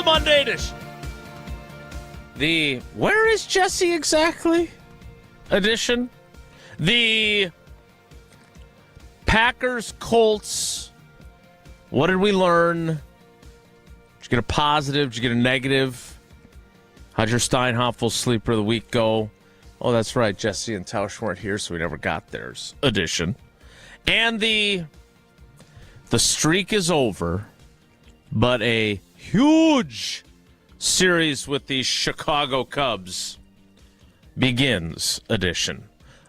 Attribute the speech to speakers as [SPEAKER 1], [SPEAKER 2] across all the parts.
[SPEAKER 1] the Monday edition. The Where is Jesse exactly edition. The Packers, Colts. What did we learn? Did you get a positive? Did you get a negative? How'd your Steinhoffel Sleeper of the Week go? Oh, that's right. Jesse and Tausch weren't here, so we never got theirs edition. And the streak is over, but a huge series with the Chicago Cubs begins edition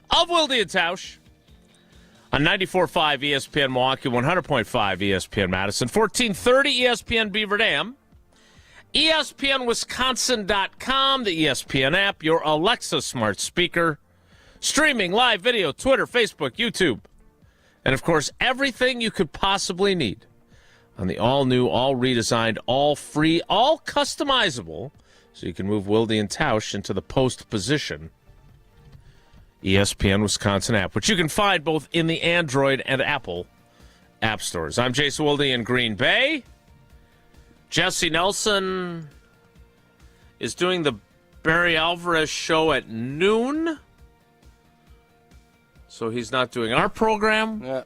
[SPEAKER 1] of Wilde and Tausch on 94.5 ESPN Milwaukee, 100.5 ESPN Madison, 1430 ESPN Beaver Dam, ESPNWisconsin.com, the ESPN app, your Alexa smart speaker, streaming live video, Twitter, Facebook, YouTube, and, of course, everything you could possibly need on the all-new, all-redesigned, all-free, all-customizable, so you can move Wilde and Tausch into the post position, ESPN Wisconsin app, which you can find both in the Android and Apple app stores. I'm Jason Wilde in Green Bay. Jesse Nelson is doing the Barry Alvarez show at noon, so he's not doing our program.
[SPEAKER 2] Yeah,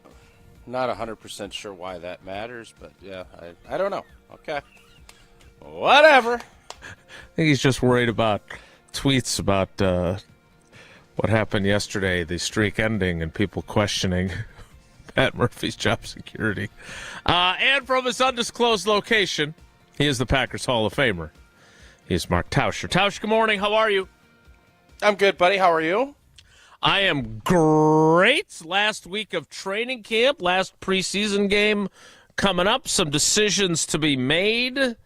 [SPEAKER 2] not 100% sure why that matters, but yeah, I don't know. Okay. Whatever.
[SPEAKER 1] I think he's just worried about tweets about what happened yesterday, the streak ending, and people questioning Pat Murphy's job security. And from his undisclosed location, he is the Packers Hall of Famer. He is Mark Tauscher. Tausch, good morning. How are you?
[SPEAKER 2] I'm good, buddy. How are you?
[SPEAKER 1] I am great. Last week of training camp, last preseason game coming up. Some decisions to be made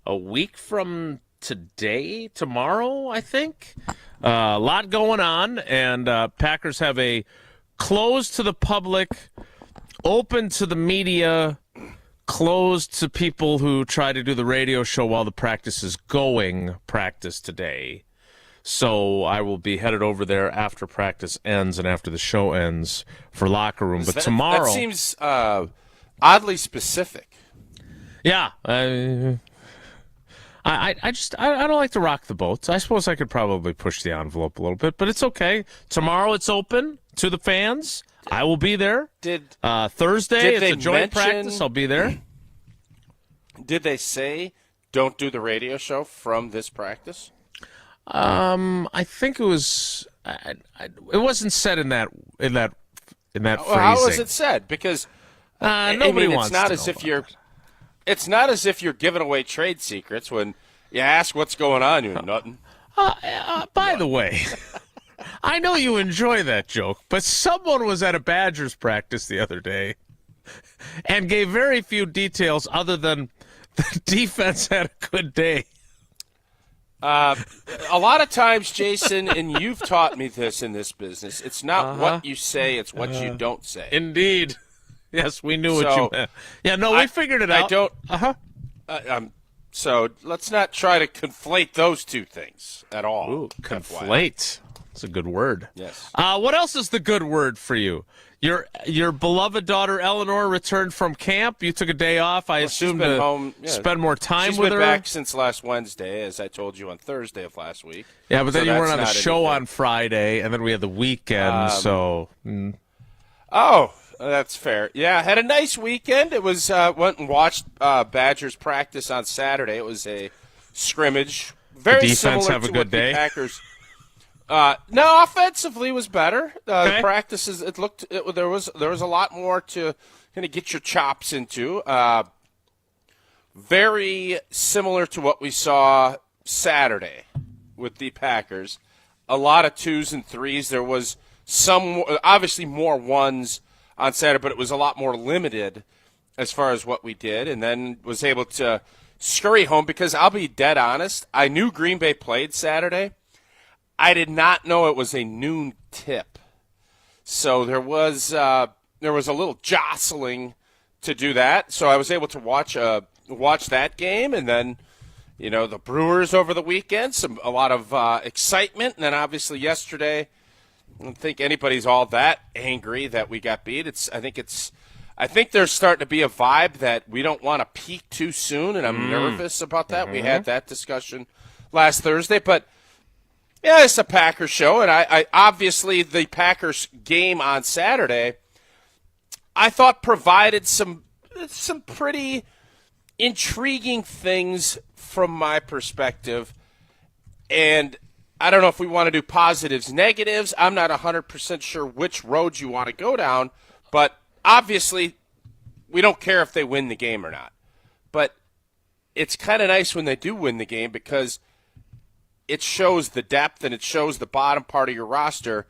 [SPEAKER 1] a week from today, tomorrow, I think. A lot going on, and Packers have a closed to the public, open to the media, closed to people who try to do the radio show while the practice is going practice today. So I will be headed over there after practice ends and after the show ends for locker room. But tomorrow... That
[SPEAKER 2] seems oddly specific.
[SPEAKER 1] Yeah. I don't like to rock the boat. I suppose I could probably push the envelope a little bit, but it's okay. Tomorrow it's open to the fans. I will be there. Thursday it's a joint practice. I'll be there.
[SPEAKER 2] Did they say don't do the radio show from this practice?
[SPEAKER 1] I think it was. It wasn't said in that phrasing.
[SPEAKER 2] How was it said? Because
[SPEAKER 1] nobody wants.
[SPEAKER 2] It's not as if you're. It's not as if you're giving away trade secrets when you ask what's going on. You're nothing.
[SPEAKER 1] By the way, I know you enjoy that joke, but someone was at a Badgers practice the other day and gave very few details other than the defense had a good day.
[SPEAKER 2] A lot of times, Jason, and you've taught me this in this business, it's not what you say, it's what you don't say.
[SPEAKER 1] Indeed. Yes, we knew what you meant. Yeah, no, we figured it out.
[SPEAKER 2] So let's not try to conflate those two things at all.
[SPEAKER 1] Ooh, conflate. That's a good word.
[SPEAKER 2] Yes.
[SPEAKER 1] What else is the good word for you? Your beloved daughter Eleanor returned from camp. You took a day off. I assume to
[SPEAKER 2] home,
[SPEAKER 1] spend more time with her.
[SPEAKER 2] She's been back since last Wednesday, as I told you on Thursday of last week.
[SPEAKER 1] Yeah, but then you weren't on the show on Friday, and then we had the weekend.
[SPEAKER 2] Oh, that's fair. Yeah, I had a nice weekend. It was went and watched Badgers practice on Saturday. It was a scrimmage, very similar to what the Packers. No, offensively was better. The practices, there was a lot more to kind of get your chops into. Very similar to what we saw Saturday with the Packers. A lot of 2s and 3s. There was obviously more 1s on Saturday, but it was a lot more limited as far as what we did, and then was able to scurry home because I'll be dead honest. I knew Green Bay played Saturday. I did not know it was a noon tip. So there was a little jostling to do that. So I was able to watch that game, and then the Brewers over the weekend, a lot of excitement, and then obviously yesterday, I don't think anybody's all that angry that we got beat. I think it's I think there's starting to be a vibe that we don't want to peak too soon, and I'm nervous about that. We had that discussion last Thursday, but yeah, it's a Packers show, and I obviously the Packers game on Saturday, I thought provided some pretty intriguing things from my perspective, and I don't know if we want to do positives, negatives. I'm not 100% sure which road you want to go down, but obviously we don't care if they win the game or not. But it's kind of nice when they do win the game because it shows the depth and it shows the bottom part of your roster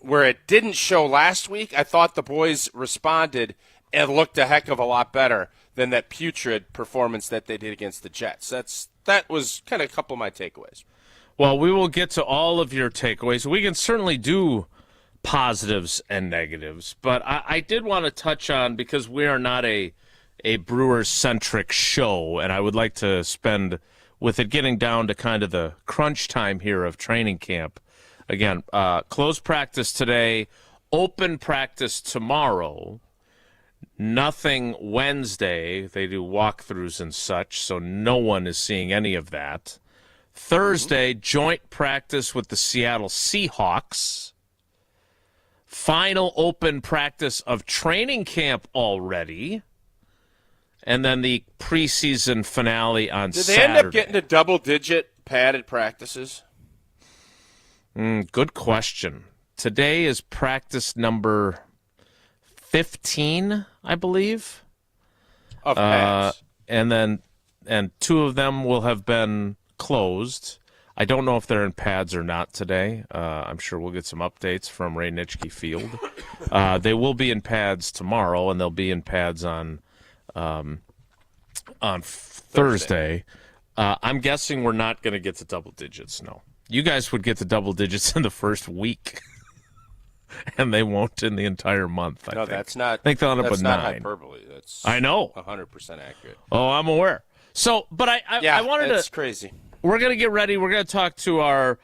[SPEAKER 2] where it didn't show last week. I thought the boys responded and looked a heck of a lot better than that putrid performance that they did against the Jets. That was kind of a couple of my takeaways.
[SPEAKER 1] Well, we will get to all of your takeaways. We can certainly do positives and negatives, but I did want to touch on, because we are not a Brewers-centric show, and I would like to spend, with it getting down to kind of the crunch time here of training camp. Again, closed practice today, open practice tomorrow, nothing Wednesday. They do walkthroughs and such, so no one is seeing any of that. Thursday, joint practice with the Seattle Seahawks. Final open practice of training camp already. And then the preseason finale on Saturday.
[SPEAKER 2] Did they end up getting to double-digit padded practices?
[SPEAKER 1] Good question. Today is practice number 15, I believe.
[SPEAKER 2] Of pads.
[SPEAKER 1] And two of them will have been closed. I don't know if they're in pads or not today. I'm sure we'll get some updates from Ray Nitschke Field. They will be in pads tomorrow, and they'll be in pads on Thursday. I'm guessing we're not going to get to double digits, no. You guys would get to double digits in the first week, and they won't in the entire month, I think.
[SPEAKER 2] That's not,
[SPEAKER 1] I think they'll end up with 9.
[SPEAKER 2] Hyperbole. That's
[SPEAKER 1] I know.
[SPEAKER 2] 100% accurate.
[SPEAKER 1] Oh, I'm aware. So, but I wanted to...
[SPEAKER 2] it's crazy.
[SPEAKER 1] We're going to get ready. We're going to talk to our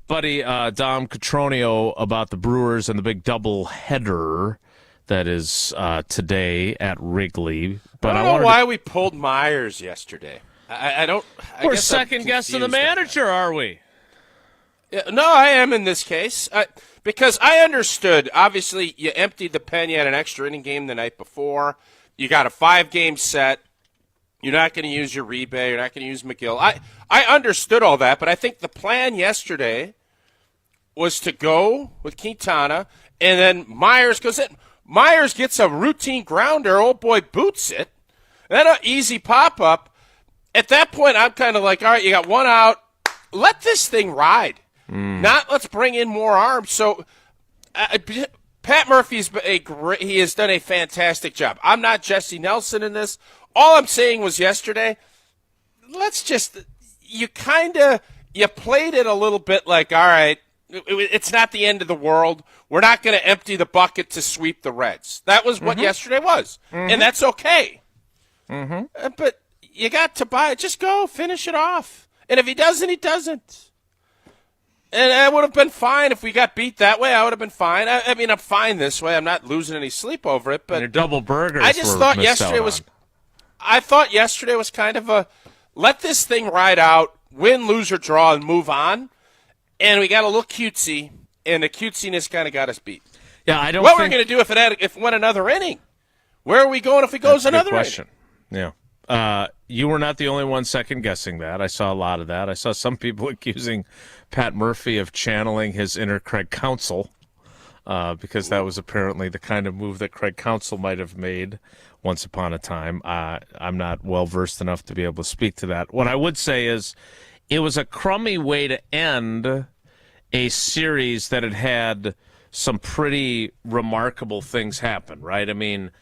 [SPEAKER 1] buddy Dom Catronio about the Brewers and the big double header that is today at Wrigley. But
[SPEAKER 2] I don't know why we pulled Myers yesterday.
[SPEAKER 1] We're second guessing the manager, are we?
[SPEAKER 2] Yeah, no, I am in this case. Because I understood, obviously, you emptied the pen. You had an extra inning game the night before. You got a 5-game set. You're not going to use your Uribe. You're not going to use McGill. I understood all that, but I think the plan yesterday was to go with Quintana, and then Myers goes in. Myers gets a routine grounder. Old boy boots it. Then an easy pop-up. At that point, I'm kind of like, all right, you got one out. Let this thing ride. Not let's bring in more arms. So Pat Murphy's he has done a fantastic job. I'm not Jesse Nelson in this. All I'm saying was yesterday, you played it a little bit like, all right, it's not the end of the world. We're not going to empty the bucket to sweep the Reds. That was what yesterday was, and that's okay. But you got to buy it. Just go, finish it off. And if he doesn't, he doesn't. And I would have been fine if we got beat that way. I would have been fine. I mean, I'm fine this way. I'm not losing any sleep over it. But
[SPEAKER 1] and your double burgers.
[SPEAKER 2] I just thought yesterday was. I thought yesterday was kind of a let this thing ride out, win, lose, or draw, and move on. And we got a little cutesy, and the cutesiness kind of got us beat.
[SPEAKER 1] Yeah, I don't.
[SPEAKER 2] What we're going to do if it went another inning? Where are we going if it goes another
[SPEAKER 1] question.
[SPEAKER 2] inning?
[SPEAKER 1] Yeah. You were not the only one second guessing that. I saw a lot of that. I saw some people accusing Pat Murphy of channeling his inner Craig Counsell because that was apparently the kind of move that Craig Counsell might have made once upon a time. I'm not well-versed enough to be able to speak to that. What I would say is it was a crummy way to end a series that had some pretty remarkable things happen, right? I mean,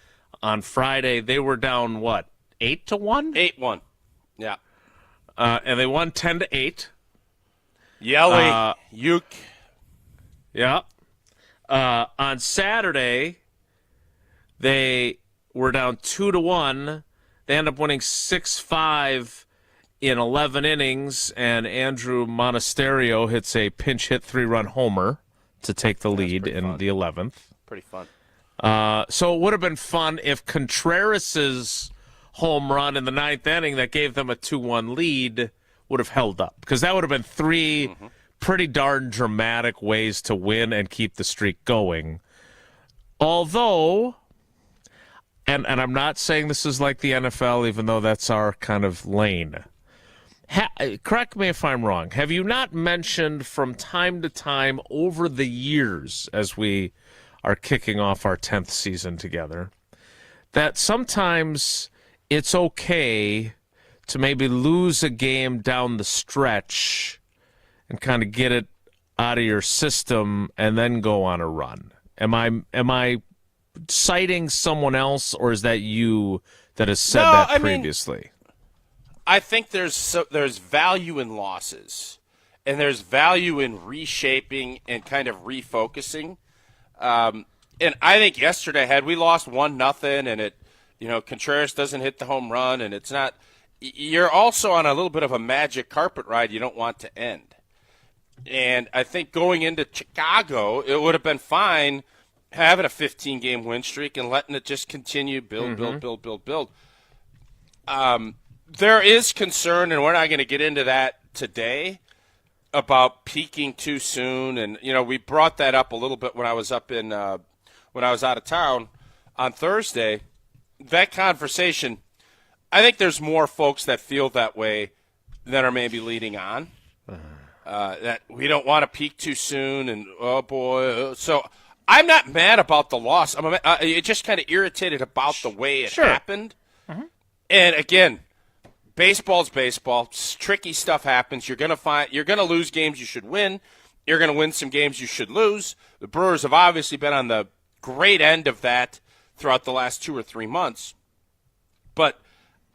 [SPEAKER 1] on Friday, they were down, 8-1?
[SPEAKER 2] 8-1. Yeah.
[SPEAKER 1] And they won 10-8.
[SPEAKER 2] Yelly. Uke.
[SPEAKER 1] Yeah. On Saturday, they were down 2-1. They end up winning 6-5 in 11 innings, and Andrew Monasterio hits a pinch hit 3-run homer to take the lead in the 11th.
[SPEAKER 2] Pretty fun.
[SPEAKER 1] So it would have been fun if Contreras's home run in the ninth inning that gave them a 2-1 lead would have held up, because that would have been three pretty darn dramatic ways to win and keep the streak going. Although, and I'm not saying this is like the NFL, even though that's our kind of lane. Correct me if I'm wrong. Have you not mentioned from time to time over the years, as we are kicking off our 10th season together, that sometimes it's okay to maybe lose a game down the stretch and kind of get it out of your system and then go on a run? Am I citing someone else, or is that you that has said that previously?
[SPEAKER 2] I think there's value in losses, and there's value in reshaping and kind of refocusing. And I think yesterday, had we lost 1-0 and Contreras doesn't hit the home run, and it's not, you're also on a little bit of a magic carpet ride you don't want to end. And I think going into Chicago, it would have been fine having a 15-game win streak and letting it just continue, build. There is concern, and we're not going to get into that today, about peaking too soon. And we brought that up a little bit when I was out of town on Thursday. That conversation, I think there's more folks that feel that way than are maybe leading on. That we don't want to peak too soon, and oh boy. So I'm not mad about the loss. I'm just kind of irritated about the way it happened. And again, baseball's baseball. Tricky stuff happens. You're gonna lose games you should win. You're gonna win some games you should lose. The Brewers have obviously been on the great end of that throughout the last 2 or 3 months. But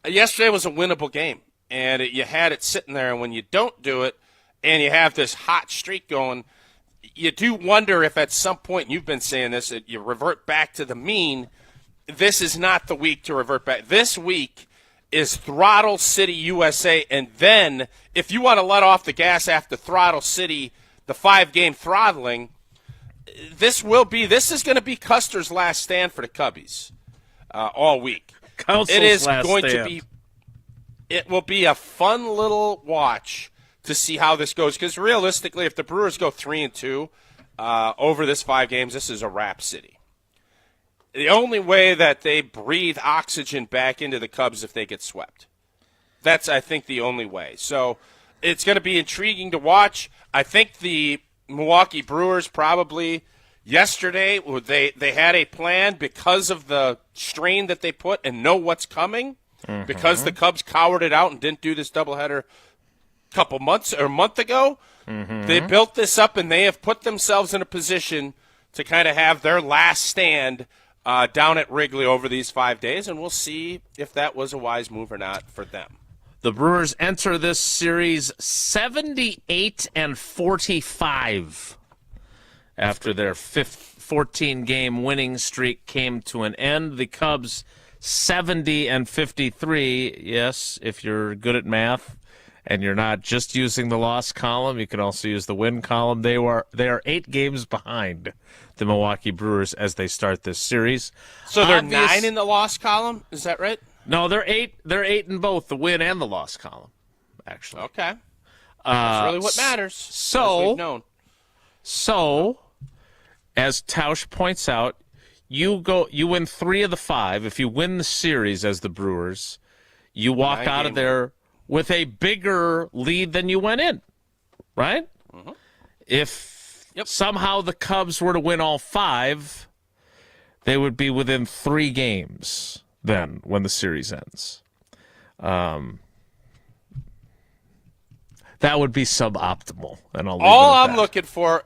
[SPEAKER 2] yesterday was a winnable game, and you had it sitting there. And when you don't do it, and you have this hot streak going, you do wonder if at some point, and you've been saying this, you revert back to the mean. This is not the week to revert back. This week is Throttle City, USA, and then if you want to let off the gas after Throttle City, the 5-game throttling, this is going to be Custer's last stand for the Cubbies all week. It will be a fun little watch to see how this goes, because realistically, if the Brewers go 3-2 over this 5 games, this is a wrap city. The only way that they breathe oxygen back into the Cubs is if they get swept. That's, I think, the only way. So it's going to be intriguing to watch. I think the Milwaukee Brewers probably yesterday, they had a plan because of the strain that they put and know what's coming, because the Cubs cowered it out and didn't do this doubleheader couple months or a month ago. They built this up, and they have put themselves in a position to kind of have their last stand down at Wrigley over these 5 days, and we'll see if that was a wise move or not for them.
[SPEAKER 1] The Brewers enter this series 78-45 after their 14-game winning streak came to an end. The Cubs 70-53. Yes, if you're good at math and you're not just using the loss column, you can also use the win column. They are 8 games behind the Milwaukee Brewers as they start this series.
[SPEAKER 2] So they're 9 in the loss column? Is that right?
[SPEAKER 1] No, they're 8. They're 8 in both the win and the loss column, actually.
[SPEAKER 2] Okay. That's really what matters.
[SPEAKER 1] So, as Tausch points out, you win 3 of the 5. If you win the series as the Brewers, you walk out of there with a bigger lead than you went in, right? If somehow the Cubs were to win all 5, they would be within 3 games then when the series ends. That would be suboptimal. And
[SPEAKER 2] all I'm looking for,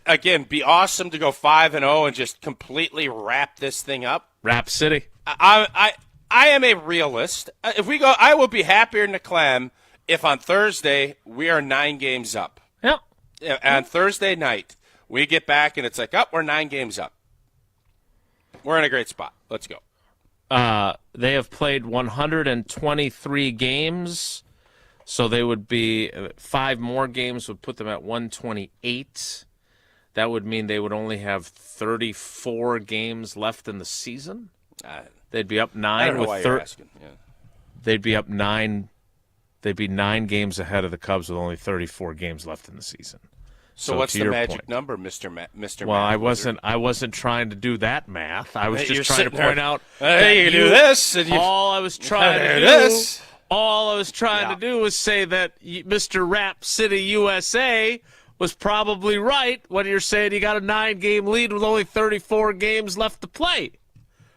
[SPEAKER 2] again, be awesome to go 5-0 and just completely wrap this thing up.
[SPEAKER 1] Wrap City.
[SPEAKER 2] I am a realist. If we go, I will be happier than the clam if on Thursday we are 9 games up.
[SPEAKER 1] Yeah.
[SPEAKER 2] On Thursday night, we get back and it's like, we're 9 games up. We're in a great spot. Let's go.
[SPEAKER 1] They have played 123 games, so they would be 5 more games would put them at 128. that would mean they would only have 34 games left in the season. They'd be up 9
[SPEAKER 2] I don't know
[SPEAKER 1] with
[SPEAKER 2] why you're asking. Yeah.
[SPEAKER 1] They'd be up 9. They'd be 9 games ahead of the Cubs with only 34 games left in the season.
[SPEAKER 2] So what's the magic number, Mr.
[SPEAKER 1] Well,
[SPEAKER 2] Math
[SPEAKER 1] I wasn't trying to do that math. I was just trying to point out
[SPEAKER 2] hey, you do this. And
[SPEAKER 1] all I was trying to do. All I was trying to do was say that Mr. Rap City USA was probably right when you're saying you got a 9-game lead with only 34 games left to play.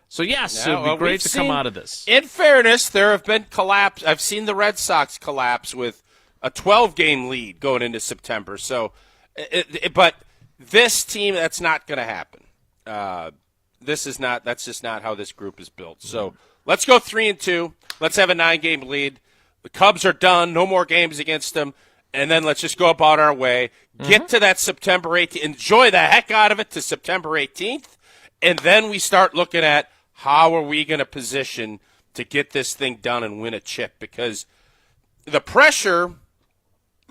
[SPEAKER 1] So, yes, it would be great to come out of this.
[SPEAKER 2] In fairness, there have been collapse. I've seen the Red Sox collapse with a 12-game lead going into September. So, but this team, that's not going to happen. That's just not how this group is built. So, let's go 3-2. Let's have a 9-game lead. The Cubs are done. No more games against them. And then let's just go about our way. Get to that September 18th. Enjoy the heck out of it to September 18th. And then we start looking at how are we going to position to get this thing done and win a chip. Because the pressure,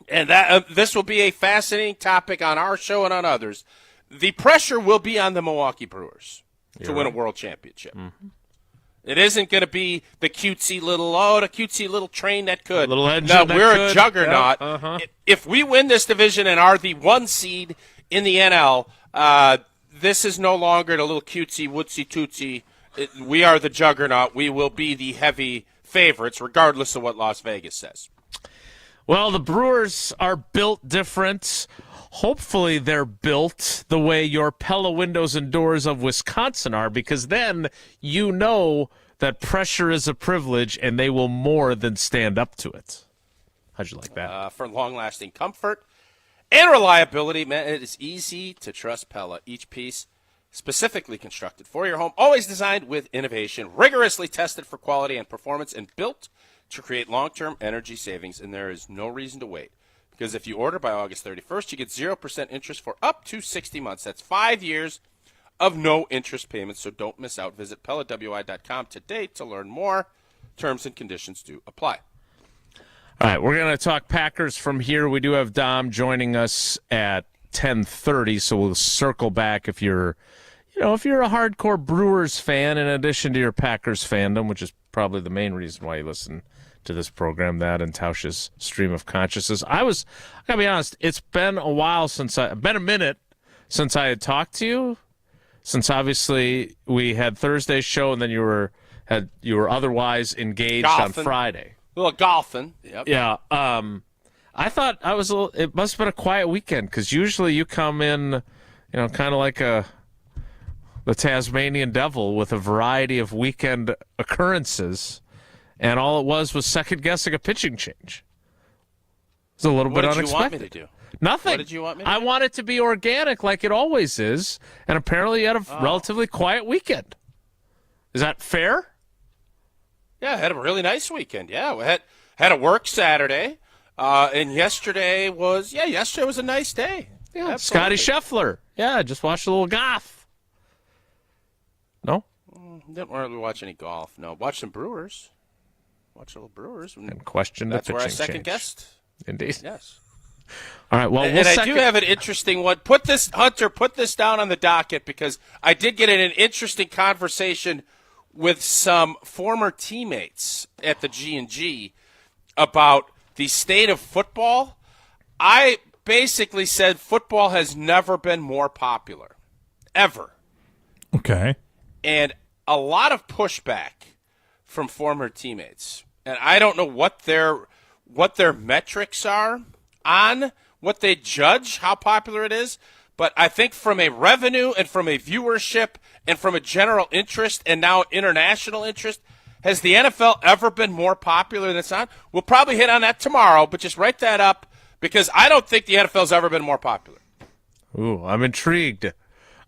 [SPEAKER 2] and that this will be a fascinating topic on our show and on others, the pressure will be on the Milwaukee Brewers to win a world championship. Mm-hmm. It isn't going to be the cutesy little train that could.
[SPEAKER 1] A little engine that
[SPEAKER 2] we're
[SPEAKER 1] could.
[SPEAKER 2] A juggernaut.
[SPEAKER 1] Yeah. Uh-huh.
[SPEAKER 2] If we win this division and are the 1 seed in the NL, this is no longer the little cutesy, wootsy, tootsy. We are the juggernaut. We will be the heavy favorites, regardless of what Las Vegas says.
[SPEAKER 1] Well, the Brewers are built different. Hopefully they're built the way your Pella windows and doors of Wisconsin are, because then you know that pressure is a privilege and they will more than stand up to it. How'd you like that?
[SPEAKER 2] For long-lasting comfort and reliability, man, it is easy to trust Pella. Each piece specifically constructed for your home, always designed with innovation, rigorously tested for quality and performance, and built to create long-term energy savings, and there is no reason to wait. Because if you order by August 31st, you get 0% interest for up to 60 months. That's 5 years of no interest payments, so don't miss out. Visit PellaWI.com today to learn more. Terms and conditions do apply.
[SPEAKER 1] All right, we're going to talk Packers from here. We do have Dom joining us at 10:30, so we'll circle back if you're a hardcore Brewers fan in addition to your Packers fandom, which is probably the main reason why you listen to this program, that and Tausch's stream of consciousness. I gotta be honest, it's been a while been a minute since I had talked to you, since obviously we had Thursday's show and then you were otherwise engaged
[SPEAKER 2] golfing.
[SPEAKER 1] On Friday.
[SPEAKER 2] A little golfing. Yep.
[SPEAKER 1] Yeah. I thought it must have been a quiet weekend, because usually you come in, kind of like the Tasmanian devil with a variety of weekend occurrences. And all it was second-guessing a pitching change. It's a little bit unexpected.
[SPEAKER 2] What did you want me to do?
[SPEAKER 1] Nothing.
[SPEAKER 2] What did you want me to do?
[SPEAKER 1] I want it to be organic like it always is, and apparently you had a relatively quiet weekend. Is that fair?
[SPEAKER 2] Yeah, I had a really nice weekend. Yeah, we had a work Saturday, and yesterday was a nice day.
[SPEAKER 1] Yeah, Scotty Scheffler. Yeah, just watched a little golf. No?
[SPEAKER 2] Didn't really watch any golf. No, watched some Brewers. Watch a little Brewers.
[SPEAKER 1] And question the pitching change.
[SPEAKER 2] That's where I second-guessed.
[SPEAKER 1] Indeed.
[SPEAKER 2] Yes.
[SPEAKER 1] All right, well,
[SPEAKER 2] I do have an interesting one. Put this down on the docket, because I did get in an interesting conversation with some former teammates at the G&G about the state of football. I basically said football has never been more popular, ever.
[SPEAKER 3] Okay.
[SPEAKER 2] And a lot of pushback from former teammates. And I don't know what their metrics are on what they judge how popular it is, but I think from a revenue and from a viewership and from a general interest and now international interest, has the NFL ever been more popular than it's not? We'll probably hit on that tomorrow, but just write that up, because I don't think the NFL's ever been more popular.
[SPEAKER 1] Ooh, I'm intrigued.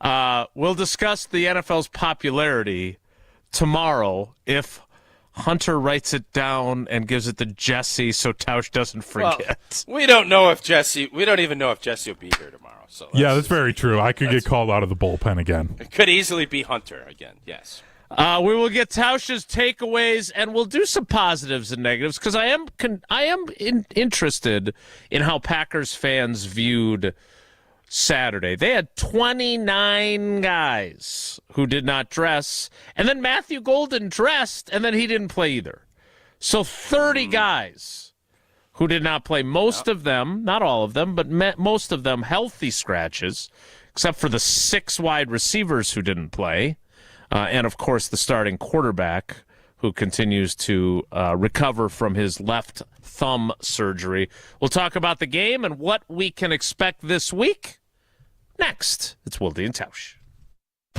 [SPEAKER 1] We'll discuss the NFL's popularity tomorrow if Hunter writes it down and gives it to Jesse so Tausch doesn't forget.
[SPEAKER 2] Well, we don't even know if Jesse will be here tomorrow. So
[SPEAKER 3] that's very true. I could get called out of the bullpen again.
[SPEAKER 2] It could easily be Hunter again, yes.
[SPEAKER 1] We will get Tausch's takeaways, and we'll do some positives and negatives, because I am interested in how Packers fans viewed Saturday. They had 29 guys who did not dress, and then Matthew Golden dressed, and then he didn't play either. So 30 guys who did not play. Most of them, not all of them, but most of them healthy scratches, except for the 6 wide receivers who didn't play, and, of course, the starting quarterback who continues to recover from his left thumb surgery. We'll talk about the game and what we can expect this week. Next, it's Wilde and Tausch.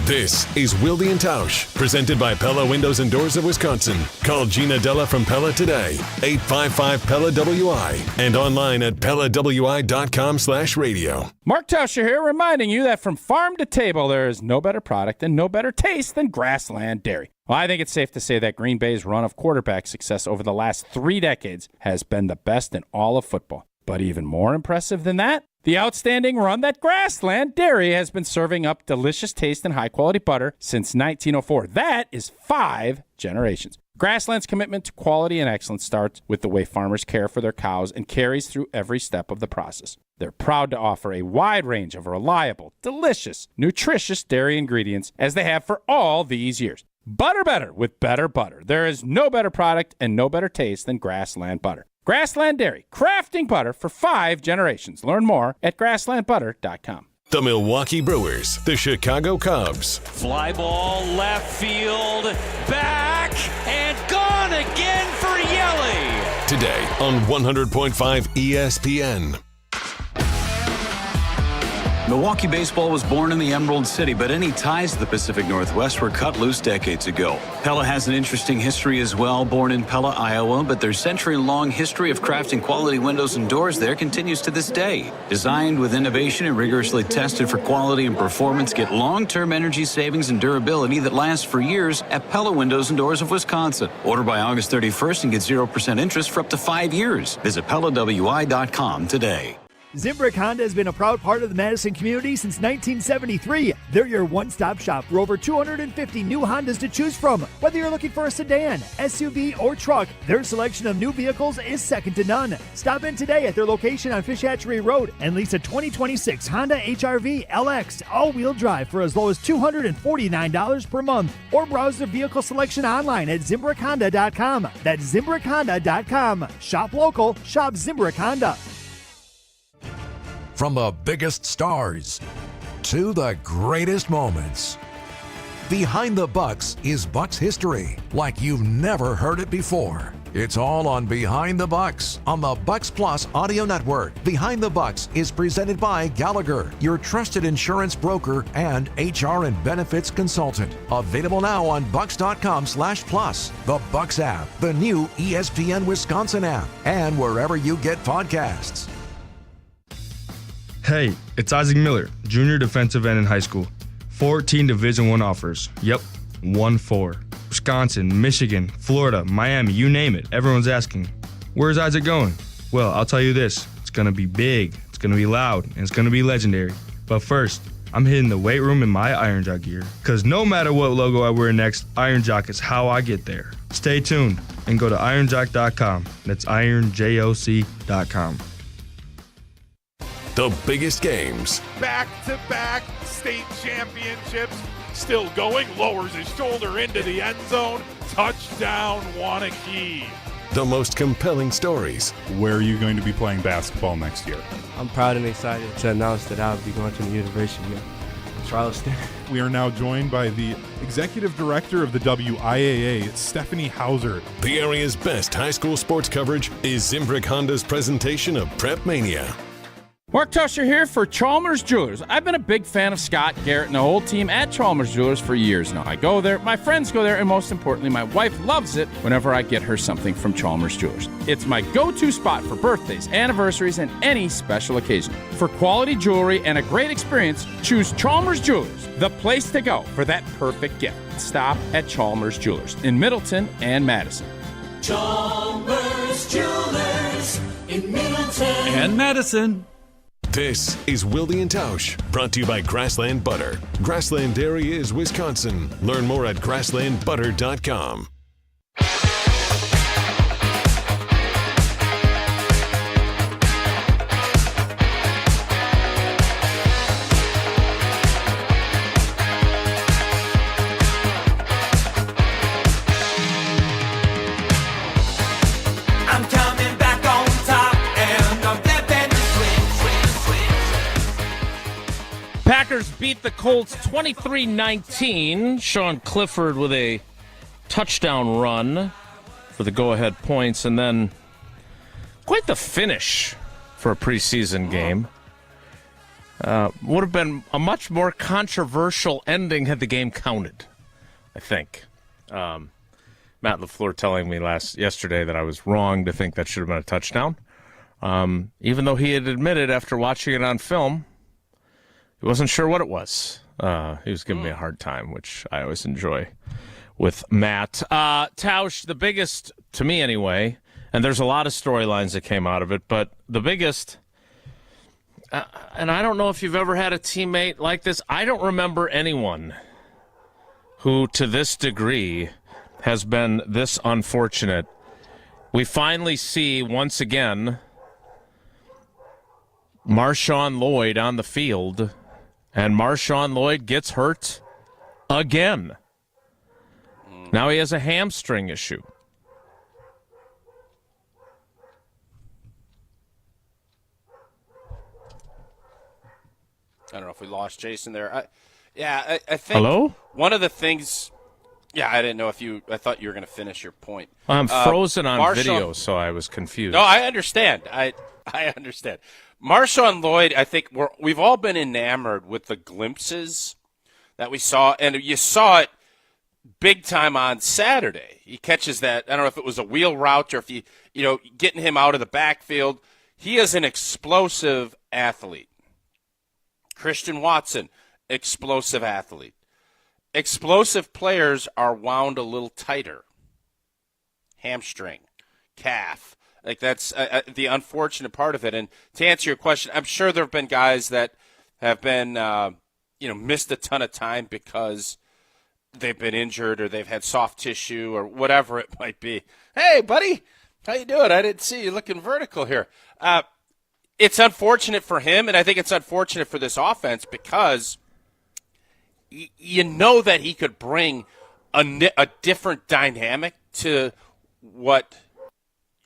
[SPEAKER 4] This is Wilde and Tausch, presented by Pella Windows and Doors of Wisconsin. Call Gina Della from Pella today, 855-PELLA-WI, and online at PellaWI.com/radio.
[SPEAKER 5] Mark Tauscher here, reminding you that from farm to table, there is no better product and no better taste than Grassland Dairy. Well, I think it's safe to say that Green Bay's run of quarterback success over the last 3 decades has been the best in all of football. But even more impressive than that, the outstanding run that Grassland Dairy has been serving up delicious taste and high-quality butter since 1904. That is 5 generations. Grassland's commitment to quality and excellence starts with the way farmers care for their cows and carries through every step of the process. They're proud to offer a wide range of reliable, delicious, nutritious dairy ingredients as they have for all these years. Butter better with better butter. There is no better product and no better taste than Grassland butter. Grassland Dairy, crafting butter for 5 generations. Learn more at grasslandbutter.com.
[SPEAKER 4] The Milwaukee Brewers, the Chicago Cubs.
[SPEAKER 6] Fly ball left field, back, and gone again for Yelly.
[SPEAKER 4] Today on 100.5 ESPN.
[SPEAKER 7] Milwaukee baseball was born in the Emerald City, but any ties to the Pacific Northwest were cut loose decades ago. Pella has an interesting history as well. Born in Pella, Iowa, but their century-long history of crafting quality windows and doors there continues to this day. Designed with innovation and rigorously tested for quality and performance, get long-term energy savings and durability that lasts for years at Pella Windows and Doors of Wisconsin. Order by August 31st and get 0% interest for up to 5 years. Visit PellaWI.com today.
[SPEAKER 8] Zimbrick Honda has been a proud part of the Madison community since 1973. They're your one-stop shop for over 250 new Hondas to choose from. Whether you're looking for a sedan, SUV, or truck, their selection of new vehicles is second to none. Stop in today at their location on Fish Hatchery Road and lease a 2026 Honda HR-V LX all-wheel drive for as low as $249 per month. Or browse their vehicle selection online at ZimbrickHonda.com. That's ZimbrickHonda.com. Shop local, shop Zimbrick Honda.
[SPEAKER 9] From the biggest stars to the greatest moments, Behind the Bucks is Bucks history like you've never heard it before. It's all on Behind the Bucks on the Bucks Plus audio network. Behind the Bucks is presented by Gallagher, your trusted insurance broker and HR and benefits consultant. Available now on bucks.com/plus, the Bucks app, the new ESPN Wisconsin app, and wherever you get podcasts.
[SPEAKER 10] Hey, it's Isaac Miller, junior defensive end in high school. 14 Division I offers. Yep, 1-4. Wisconsin, Michigan, Florida, Miami, you name it. Everyone's asking, where's Isaac going? Well, I'll tell you this. It's going to be big, it's going to be loud, and it's going to be legendary. But first, I'm hitting the weight room in my Iron Jock gear. Because no matter what logo I wear next, Iron Jock is how I get there. Stay tuned and go to ironjock.com. That's ironjoc.com.
[SPEAKER 4] The biggest games.
[SPEAKER 3] Back-to-back state championships. Still going, lowers his shoulder into the end zone. Touchdown, Wanakee.
[SPEAKER 4] The most compelling stories.
[SPEAKER 3] Where are you going to be playing basketball next year?
[SPEAKER 11] I'm proud and excited to announce that I'll be going to the University of Charleston.
[SPEAKER 3] We are now joined by the executive director of the WIAA, Stephanie Hauser.
[SPEAKER 4] The area's best high school sports coverage is Zimbrick Honda's presentation of Prep Mania.
[SPEAKER 5] Mark Tauscher here for Chalmers Jewelers. I've been a big fan of Scott, Garrett, and the whole team at Chalmers Jewelers for years now. I go there, my friends go there, and most importantly, my wife loves it whenever I get her something from Chalmers Jewelers. It's my go-to spot for birthdays, anniversaries, and any special occasion. For quality jewelry and a great experience, choose Chalmers Jewelers, the place to go for that perfect gift. Stop at Chalmers Jewelers in Middleton and Madison.
[SPEAKER 6] Chalmers Jewelers in Middleton
[SPEAKER 9] And Madison.
[SPEAKER 4] This is Wilde and Tausch, brought to you by Grassland Butter. Grassland Dairy is Wisconsin. Learn more at grasslandbutter.com.
[SPEAKER 1] Packers beat the Colts 23-19. Sean Clifford with a touchdown run for the go-ahead points, and then quite the finish for a preseason game. Would have been a much more controversial ending had the game counted, I think. Matt LaFleur telling me yesterday that I was wrong to think that should have been a touchdown. Even though he had admitted after watching it on film, he wasn't sure what it was. He was giving me a hard time, which I always enjoy with Matt. Tausch, the biggest, to me anyway, and there's a lot of storylines that came out of it, but the biggest, and I don't know if you've ever had a teammate like this. I don't remember anyone who, to this degree, has been this unfortunate. We finally see, once again, Marshawn Lloyd on the field, and Marshawn Lloyd gets hurt again. Now he has a hamstring issue.
[SPEAKER 2] I don't know if we lost Jason there. I think
[SPEAKER 1] Hello?
[SPEAKER 2] One of the things. Yeah, I didn't know if you. I thought you were going to finish your point.
[SPEAKER 1] I'm frozen on video, so I was confused.
[SPEAKER 2] No, I understand. I understand. Marshawn Lloyd, I think we've all been enamored with the glimpses that we saw, and you saw it big time on Saturday. He catches that. I don't know if it was a wheel route or if getting him out of the backfield. He is an explosive athlete. Christian Watson, explosive athlete. Explosive players are wound a little tighter. Hamstring, calf. Like that's the unfortunate part of it. And to answer your question, I'm sure there have been guys that have been, missed a ton of time because they've been injured or they've had soft tissue or whatever it might be. Hey, buddy, how you doing? I didn't see you looking vertical here. It's unfortunate for him, and I think it's unfortunate for this offense because you know that he could bring a different dynamic to what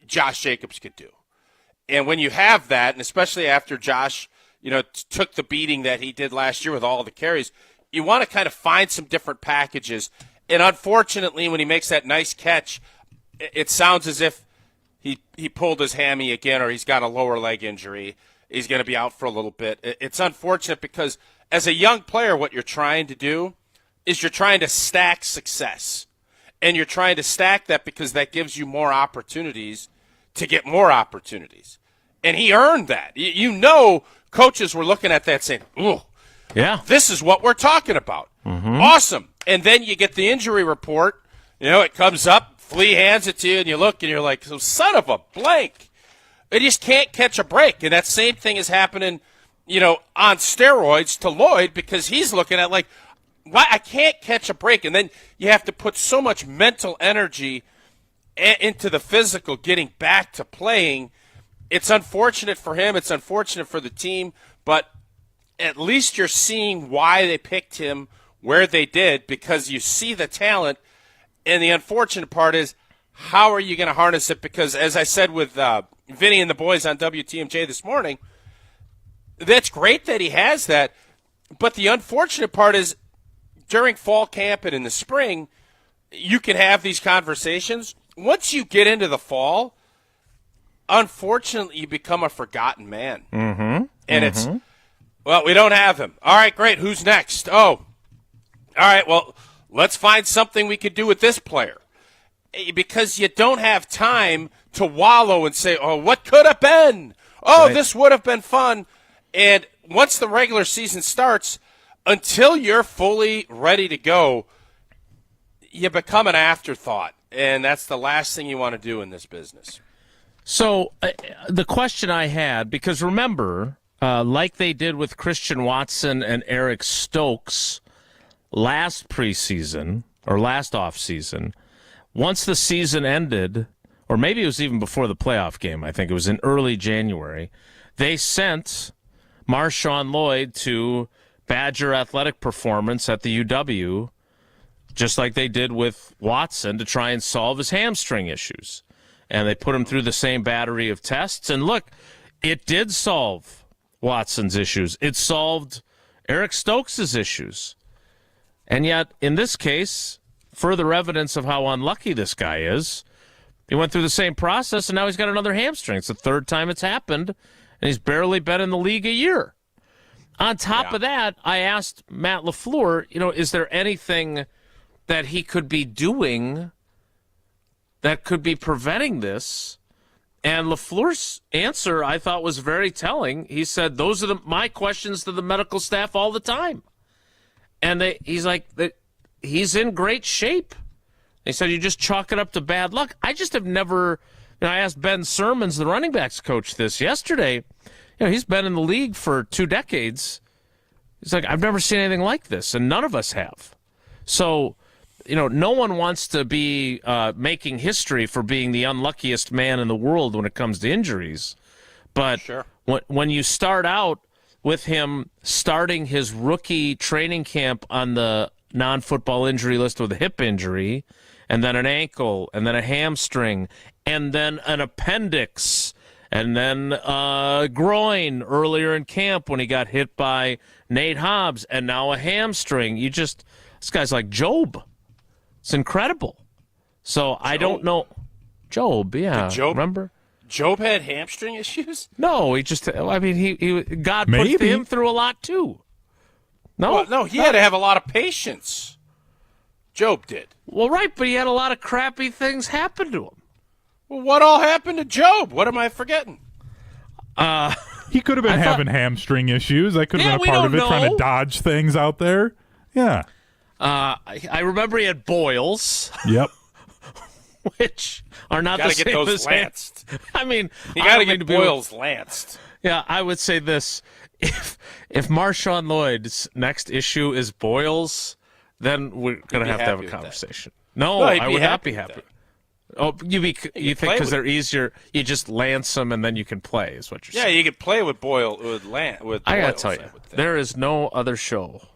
[SPEAKER 2] Josh Jacobs could do. And when you have that, and especially after Josh, took the beating that he did last year with all the carries, you want to kind of find some different packages. And unfortunately, when he makes that nice catch, it sounds as if he pulled his hammy again or he's got a lower leg injury. He's going to be out for a little bit. It's unfortunate because as a young player, what you're trying to do is you're trying to stack success. And you're trying to stack that because that gives you more opportunities to get more opportunities. And he earned that. Coaches were looking at that saying, ooh,
[SPEAKER 1] yeah,
[SPEAKER 2] this is what we're talking about. Mm-hmm. Awesome. And then you get the injury report. It comes up. Flea hands it to you, and you look, and you're like, so son of a blank. They just can't catch a break. And that same thing is happening, on steroids to Lloyd because he's looking at like, why I can't catch a break. And then you have to put so much mental energy into the physical getting back to playing. It's unfortunate for him. It's unfortunate for the team. But at least you're seeing why they picked him where they did because you see the talent. And the unfortunate part is, how are you going to harness it? Because as I said with Vinny and the boys on WTMJ this morning, that's great that he has that. But the unfortunate part is, during fall camp and in the spring, you can have these conversations. Once you get into the fall, unfortunately, you become a forgotten man.
[SPEAKER 1] Mm-hmm.
[SPEAKER 2] And it's, well, we don't have him. All right, great. Who's next? Oh, all right, well, let's find something we could do with this player. Because you don't have time to wallow and say, oh, what could have been? Oh, right. This would have been fun. And once the regular season starts, until you're fully ready to go, you become an afterthought. And that's the last thing you want to do in this business.
[SPEAKER 1] So the question I had, because remember, like they did with Christian Watson and Eric Stokes last preseason or last offseason, once the season ended, or maybe it was even before the playoff game, I think it was in early January, they sent Marshawn Lloyd to Badger Athletic Performance at the UW, just like they did with Watson, to try and solve his hamstring issues. And they put him through the same battery of tests. And look, it did solve Watson's issues. It solved Eric Stokes' issues. And yet, in this case, further evidence of how unlucky this guy is, he went through the same process, and now he's got another hamstring. It's the third time it's happened, and he's barely been in the league a year. On top of that, I asked Matt LaFleur, is there anything that he could be doing that could be preventing this? And LaFleur's answer, I thought, was very telling. He said, those are my questions to the medical staff all the time. And he's like, he's in great shape. He said, you just chalk it up to bad luck. I just have never, I asked Ben Sermons, the running backs coach, this yesterday. He's been in the league for 2 decades. He's like, I've never seen anything like this, and none of us have. So, no one wants to be making history for being the unluckiest man in the world when it comes to injuries. But when you start out with him starting his rookie training camp on the non-football injury list with a hip injury, and then an ankle, and then a hamstring, and then an appendix, and then groin earlier in camp when he got hit by Nate Hobbs, and now a hamstring. This guy's like Job. It's incredible. So I don't know. Job, yeah. Remember?
[SPEAKER 2] Job had hamstring issues?
[SPEAKER 1] No, he God put him through a lot too. No,
[SPEAKER 2] he had to have a lot of patience. Job did.
[SPEAKER 1] Well, right, but he had a lot of crappy things happen to him.
[SPEAKER 2] Well, what all happened to Job? What am I forgetting?
[SPEAKER 3] He could have been having hamstring issues. That could have been a part of it, trying to dodge things out there. Yeah.
[SPEAKER 1] I remember he had boils.
[SPEAKER 3] Yep.
[SPEAKER 1] Which are not the same
[SPEAKER 2] those
[SPEAKER 1] as
[SPEAKER 2] lanced.
[SPEAKER 1] You
[SPEAKER 2] got to get boils lanced.
[SPEAKER 1] Yeah, I would say this. If Marshawn Lloyd's next issue is boils, then we're going to have a conversation. No, I would not be happy. Oh, you think because they're easier, you just lance them and then you can play, is what you're saying.
[SPEAKER 2] Yeah, you could play with boils.
[SPEAKER 1] I got to tell you, there is no other show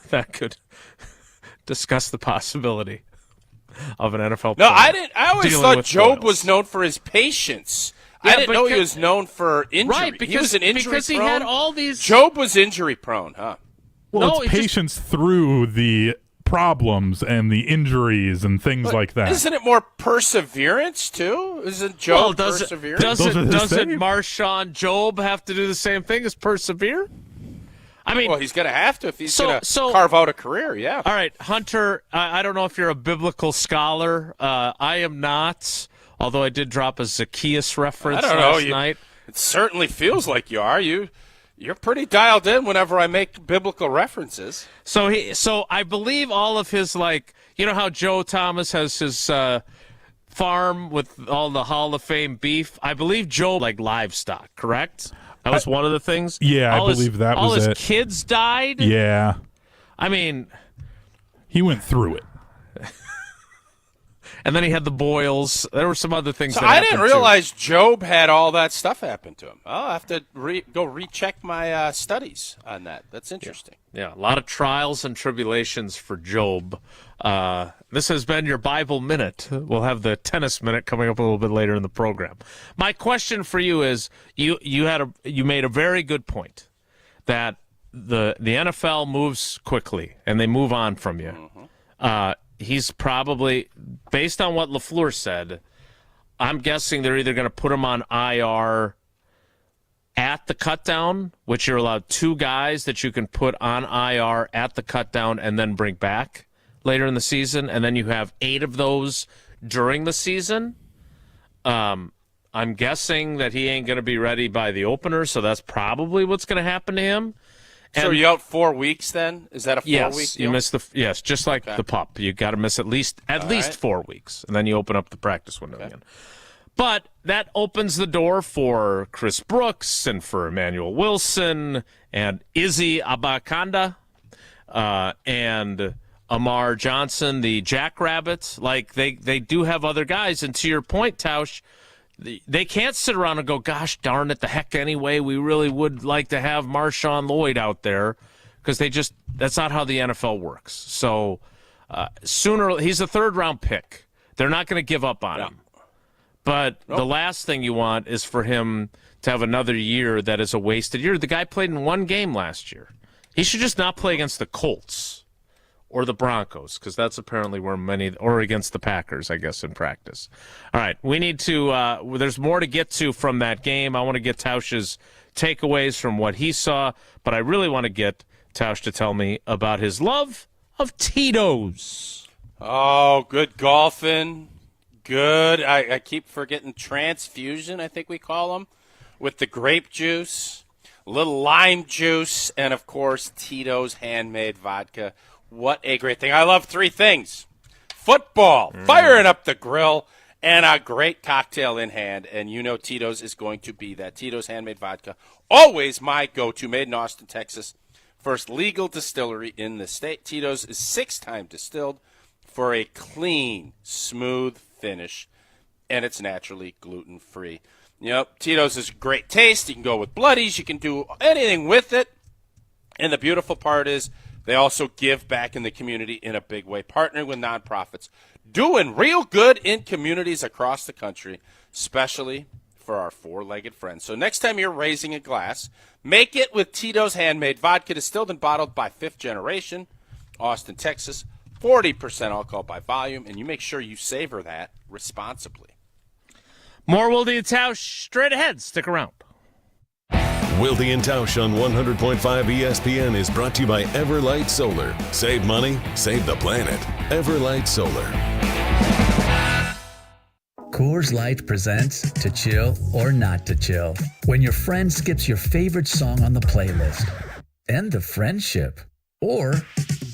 [SPEAKER 1] that could discuss the possibility of an NFL player.
[SPEAKER 2] No, I didn't. I always thought Job was known for his patience. I didn't know he was known for injury.
[SPEAKER 1] Right, because
[SPEAKER 2] he was an injury
[SPEAKER 1] because
[SPEAKER 2] prone.
[SPEAKER 1] He had all these.
[SPEAKER 2] Job was injury prone, huh?
[SPEAKER 3] Well, it's patience through the problems and the injuries and things like that.
[SPEAKER 2] Isn't it more perseverance too? Isn't Job perseverance?
[SPEAKER 1] Doesn't Marshawn Job have to do the same thing as persevere?
[SPEAKER 2] Well, he's going to have to if he's going to carve out a career, yeah.
[SPEAKER 1] All right, Hunter, I don't know if you're a biblical scholar. I am not, although I did drop a Zacchaeus reference last night.
[SPEAKER 2] It certainly feels like you are. You're pretty dialed in whenever I make biblical references.
[SPEAKER 1] So I believe all of his, how Joe Thomas has his farm with all the Hall of Fame beef. I believe Joe livestock, correct? That was one of the things.
[SPEAKER 3] Yeah, I believe that was it.
[SPEAKER 1] All his kids died.
[SPEAKER 3] Yeah.
[SPEAKER 1] He
[SPEAKER 3] went through it.
[SPEAKER 1] And then he had the boils. There were some other things that
[SPEAKER 2] I
[SPEAKER 1] happened,
[SPEAKER 2] didn't realize Job had all that stuff happen to him. I'll have to go recheck my studies on that. That's interesting.
[SPEAKER 1] Yeah, a lot of trials and tribulations for Job. This has been your Bible Minute. We'll have the tennis minute coming up a little bit later in the program. My question for you is, you made a very good point that the NFL moves quickly and they move on from you. Mm-hmm. He's probably, based on what LaFleur said, I'm guessing they're either going to put him on IR at the cutdown, which you're allowed 2 guys that you can put on IR at the cutdown and then bring back later in the season, and then you have 8 of those during the season. I'm guessing that he ain't going to be ready by the opener, so that's probably what's going to happen to him.
[SPEAKER 2] So are you out 4 weeks then? Is that a 4-week deal?
[SPEAKER 1] You miss just like the pup. You got to miss at least 4 weeks, and then you open up the practice window again. But that opens the door for Chris Brooks and for Emmanuel Wilson and Izzy Abakanda and Amar Johnson, the Jackrabbits. They do have other guys, and to your point, Tausch, they can't sit around and go, gosh darn it, the heck anyway, we really would like to have Marshawn Lloyd out there, because that's not how the NFL works. So he's a 3rd-round pick. They're not going to give up on him. But the last thing you want is for him to have another year that is a wasted year. The guy played in 1 game last year. He should just not play against the Colts or the Broncos, because that's apparently where or against the Packers, I guess, in practice. All right, we need to, there's more to get to from that game. I want to get Tausch's takeaways from what he saw, but I really want to get Tausch to tell me about his love of Tito's.
[SPEAKER 2] Oh, good golfing. Good. I keep forgetting transfusion, I think we call them, with the grape juice, a little lime juice, and, of course, Tito's handmade vodka. What a great thing. I love three things: football, firing up the grill, and a great cocktail in hand. And you know Tito's is going to be that. Tito's handmade vodka, always my go-to, made in Austin, Texas. First legal distillery in the state. Tito's is 6-time distilled for a clean, smooth finish, and it's naturally gluten-free. Tito's is a great taste. You can go with bloodies. You can do anything with it. And the beautiful part is they also give back in the community in a big way, partnering with nonprofits, doing real good in communities across the country, especially for our four-legged friends. So next time you're raising a glass, make it with Tito's handmade vodka, distilled and bottled by Fifth Generation, Austin, Texas, 40% alcohol by volume, and you make sure you savor that responsibly.
[SPEAKER 1] More Wilde and Tausch straight ahead. Stick around.
[SPEAKER 4] Wilde and Tausch on 100.5 ESPN is brought to you by Everlight Solar. Save money, save the planet. Everlight Solar.
[SPEAKER 12] Coors Light presents To Chill or Not to Chill. When your friend skips your favorite song on the playlist. End the friendship. Or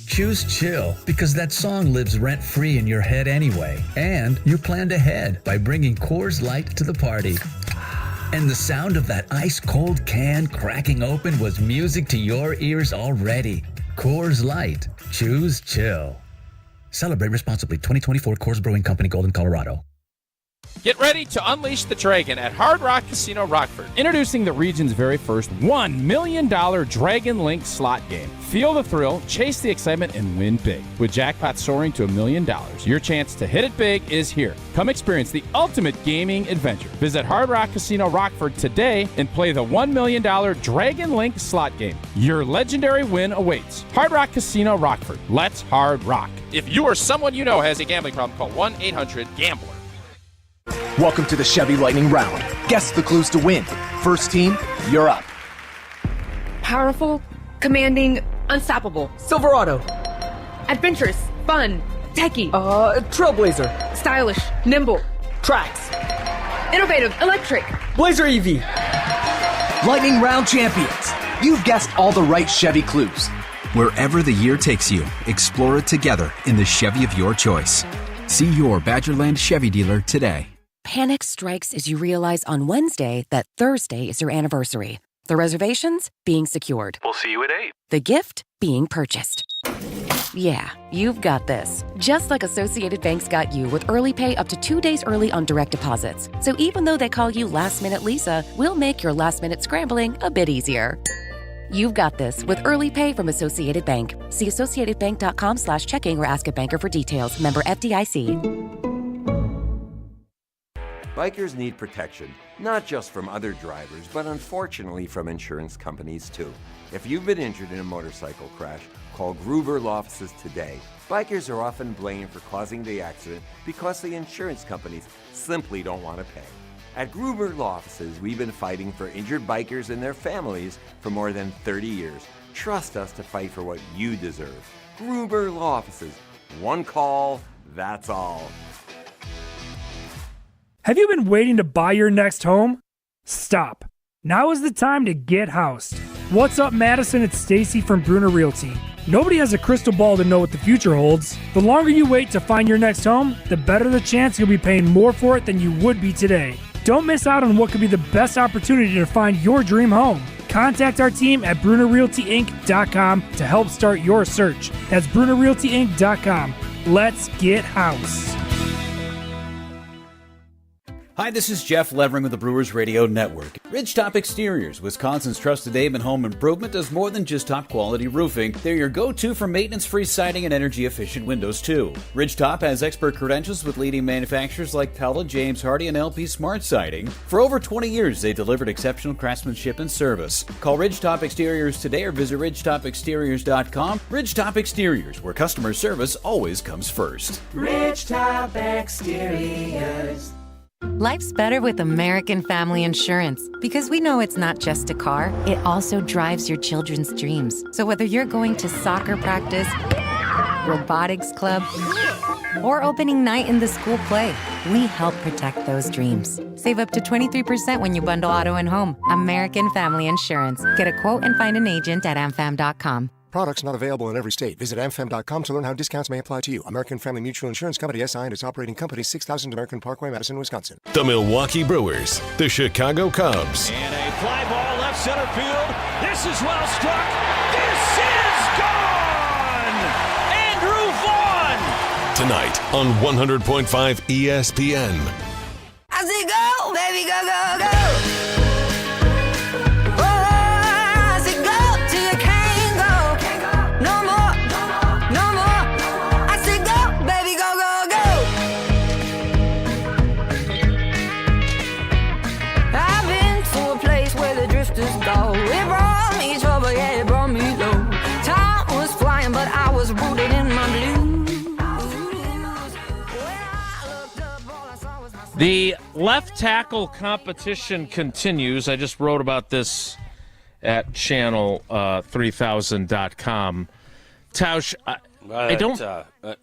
[SPEAKER 12] choose chill because that song lives rent-free in your head anyway. And you planned ahead by bringing Coors Light to the party. And the sound of that ice-cold can cracking open was music to your ears already. Coors Light. Choose chill. Celebrate responsibly. 2024 Coors Brewing Company, Golden, Colorado.
[SPEAKER 13] Get ready to unleash the dragon at Hard Rock Casino Rockford.
[SPEAKER 5] Introducing the region's very first $1 million Dragon Link slot game. Feel the thrill, chase the excitement, and win big. With jackpots soaring to $1 million, your chance to hit it big is here. Come experience the ultimate gaming adventure. Visit Hard Rock Casino Rockford today and play the $1 million Dragon Link slot game. Your legendary win awaits. Hard Rock Casino Rockford. Let's hard rock.
[SPEAKER 13] If you or someone you know has a gambling problem, call 1-800-GAMBLER.
[SPEAKER 14] Welcome to the Chevy Lightning Round. Guess the clues to win. First team, you're up.
[SPEAKER 15] Powerful, commanding, unstoppable.
[SPEAKER 16] Silverado.
[SPEAKER 15] Adventurous, fun, techie.
[SPEAKER 16] Trailblazer.
[SPEAKER 15] Stylish, nimble.
[SPEAKER 16] Trax.
[SPEAKER 15] Innovative, electric.
[SPEAKER 16] Blazer EV.
[SPEAKER 14] Lightning Round champions. You've guessed all the right Chevy clues.
[SPEAKER 17] Wherever the year takes you, explore it together in the Chevy of your choice. See your Badgerland Chevy dealer today.
[SPEAKER 18] Panic strikes as you realize on Wednesday that Thursday is your anniversary. The reservations being secured.
[SPEAKER 19] We'll see you at 8.
[SPEAKER 18] The gift being purchased. Yeah, you've got this. Just like Associated Bank's got you with early pay up to 2 days early on direct deposits. So even though they call you Last Minute Lisa, we'll make your last minute scrambling a bit easier. You've got this with early pay from Associated Bank. See associatedbank.com/checking or ask a banker for details. Member FDIC.
[SPEAKER 20] Bikers need protection, not just from other drivers, but unfortunately from insurance companies too. If you've been injured in a motorcycle crash, call Gruber Law Offices today. Bikers are often blamed for causing the accident because the insurance companies simply don't want to pay. At Gruber Law Offices, we've been fighting for injured bikers and their families for more than 30 years. Trust us to fight for what you deserve. Gruber Law Offices. One call, that's all.
[SPEAKER 21] Have you been waiting to buy your next home? Stop. Now is the time to get housed. What's up, Madison? It's Stacy from Bruner Realty. Nobody has a crystal ball to know what the future holds. The longer you wait to find your next home, the better the chance you'll be paying more for it than you would be today. Don't miss out on what could be the best opportunity to find your dream home. Contact our team at BrunerRealtyInc.com to help start your search. That's BrunerRealtyInc.com. Let's get house.
[SPEAKER 19] Hi, this is Jeff Levering with the Brewers Radio Network. Ridgetop Exteriors, Wisconsin's trusted name in home improvement, does more than just top-quality roofing. They're your go-to for maintenance-free siding and energy-efficient windows, too. Ridgetop has expert credentials with leading manufacturers like Pella, James Hardie, and LP Smart Siding. For over 20 years, they delivered exceptional craftsmanship and service. Call Ridgetop Exteriors today or visit ridgetopexteriors.com. Ridgetop Exteriors, where customer service always comes first.
[SPEAKER 22] Ridgetop Exteriors.
[SPEAKER 23] Life's better with American Family Insurance because we know it's not just a car, it also drives your children's dreams. So whether you're going to soccer practice, robotics club, or opening night in the school play, we help protect those dreams. Save up to 23% when you bundle auto and home. American Family Insurance. Get a quote and find an agent at amfam.com.
[SPEAKER 24] Products not available in every state. Visit amfam.com to learn how discounts may apply to you. American Family Mutual Insurance Company, SI, and its operating company, 6000 American Parkway, Madison, Wisconsin.
[SPEAKER 4] The Milwaukee Brewers, the Chicago Cubs.
[SPEAKER 6] And a fly ball left center field. This is well struck. This is gone! Andrew Vaughn!
[SPEAKER 4] Tonight on 100.5 ESPN.
[SPEAKER 22] I say go, baby, go, go, go.
[SPEAKER 1] The left tackle competition continues. I just wrote about this at channel3000.com. Tausch, I don't...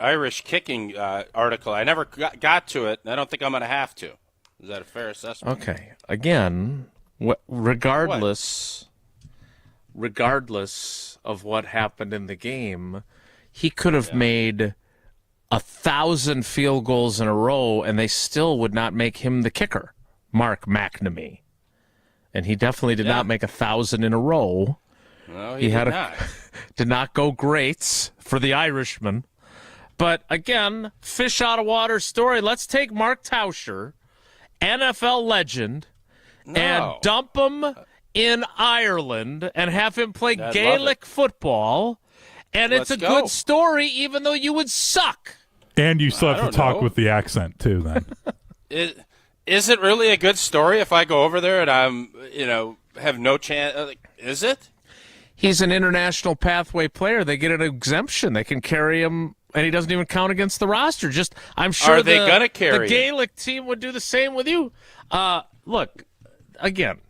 [SPEAKER 2] Irish kicking article. I never got to it, and I don't think I'm going to have to. Is that a fair assessment?
[SPEAKER 1] Okay. Again, regardless of what happened in the game, he could have made 1,000 field goals in a row, and they still would not make him the kicker, Mark McNamee. And he definitely did not make 1,000 in a row.
[SPEAKER 2] No, he did not.
[SPEAKER 1] Did not go great for the Irishman. But again, fish out of water story. Let's take Mark Tauscher, NFL legend, and dump him in Ireland and have him play Gaelic football. And it's a good story, even though you would suck.
[SPEAKER 3] And you still have to talk with the accent, too, then.
[SPEAKER 2] Is it really a good story if I go over there and I'm, have no chance? Is it?
[SPEAKER 1] He's an international pathway player. They get an exemption. They can carry him, and he doesn't even count against the roster. I'm sure
[SPEAKER 2] they gonna carry
[SPEAKER 1] the Gaelic team would do the same with you. Look, again,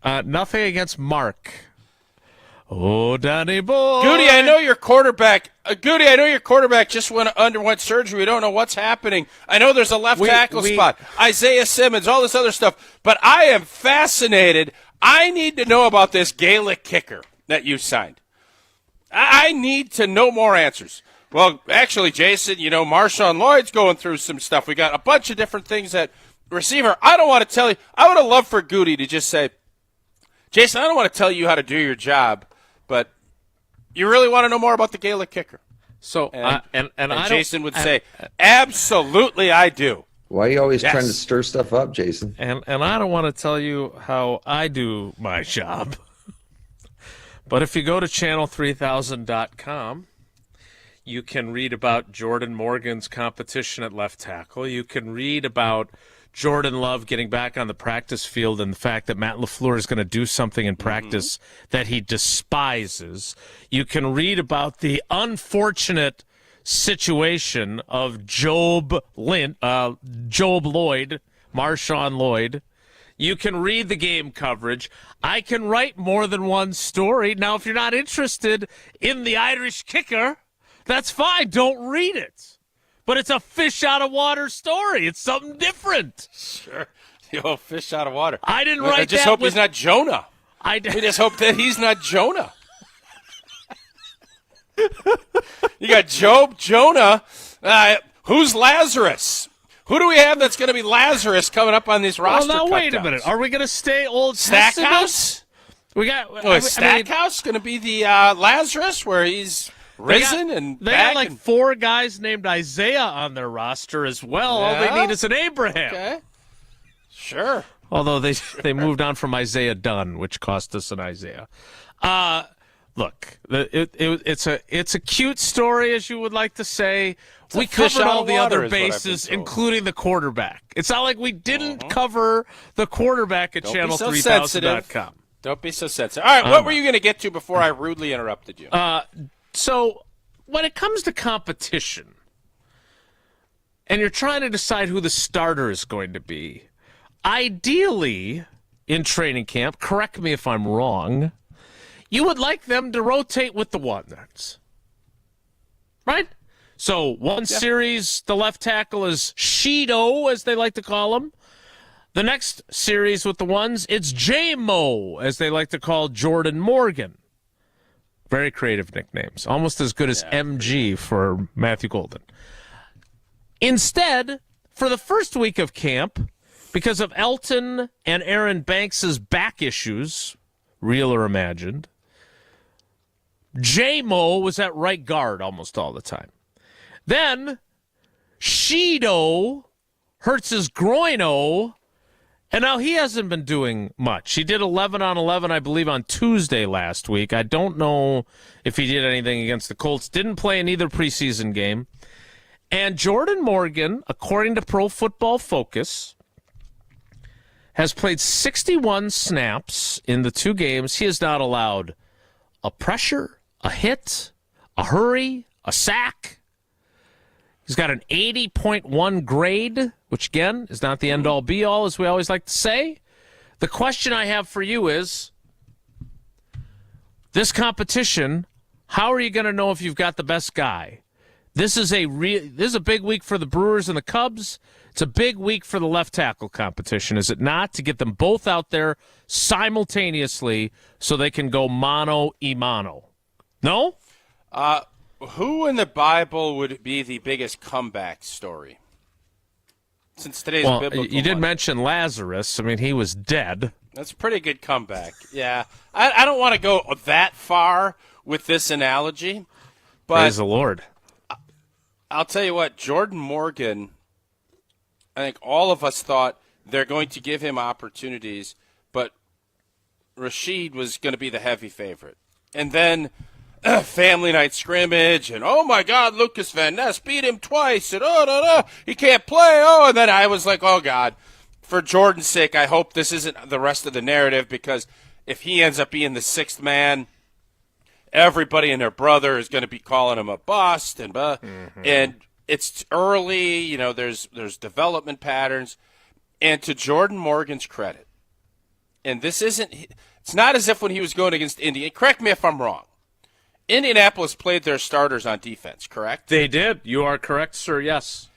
[SPEAKER 1] nothing against Mark. Oh, Danny boy.
[SPEAKER 2] Goody, I know your quarterback. Just underwent surgery. We don't know what's happening. I know there's a left tackle spot. Isaiah Simmons, all this other stuff. But I am fascinated. I need to know about this Gaelic kicker that you signed. I need to know more answers. Well, actually, Jason, Marshawn Lloyd's going through some stuff. We got a bunch of different things at receiver. I don't want to tell you. I would have loved for Goody to just say, Jason, I don't want to tell you how to do your job, but you really want to know more about the Gaelic kicker.
[SPEAKER 1] So, and
[SPEAKER 2] Jason would say, absolutely, I do.
[SPEAKER 25] Why are you always trying to stir stuff up, Jason?
[SPEAKER 1] And I don't want to tell you how I do my job. But if you go to channel3000.com, you can read about Jordan Morgan's competition at left tackle. You can read about Jordan Love getting back on the practice field and the fact that Matt LaFleur is going to do something in practice that he despises. You can read about the unfortunate situation of Job Lloyd, Marshawn Lloyd. You can read the game coverage. I can write more than one story. Now, if you're not interested in the Irish kicker, that's fine. Don't read it. But it's a fish out of water story. It's something different.
[SPEAKER 2] Sure. The old fish out of water.
[SPEAKER 1] I didn't write that.
[SPEAKER 2] I just hope he's not Jonah. We just hope that he's not Jonah. You got Job, Jonah. Who's Lazarus? Who do we have that's going to be Lazarus coming up on these roster
[SPEAKER 1] Well, now, wait a
[SPEAKER 2] cutdowns?
[SPEAKER 1] minute. Are we going to stay Old
[SPEAKER 2] Stackhouse?
[SPEAKER 1] We got
[SPEAKER 2] Stackhouse going to be the Lazarus where he's risen and
[SPEAKER 1] they
[SPEAKER 2] back.
[SPEAKER 1] got like four guys named Isaiah on their roster as well.
[SPEAKER 2] Yeah?
[SPEAKER 1] All they need is an Abraham.
[SPEAKER 2] Okay. Sure.
[SPEAKER 1] Although they moved on from Isaiah Dunn, which cost us an Isaiah. Look, it's a cute story, as you would like to say. We covered all the other bases, including the quarterback. It's not like we didn't cover the quarterback at channel3000.com.
[SPEAKER 2] Don't be so sensitive. All right, what were you going to get to before I rudely interrupted you?
[SPEAKER 1] So when it comes to competition, and you're trying to decide who the starter is going to be, ideally in training camp, correct me if I'm wrong, you would like them to rotate with the ones, right? So one series, the left tackle is Shido, as they like to call him. The next series with the ones, it's J-Mo, as they like to call Jordan Morgan. Very creative nicknames, almost as good as MG for Matthew Golden. Instead, for the first week of camp, because of Elton and Aaron Banks' back issues, real or imagined, J-Mo was at right guard almost all the time. Then Shido hurts his groino, and now he hasn't been doing much. He did 11 on 11, I believe, on Tuesday last week. I don't know if he did anything against the Colts. Didn't play in either preseason game. And Jordan Morgan, according to Pro Football Focus, has played 61 snaps in the 2 games. He has not allowed a pressure, a hit, a hurry, a sack. He's got an 80.1 grade, which, again, is not the end-all, be-all, as we always like to say. The question I have for you is, this competition, how are you going to know if you've got the best guy? This is a big week for the Brewers and the Cubs. It's a big week for the left tackle competition, is it not? To get them both out there simultaneously so they can go mano-a-mano. No?
[SPEAKER 2] Who in the Bible would be the biggest comeback story? Since today's biblical
[SPEAKER 1] you did
[SPEAKER 2] one.
[SPEAKER 1] mention Lazarus. I mean, he was dead.
[SPEAKER 2] That's a pretty good comeback. Yeah. I don't want to go that far with this analogy. But
[SPEAKER 1] praise the Lord.
[SPEAKER 2] I'll tell you what, Jordan Morgan, I think all of us thought they're going to give him opportunities, but Rashid was going to be the heavy favorite. And then family night scrimmage, and oh my God, Lucas Van Ness beat him twice, and he can't play. And then I was like, oh God, for Jordan's sake, I hope this isn't the rest of the narrative, because if he ends up being the 6th man, everybody and their brother is going to be calling him a bust, and it's early. There's development patterns, and to Jordan Morgan's credit, and it's not as if when he was going against Indy. Correct me if I'm wrong. Indianapolis played their starters on defense, correct?
[SPEAKER 1] They did. You are correct, sir. Yes.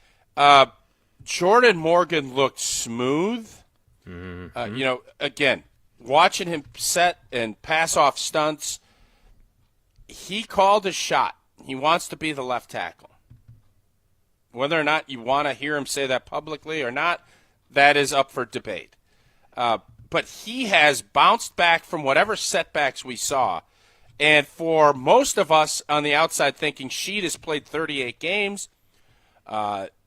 [SPEAKER 2] Jordan Morgan looked smooth. Again, watching him set and pass off stunts, he called a shot. He wants to be the left tackle. Whether or not you want to hear him say that publicly or not, that is up for debate. But he has bounced back from whatever setbacks we saw. And for most of us on the outside thinking Sheed has played 38 games,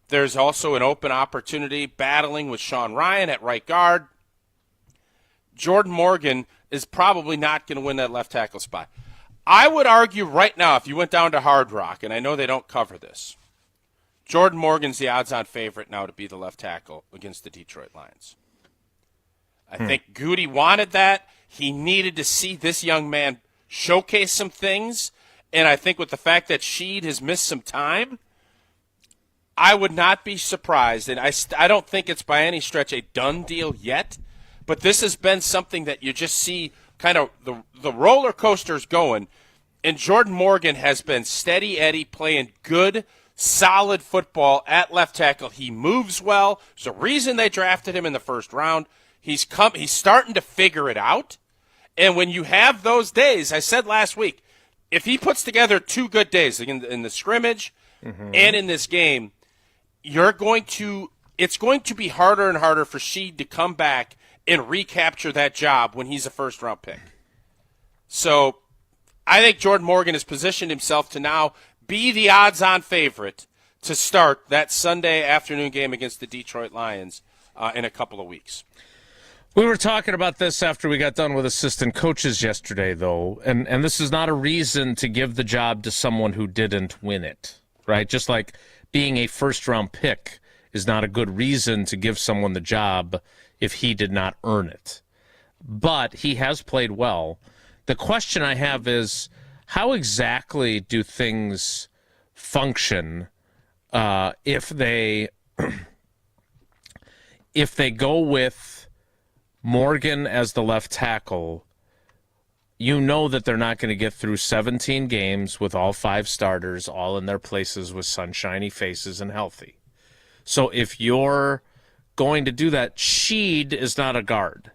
[SPEAKER 2] there's also an open opportunity battling with Sean Ryan at right guard. Jordan Morgan is probably not going to win that left tackle spot. I would argue right now, if you went down to Hard Rock, and I know they don't cover this, Jordan Morgan's the odds-on favorite now to be the left tackle against the Detroit Lions. I think Goody wanted that. He needed to see this young man showcase some things, and I think with the fact that Sheed has missed some time, I would not be surprised, and I don't think it's by any stretch a done deal yet, but this has been something that you just see kind of the roller coaster's going, and Jordan Morgan has been steady Eddie playing good, solid football at left tackle. He moves well. There's a reason they drafted him in the first round. He's starting to figure it out. And when you have those days, I said last week, if he puts together 2 good days in the scrimmage and in this game, it's going to be harder and harder for Sheed to come back and recapture that job when he's a first-round pick. So I think Jordan Morgan has positioned himself to now be the odds-on favorite to start that Sunday afternoon game against the Detroit Lions. in a couple of weeks.
[SPEAKER 1] We were talking about this after we got done with assistant coaches yesterday, though, and this is not a reason to give the job to someone who didn't win it, right? Just like being a first-round pick is not a good reason to give someone the job if he did not earn it. But he has played well. The question I have is, how exactly do things function if they go with Morgan as the left tackle? You know that they're not going to get through 17 games with all 5 starters all in their places with sunshiny faces and healthy. So if you're going to do that, Sheed is not a guard.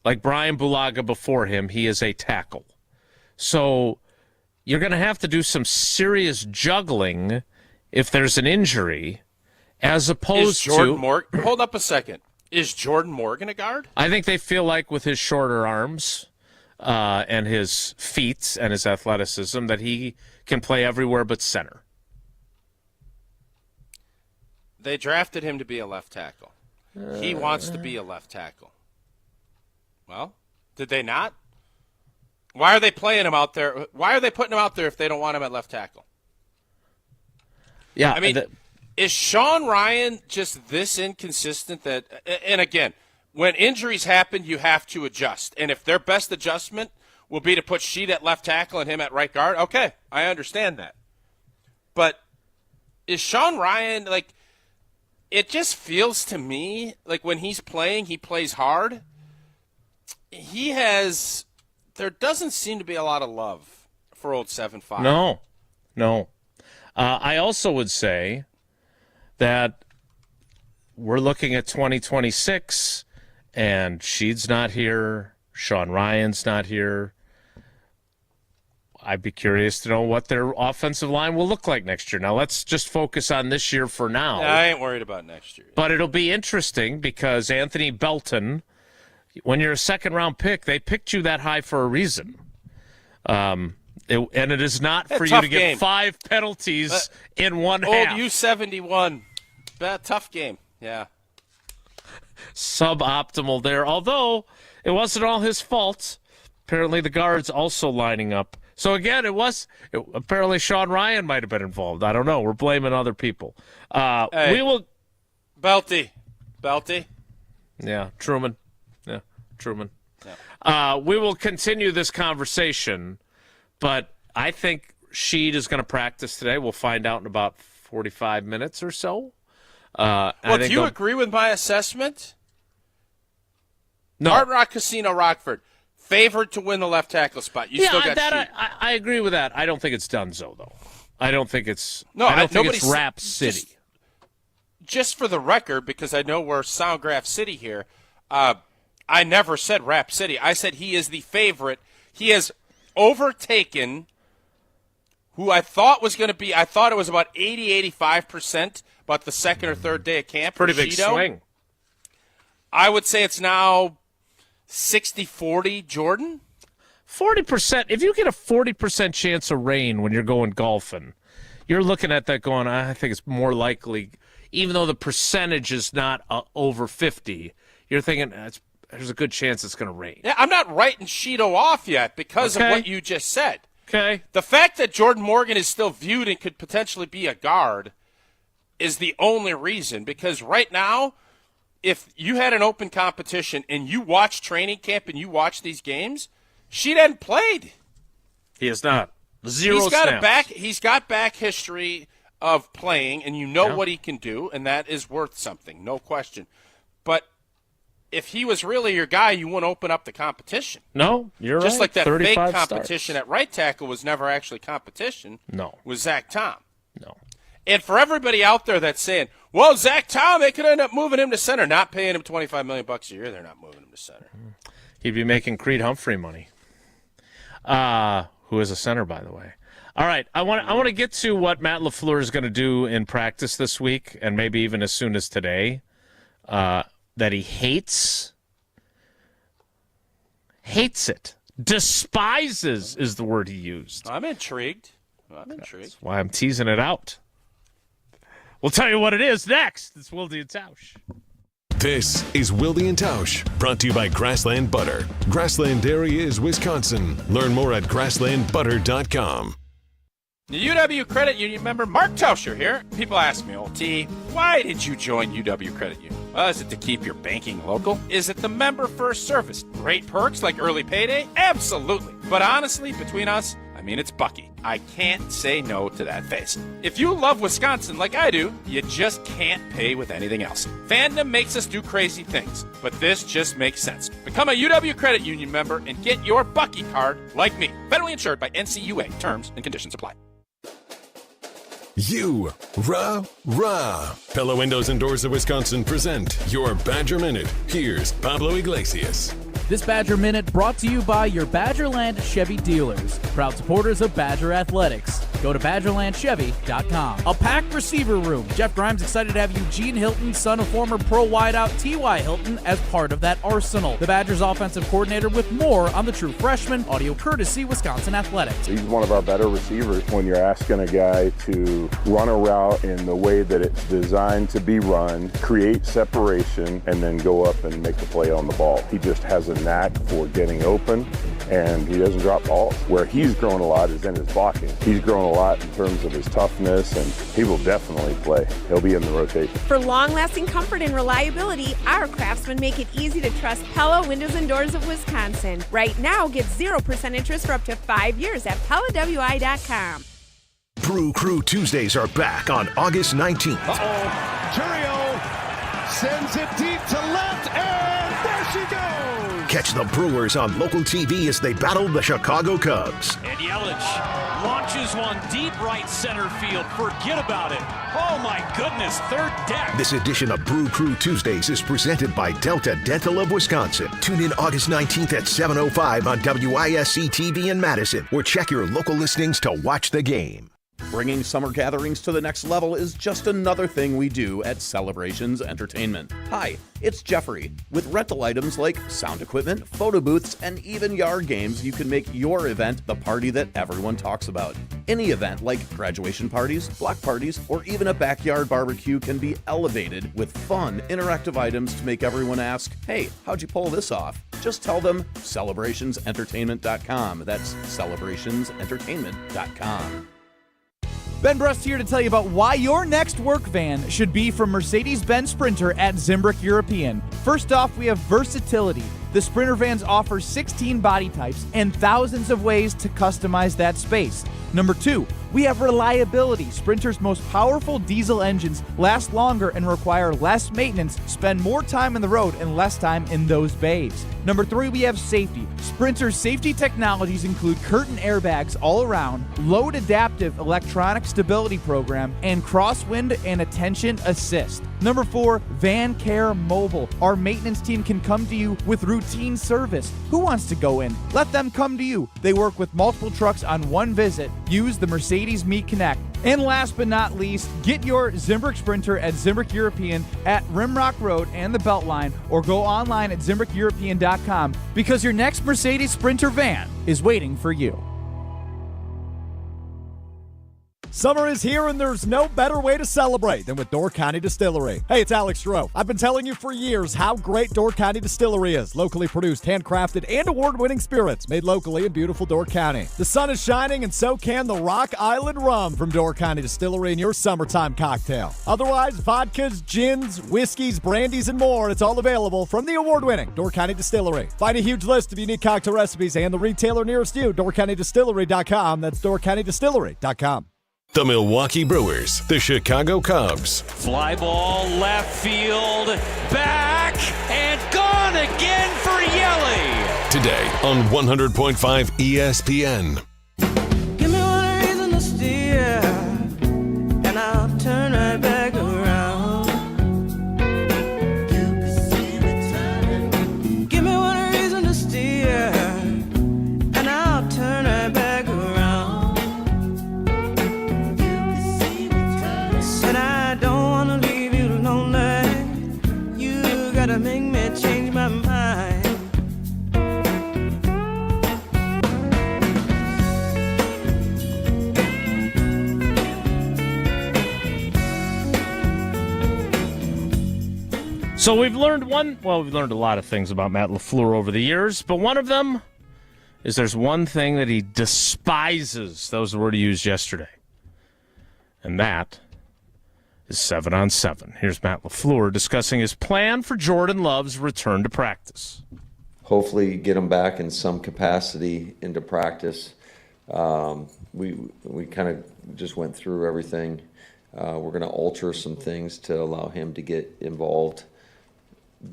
[SPEAKER 1] Like Brian Bulaga before him, he is a tackle. So you're going to have to do some serious juggling if there's an injury, as opposed to...
[SPEAKER 2] Hold up a second. Is Jordan Morgan a guard?
[SPEAKER 1] I think they feel like with his shorter arms and his feet and his athleticism that he can play everywhere but center.
[SPEAKER 2] They drafted him to be a left tackle. He wants to be a left tackle. Well, did they not? Why are they playing him out there? Why are they putting him out there if they don't want him at left tackle?
[SPEAKER 1] Yeah,
[SPEAKER 2] I mean... Is Sean Ryan just this inconsistent that, and again, when injuries happen, you have to adjust. And if their best adjustment will be to put Sheed at left tackle and him at right guard, okay, I understand that. But is Sean Ryan, like, it just feels to me like when he's playing, he plays hard. There doesn't seem to be a lot of love for old 7'5".
[SPEAKER 1] No. I also would say that we're looking at 2026, and Sheed's not here, Sean Ryan's not here. I'd be curious to know what their offensive line will look like next year. Now, let's just focus on this year for now.
[SPEAKER 2] Yeah, I ain't worried about next year.
[SPEAKER 1] But it'll be interesting because Anthony Belton, when you're a second-round pick, they picked you that high for a reason. And it is not for you to get 5 penalties in one half.
[SPEAKER 2] Old U71. Tough game, yeah.
[SPEAKER 1] Suboptimal there, although it wasn't all his fault. Apparently the guards also lining up. So again, apparently Sean Ryan might have been involved. I don't know. We're blaming other people.
[SPEAKER 2] Hey,
[SPEAKER 1] we will.
[SPEAKER 2] Belty.
[SPEAKER 1] Yeah, Truman. Yeah. We will continue this conversation, but I think Sheed is going to practice today. We'll find out in about 45 minutes or so.
[SPEAKER 2] Do you agree with my assessment?
[SPEAKER 1] No.
[SPEAKER 2] Hard Rock Casino Rockford, favored to win the left tackle spot. You still got
[SPEAKER 1] that. I agree with that. I don't think it's Dunzo, though. I don't think it's Rap City.
[SPEAKER 2] Just for the record, because I know we're Soundgraph City here, I never said Rap City. I said he is the favorite. He has overtaken who I thought was going to be, I thought it was about 85% about the second or third day of camp.
[SPEAKER 1] Pretty big swing.
[SPEAKER 2] I would say it's now 60-40 Jordan.
[SPEAKER 1] 40%. If you get a 40% chance of rain when you're going golfing, you're looking at that going, I think it's more likely, even though the percentage is not over 50, you're thinking there's a good chance it's going to rain.
[SPEAKER 2] Yeah, I'm not writing Sheeto off yet because of what you just said.
[SPEAKER 1] Okay.
[SPEAKER 2] The fact that Jordan Morgan is still viewed and could potentially be a guard is the only reason, because right now, if you had an open competition and you watch training camp and you watch these games, Sheed hadn't played.
[SPEAKER 1] He has not. Zero
[SPEAKER 2] snaps. He's got back history of playing, and you know what he can do, and that is worth something, no question. But if he was really your guy, you wouldn't open up the competition.
[SPEAKER 1] No, you're right.
[SPEAKER 2] Just like that fake competition at right tackle was never actually competition.
[SPEAKER 1] No.
[SPEAKER 2] With Zach Tom.
[SPEAKER 1] No.
[SPEAKER 2] And for everybody out there that's saying, well, Zach Tom, they could end up moving him to center, not paying him $25 million a year. They're not moving him to center.
[SPEAKER 1] He'd be making Creed Humphrey money, who is a center, by the way. All right, I want to get to what Matt LaFleur is going to do in practice this week, and maybe even as soon as today, that he hates it. Despises is the word he used.
[SPEAKER 2] I'm intrigued. That's
[SPEAKER 1] why I'm teasing it out. We'll tell you what it is next. It's Wilde and Tausch.
[SPEAKER 4] This is Wilde and Tausch, brought to you by Grassland Butter. Grassland Dairy is Wisconsin. Learn more at grasslandbutter.com.
[SPEAKER 13] The UW Credit Union member Mark Tauscher here. People ask me, old T, why did you join UW Credit Union? Well, is it to keep your banking local? Is it the member first service? Great perks like early payday? Absolutely. But honestly, between us, I mean, it's Bucky. I can't say no to that face. If you love Wisconsin like I do, you just can't pay with anything else. Fandom makes us do crazy things, but this just makes sense. Become a UW Credit Union member and get your Bucky card like me. Federally insured by NCUA. Terms and conditions apply.
[SPEAKER 4] Rah. Pella Windows and Doors of Wisconsin present your Badger Minute. Here's Pablo Iglesias.
[SPEAKER 7] This Badger Minute brought to you by your Badgerland Chevy dealers, proud supporters of Badger Athletics. Go to BadgerlandChevy.com. A packed receiver room. Jeff Grimes excited to have Eugene Hilton, son of former pro wideout T.Y. Hilton, as part of that arsenal. The Badgers offensive coordinator with more on the true freshman, audio courtesy Wisconsin Athletics.
[SPEAKER 8] He's one of our better receivers when you're asking a guy to run a route in the way that it's designed to be run, create separation, and then go up and make the play on the ball. He just has a knack for getting open, and he doesn't drop balls. Where he's grown a lot is in his blocking. He's grown a lot in terms of his toughness, and he will definitely play. He'll be in the rotation.
[SPEAKER 9] For long-lasting comfort and reliability, our craftsmen make it easy to trust Pella Windows and Doors of Wisconsin. Right now, get 0% interest for up to 5 years at PellaWI.com.
[SPEAKER 10] Brew Crew Tuesdays are back on August 19th.
[SPEAKER 11] Turio sends it deep to left, and there she goes.
[SPEAKER 10] Catch the Brewers on local TV as they battle the Chicago Cubs.
[SPEAKER 6] And Yelich launches one deep right center field. Forget about it. Oh my goodness, third deck.
[SPEAKER 10] This edition of Brew Crew Tuesdays is presented by Delta Dental of Wisconsin. Tune in August 19th at 7:05 on WISC TV in Madison, or check your local listings to watch the game.
[SPEAKER 26] Bringing summer gatherings to the next level is just another thing we do at Celebrations Entertainment. Hi, it's Jeffrey. With rental items like sound equipment, photo booths, and even yard games, you can make your event the party that everyone talks about. Any event like graduation parties, block parties, or even a backyard barbecue can be elevated with fun, interactive items to make everyone ask, hey, how'd you pull this off? Just tell them celebrationsentertainment.com. That's celebrationsentertainment.com.
[SPEAKER 7] Ben Brust here to tell you about why your next work van should be from Mercedes-Benz Sprinter at Zimbrick European. First off, we have versatility. The Sprinter vans offer 16 body types and thousands of ways to customize that space. Number 2, we have reliability. Sprinter's most powerful diesel engines last longer and require less maintenance, spend more time on the road and less time in those bays. Number 3, we have safety. Sprinter's safety technologies include curtain airbags all around, load adaptive electronic stability program, and crosswind and attention assist. Number 4, Van Care Mobile. Our maintenance team can come to you with routine service. Who wants to go in? Let them come to you. They work with multiple trucks on one visit. Use the Mercedes Me Connect. And last but not least, get your Zimbrick Sprinter at Zimbrick European at Rimrock Road and the Beltline, or go online at ZimbrickEuropean.com, because your next Mercedes Sprinter van is waiting for you.
[SPEAKER 27] Summer is here, and there's no better way to celebrate than with Door County Distillery. Hey, it's Alex Stroh. I've been telling you for years how great Door County Distillery is. Locally produced, handcrafted, and award-winning spirits made locally in beautiful Door County. The sun is shining, and so can the Rock Island Rum from Door County Distillery in your summertime cocktail. Otherwise, vodkas, gins, whiskeys, brandies, and more, it's all available from the award-winning Door County Distillery. Find a huge list of unique cocktail recipes and the retailer nearest you, DoorCountyDistillery.com. That's DoorCountyDistillery.com.
[SPEAKER 4] The Milwaukee Brewers, the Chicago Cubs.
[SPEAKER 6] Fly ball left field, back, and gone again for Yelly.
[SPEAKER 4] Today on 100.5 ESPN.
[SPEAKER 22] Give me one reason to steer, and I'll turn right back around. You can see me turning. Give me one reason to steer, and I'll turn right back around. Said I don't wanna leave you lonely. You gotta make me change my mind.
[SPEAKER 1] So we've learned we've learned a lot of things about Matt LaFleur over the years, but one of them is there's one thing that he despises. That was the word he used yesterday. And that is 7-on-7. Here's Matt LaFleur discussing his plan for Jordan Love's return to practice.
[SPEAKER 25] Hopefully get him back in some capacity into practice. We kind of just went through everything. We're going to alter some things to allow him to get involved.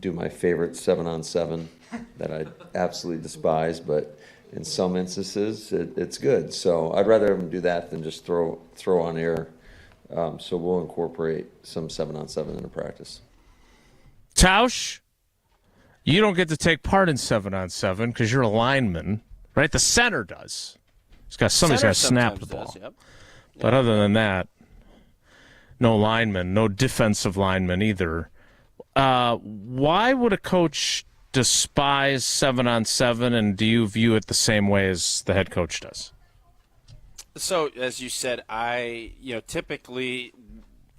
[SPEAKER 25] Do my favorite 7-on-7 that I absolutely despise, but in some instances it's good. So I'd rather him do that than just throw on air. So we'll incorporate some 7-on-7 into practice.
[SPEAKER 1] Tausch, you don't get to take part in 7-on-7 because you're a lineman, right? The center does. Somebody's got to snap the ball.
[SPEAKER 2] Yep.
[SPEAKER 1] But other than that, no lineman, no defensive lineman either. Why would a coach despise 7-on-7, and do you view it the same way as the head coach does?
[SPEAKER 2] So, as you said, typically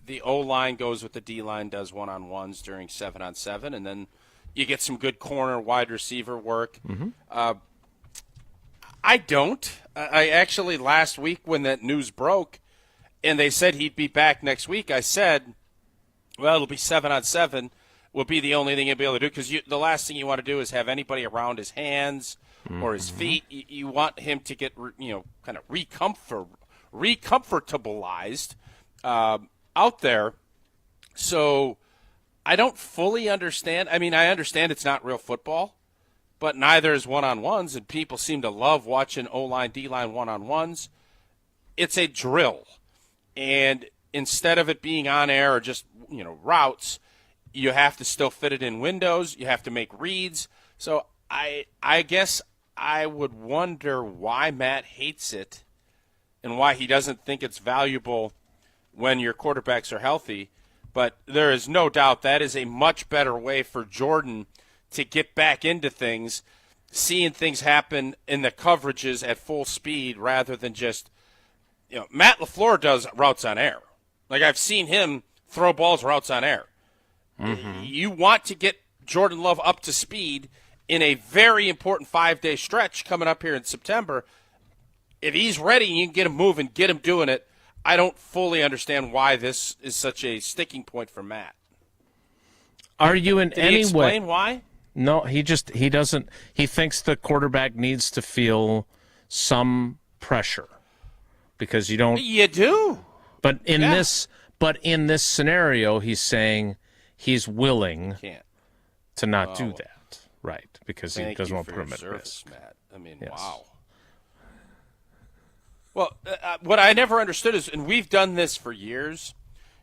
[SPEAKER 2] the O-line goes with the D-line, does one-on-ones during 7-on-7, and then you get some good corner, wide receiver work.
[SPEAKER 1] Mm-hmm.
[SPEAKER 2] I don't. I actually, last week when that news broke and they said he'd be back next week, I said, well, it'll be 7-on-7 will be the only thing he'll be able to do, because the last thing you want to do is have anybody around his hands or his feet. You want him to get, kind of recomfortableized out there. So I don't fully understand. I mean, I understand it's not real football, but neither is one-on-ones, and people seem to love watching O-line, D-line one-on-ones. It's a drill, and instead of it being on air or just, routes, you have to still fit it in windows. You have to make reads. So I guess I would wonder why Matt hates it and why he doesn't think it's valuable when your quarterbacks are healthy. But there is no doubt that is a much better way for Jordan to get back into things, seeing things happen in the coverages at full speed rather than just, Matt LaFleur does routes on air. Like, I've seen him throw balls routes on air. Mm-hmm. You want to get Jordan Love up to speed in a very important 5-day stretch coming up here in September. If he's ready and you can get him moving, get him doing it, I don't fully understand why this is such a sticking point for Matt.
[SPEAKER 1] Are you in
[SPEAKER 2] Did
[SPEAKER 1] any
[SPEAKER 2] he explain
[SPEAKER 1] way?
[SPEAKER 2] Why?
[SPEAKER 1] No, he doesn't. He thinks the quarterback needs to feel some pressure because you don't.
[SPEAKER 2] You do.
[SPEAKER 1] But in this scenario, he's saying he's willing to not do that, right? Because he doesn't want to put him at risk.
[SPEAKER 2] Matt. I mean, wow. Well, what I never understood is, and we've done this for years,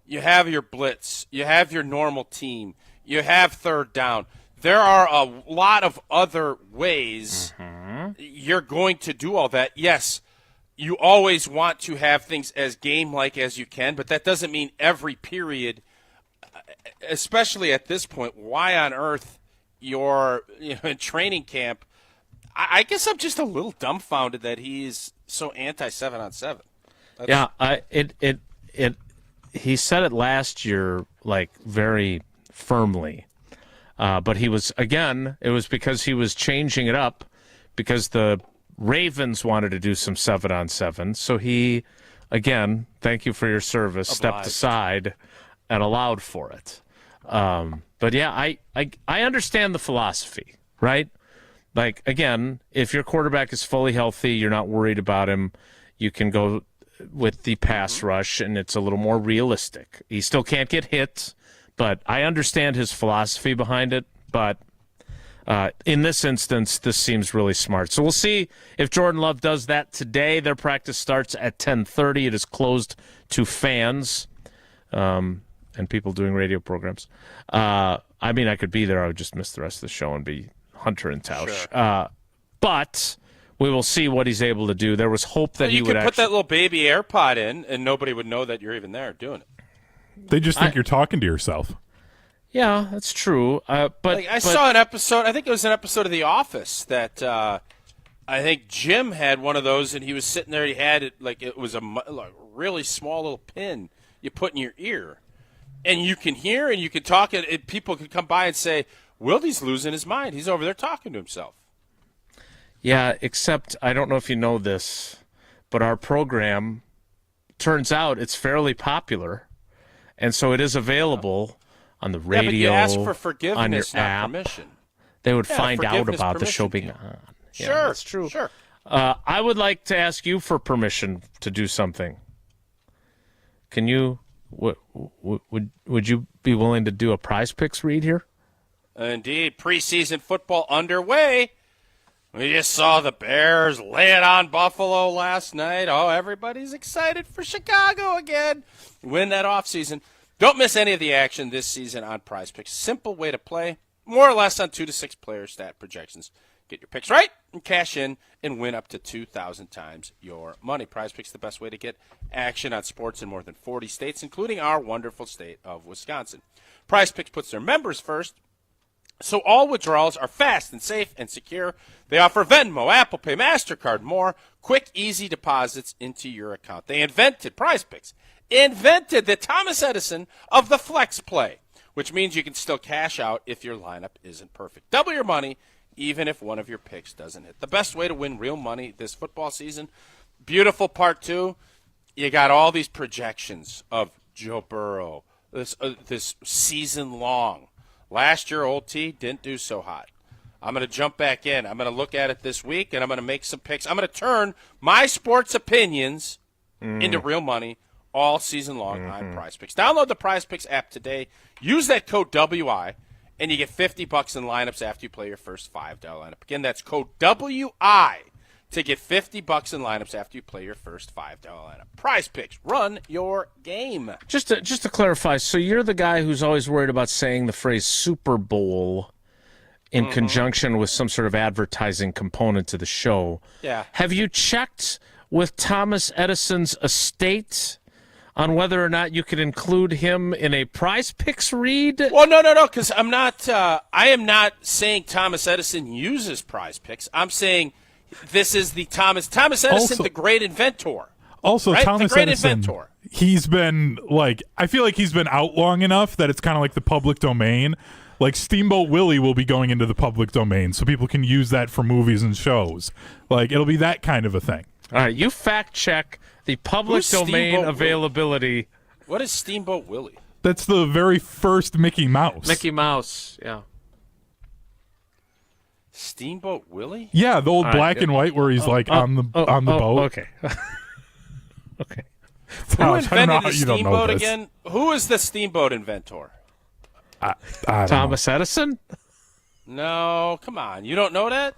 [SPEAKER 2] you have your blitz, you have your normal team, you have third down. There are a lot of other ways you're going to do all that. Yes, you always want to have things as game-like as you can, but that doesn't mean every period, especially at this point, why on earth you're in training camp. I guess I'm just a little dumbfounded that he's so anti-7-on-7.
[SPEAKER 1] He said it last year, like, very firmly. But he was, again, it was because he was changing it up because the Ravens wanted to do some 7-on-7. So he, again, thank you for your service, stepped aside and allowed for it. But yeah, I understand the philosophy, right? Like, again, if your quarterback is fully healthy, you're not worried about him, you can go with the pass rush, and it's a little more realistic. He still can't get hit, but I understand his philosophy behind it. But in this instance, this seems really smart. So we'll see if Jordan Love does that today. Their practice starts at 10:30. It is closed to fans and people doing radio programs. I mean, I could be there. I would just miss the rest of the show and be Hunter and Tausch. Sure. But we will see what he's able to do. There was hope that he would
[SPEAKER 2] put that little baby AirPod in, and nobody would know that you're even there doing it.
[SPEAKER 3] They just think you're talking to yourself.
[SPEAKER 1] Yeah, that's true. But
[SPEAKER 2] I saw an episode. I think it was an episode of The Office that I think Jim had one of those, and he was sitting there. He had it like it was a really small little pin you put in your ear, and you can hear and you can talk, and people can come by and say, Wilde's losing his mind. He's over there talking to himself.
[SPEAKER 1] Yeah, except I don't know if you know this, but our program, turns out it's fairly popular, and so it is available on the radio,
[SPEAKER 2] but you ask for forgiveness,
[SPEAKER 1] on your
[SPEAKER 2] not
[SPEAKER 1] app.
[SPEAKER 2] Permission.
[SPEAKER 1] They would find out about the show being on.
[SPEAKER 2] Sure,
[SPEAKER 1] yeah, that's true.
[SPEAKER 2] Sure.
[SPEAKER 1] I would like to ask you for permission to do something. Can you? Would you be willing to do a Prize Picks read here?
[SPEAKER 2] Indeed, preseason football underway. We just saw the Bears lay it on Buffalo last night. Oh, everybody's excited for Chicago again. Win that offseason. Don't miss any of the action this season on Prize Picks. Simple way to play, more or less on 2 to 6 player stat projections. Get your picks right and cash in and win up to 2,000 times your money. Prize Picks, the best way to get action on sports in more than 40 states, including our wonderful state of Wisconsin. Prize Picks puts their members first, so all withdrawals are fast and safe and secure. They offer Venmo, Apple Pay, MasterCard, more quick, easy deposits into your account. They invented Prize Picks, invented the Thomas Edison of the flex play, which means you can still cash out if your lineup isn't perfect. Double your money even if one of your picks doesn't hit. The best way to win real money this football season. Beautiful part two, you got all these projections of Joe Burrow this season long. Last year, Old T didn't do so hot. I'm going to jump back in. I'm going to look at it this week, and I'm going to make some picks. I'm going to turn my sports opinions into real money all season long on Prize Picks. Download the Prize Picks app today. Use that code WI, and you get $50 in lineups after you play your first $5 lineup. Again, that's code WI to get $50 in lineups after you play your first $5 lineup. Prize Picks, run your game.
[SPEAKER 1] Just to clarify, so you're the guy who's always worried about saying the phrase Super Bowl in conjunction with some sort of advertising component to the show.
[SPEAKER 2] Yeah.
[SPEAKER 1] Have you checked with Thomas Edison's estate on whether or not you could include him in a Prize Picks read?
[SPEAKER 2] Well, no, because I'm not. I am not saying Thomas Edison uses Prize Picks. I'm saying this is the Thomas Edison, also, the great inventor.
[SPEAKER 3] Also,
[SPEAKER 2] right?
[SPEAKER 3] Thomas
[SPEAKER 2] the great
[SPEAKER 3] Edison,
[SPEAKER 2] inventor.
[SPEAKER 3] He's been I feel like he's been out long enough that it's kind of like the public domain. Like Steamboat Willie will be going into the public domain, so people can use that for movies and shows. Like it'll be that kind of a thing.
[SPEAKER 1] All right, you fact check the public domain
[SPEAKER 2] Steamboat
[SPEAKER 1] availability.
[SPEAKER 2] Willie? What is Steamboat Willie?
[SPEAKER 3] That's the very first Mickey Mouse.
[SPEAKER 1] Mickey Mouse, yeah.
[SPEAKER 2] Steamboat Willie?
[SPEAKER 3] Yeah, the old black and white where he's on the boat.
[SPEAKER 1] Okay. Okay.
[SPEAKER 2] Who invented the steamboat again? Who is the steamboat inventor?
[SPEAKER 3] I don't
[SPEAKER 1] Thomas Edison?
[SPEAKER 2] No, come on. You don't know that?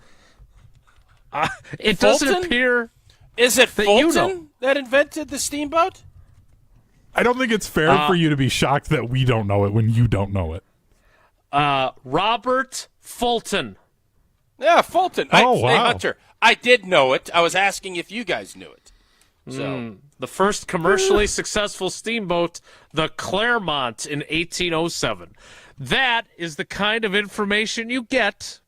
[SPEAKER 1] It
[SPEAKER 2] Fulton?
[SPEAKER 1] doesn't appear.
[SPEAKER 2] Is it
[SPEAKER 1] that
[SPEAKER 2] Fulton
[SPEAKER 1] you know.
[SPEAKER 2] that invented the steamboat?
[SPEAKER 3] I don't think it's fair for you to be shocked that we don't know it when you don't know it.
[SPEAKER 1] Robert Fulton.
[SPEAKER 2] Yeah, Fulton.
[SPEAKER 3] Wow.
[SPEAKER 2] Hey, Hunter, I did know it. I was asking if you guys knew it. So
[SPEAKER 1] the first commercially successful steamboat, the Claremont, in 1807. That is the kind of information you get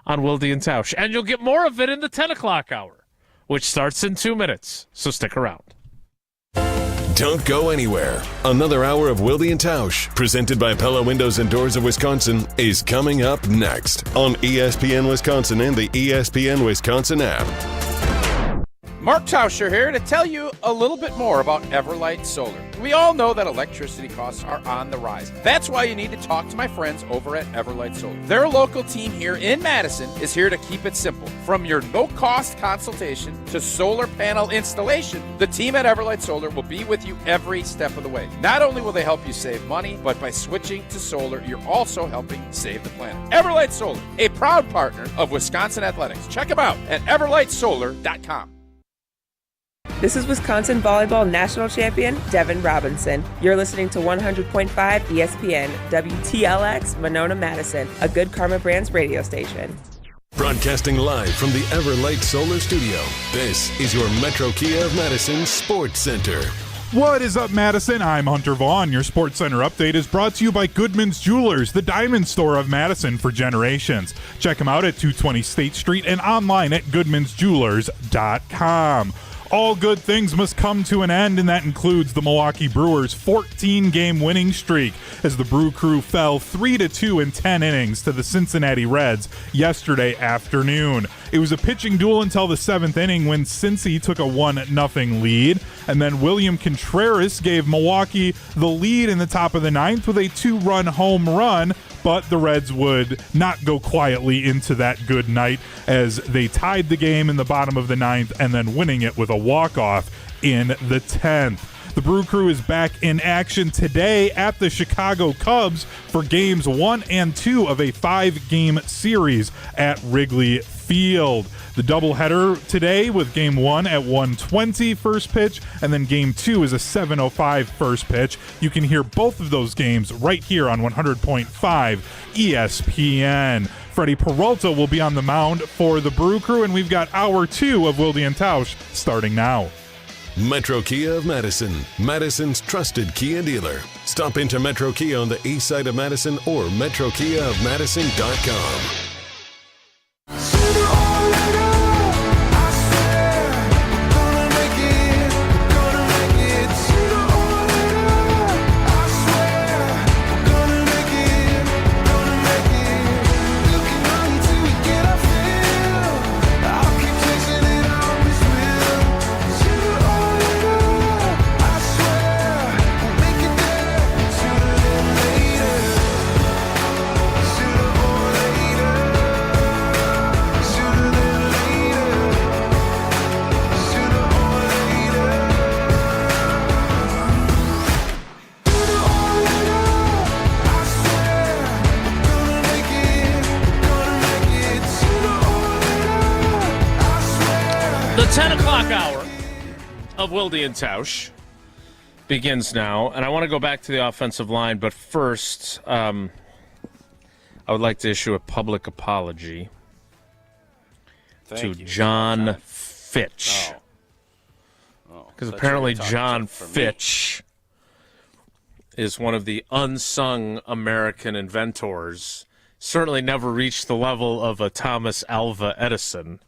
[SPEAKER 1] on Wilde and Tausch. And you'll get more of it in the 10 o'clock hour, which starts in 2 minutes. So stick around.
[SPEAKER 4] Don't go anywhere. Another hour of Wilde and Tausch, presented by Pella Windows and Doors of Wisconsin, is coming up next on ESPN Wisconsin and the ESPN Wisconsin app.
[SPEAKER 13] Mark Tauscher here to tell you a little bit more about Everlight Solar. We all know that electricity costs are on the rise. That's why you need to talk to my friends over at Everlight Solar. Their local team here in Madison is here to keep it simple. From your no-cost consultation to solar panel installation, the team at Everlight Solar will be with you every step of the way. Not only will they help you save money, but by switching to solar, you're also helping save the planet. Everlight Solar, a proud partner of Wisconsin Athletics. Check them out at everlightsolar.com.
[SPEAKER 5] This is Wisconsin Volleyball National Champion Devin Robinson. You're listening to 100.5 ESPN, WTLX, Monona, Madison, a Good Karma Brands radio station.
[SPEAKER 4] Broadcasting live from the Everlight Solar Studio, this is your Metro Kia of Madison Sports Center.
[SPEAKER 3] What is up, Madison? I'm Hunter Vaughn. Your Sports Center update is brought to you by Goodman's Jewelers, the diamond store of Madison for generations. Check them out at 220 State Street and online at goodmansjewelers.com. All good things must come to an end, and that includes the Milwaukee Brewers' 14-game winning streak as the Brew Crew fell 3-2 in 10 innings to the Cincinnati Reds yesterday afternoon. It was a pitching duel until the 7th inning when Cincy took a 1-0 lead, and then William Contreras gave Milwaukee the lead in the top of the 9th with a 2-run home run, but the Reds would not go quietly into that good night as they tied the game in the bottom of the 9th and then winning it with a walk-off in the 10th. The Brew Crew is back in action today at the Chicago Cubs for games 1 and 2 of a 5-game series at Wrigley Field. The doubleheader today with Game 1 at 1:20 first pitch, and then Game 2 is a 7:05 first pitch. You can hear both of those games right here on 100.5 ESPN. Freddie Peralta will be on the mound for the Brew Crew, and we've got Hour 2 of Wilde and Tausch starting now.
[SPEAKER 4] Metro Kia of Madison, Madison's trusted Kia dealer. Stop into Metro Kia on the east side of Madison or metrokiaofmadison.com.
[SPEAKER 1] The 10 o'clock hour of Wilde and Tausch begins now, and I want to go back to the offensive line, but first, I would like to issue a public apology to John Fitch. Because apparently John Fitch is one of the unsung American inventors, certainly never reached the level of a Thomas Alva Edison.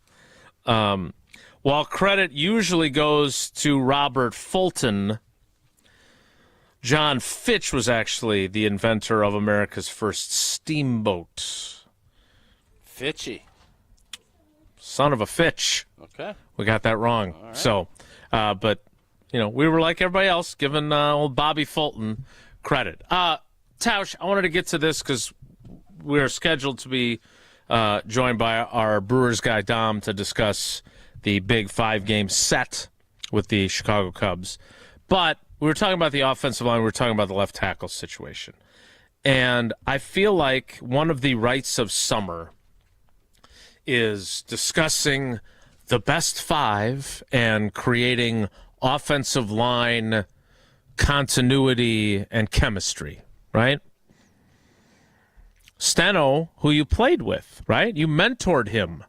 [SPEAKER 1] While credit usually goes to Robert Fulton, John Fitch was actually the inventor of America's first steamboat.
[SPEAKER 2] Fitchy.
[SPEAKER 1] Son of a Fitch.
[SPEAKER 2] Okay.
[SPEAKER 1] We got that wrong.
[SPEAKER 2] Right.
[SPEAKER 1] So, but, you know, we were like everybody else, giving old Bobby Fulton credit. Tausch, I wanted to get to this because we're scheduled to be joined by our Brewers guy, Dom, to discuss the big 5-game set with the Chicago Cubs. But we were talking about the offensive line. We were talking about the left tackle situation. And I feel like one of the rights of summer is discussing the best 5 and creating offensive line continuity and chemistry, right? Steno, who you played with, right? You mentored him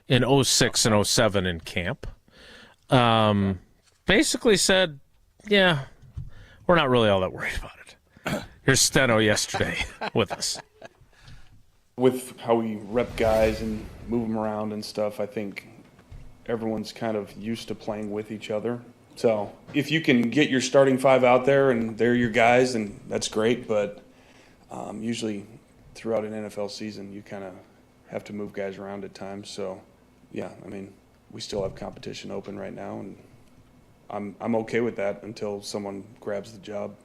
[SPEAKER 1] in 06 and 07 in camp, basically said, yeah, we're not really all that worried about it. Here's Steno yesterday with us.
[SPEAKER 12] With how we rep guys and move them around and stuff, I think everyone's kind of used to playing with each other. So if you can get your starting 5 out there and they're your guys, then that's great. But usually throughout an NFL season, you kind of have to move guys around at times. So, yeah, I mean, we still have competition open right now, and I'm okay with that until someone grabs the job.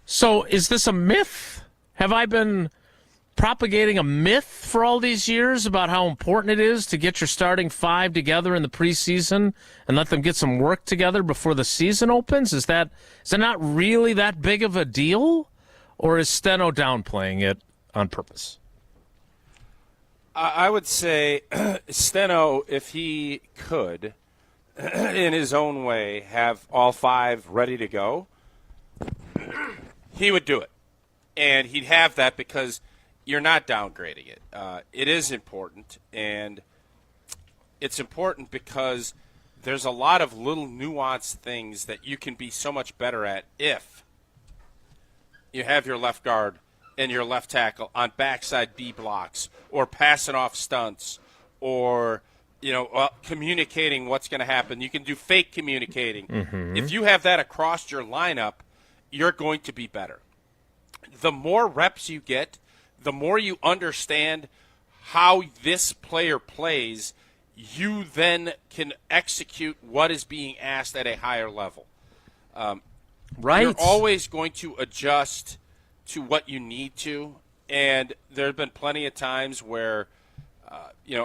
[SPEAKER 1] So is this a myth? Have I been propagating a myth for all these years about how important it is to get your starting 5 together in the preseason and let them get some work together before the season opens? Is that not really that big of a deal? Or is Steno downplaying it on purpose?
[SPEAKER 2] I would say Steno, if he could, in his own way, have all 5 ready to go, he would do it. And he'd have that because you're not downgrading it. It is important, and it's important because there's a lot of little nuanced things that you can be so much better at if you have your left guard and your left tackle on backside B blocks or passing off stunts or communicating what's going to happen. You can do fake communicating.
[SPEAKER 1] Mm-hmm.
[SPEAKER 2] If you have that across your lineup, you're going to be better. The more reps you get, the more you understand how this player plays, you then can execute what is being asked at a higher level.
[SPEAKER 1] Right.
[SPEAKER 2] You're always going to adjust to what you need to, and there have been plenty of times where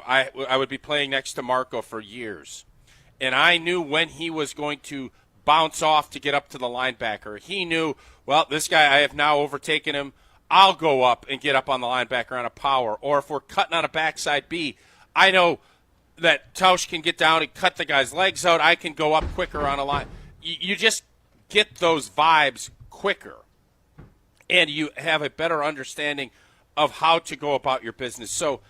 [SPEAKER 2] I would be playing next to Marco for years, and I knew when he was going to bounce off to get up to the linebacker. He knew, well, this guy, I have now overtaken him. I'll go up and get up on the linebacker on a power. Or if we're cutting on a backside B, I know that Tausch can get down and cut the guy's legs out. I can go up quicker on a line. You just get those vibes quicker, and you have a better understanding of how to go about your business. So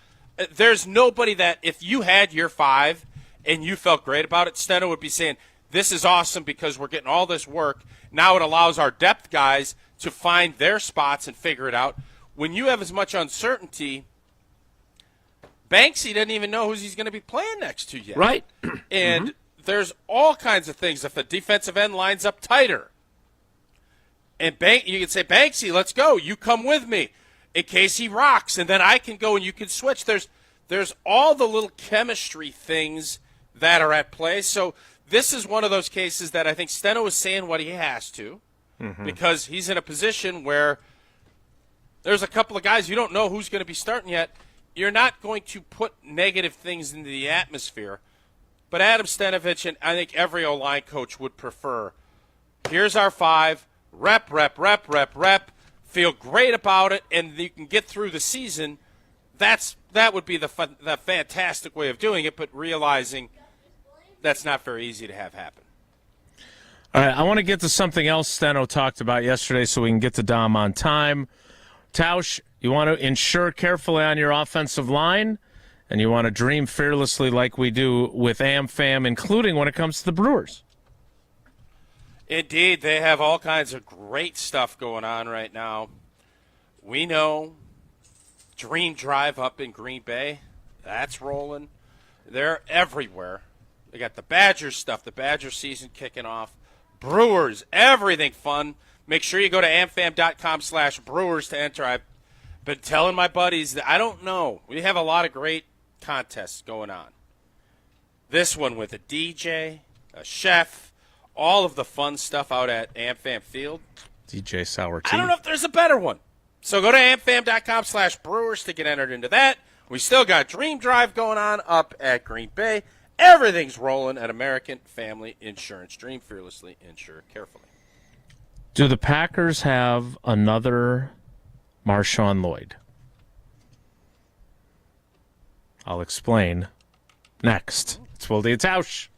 [SPEAKER 2] there's nobody that if you had your 5 and you felt great about it, Steno would be saying, this is awesome because we're getting all this work. Now it allows our depth guys to find their spots and figure it out. When you have as much uncertainty, Banksy doesn't even know who he's going to be playing next to yet.
[SPEAKER 1] Right.
[SPEAKER 2] And there's all kinds of things. If a defensive end lines up tighter, and you can say, Banksy, let's go. You come with me in case he rocks, and then I can go and you can switch. There's all the little chemistry things that are at play. So this is one of those cases that I think Steno is saying what he has to, because he's in a position where there's a couple of guys you don't know who's going to be starting yet. You're not going to put negative things into the atmosphere. But Adam Stenovich and I think every O-line coach would prefer, here's our 5, rep, feel great about it, and you can get through the season. That would be the fantastic way of doing it, but realizing that's not very easy to have happen.
[SPEAKER 1] All right, I want to get to something else Steno talked about yesterday so we can get to Dom on time. Tausch, you want to ensure carefully on your offensive line, and you want to dream fearlessly like we do with AmFam, including when it comes to the Brewers.
[SPEAKER 2] Indeed, they have all kinds of great stuff going on right now. We know Dream Drive up in Green Bay, that's rolling. They're everywhere. They got the Badgers stuff, the Badger season kicking off. Brewers, everything fun. Make sure you go to amfam.com/Brewers to enter. I've been telling my buddies that I don't know. We have a lot of great contests going on. This one with a DJ, a chef, all of the fun stuff out at AmFam Field.
[SPEAKER 1] DJ Sour Tea.
[SPEAKER 2] I don't know if there's a better one. So go to amfam.com/Brewers to get entered into that. We still got Dream Drive going on up at Green Bay. Everything's rolling at American Family Insurance. Dream fearlessly, insure carefully.
[SPEAKER 1] Do the Packers have another Marshawn Lloyd? I'll explain next. It's Wilde and Tausch.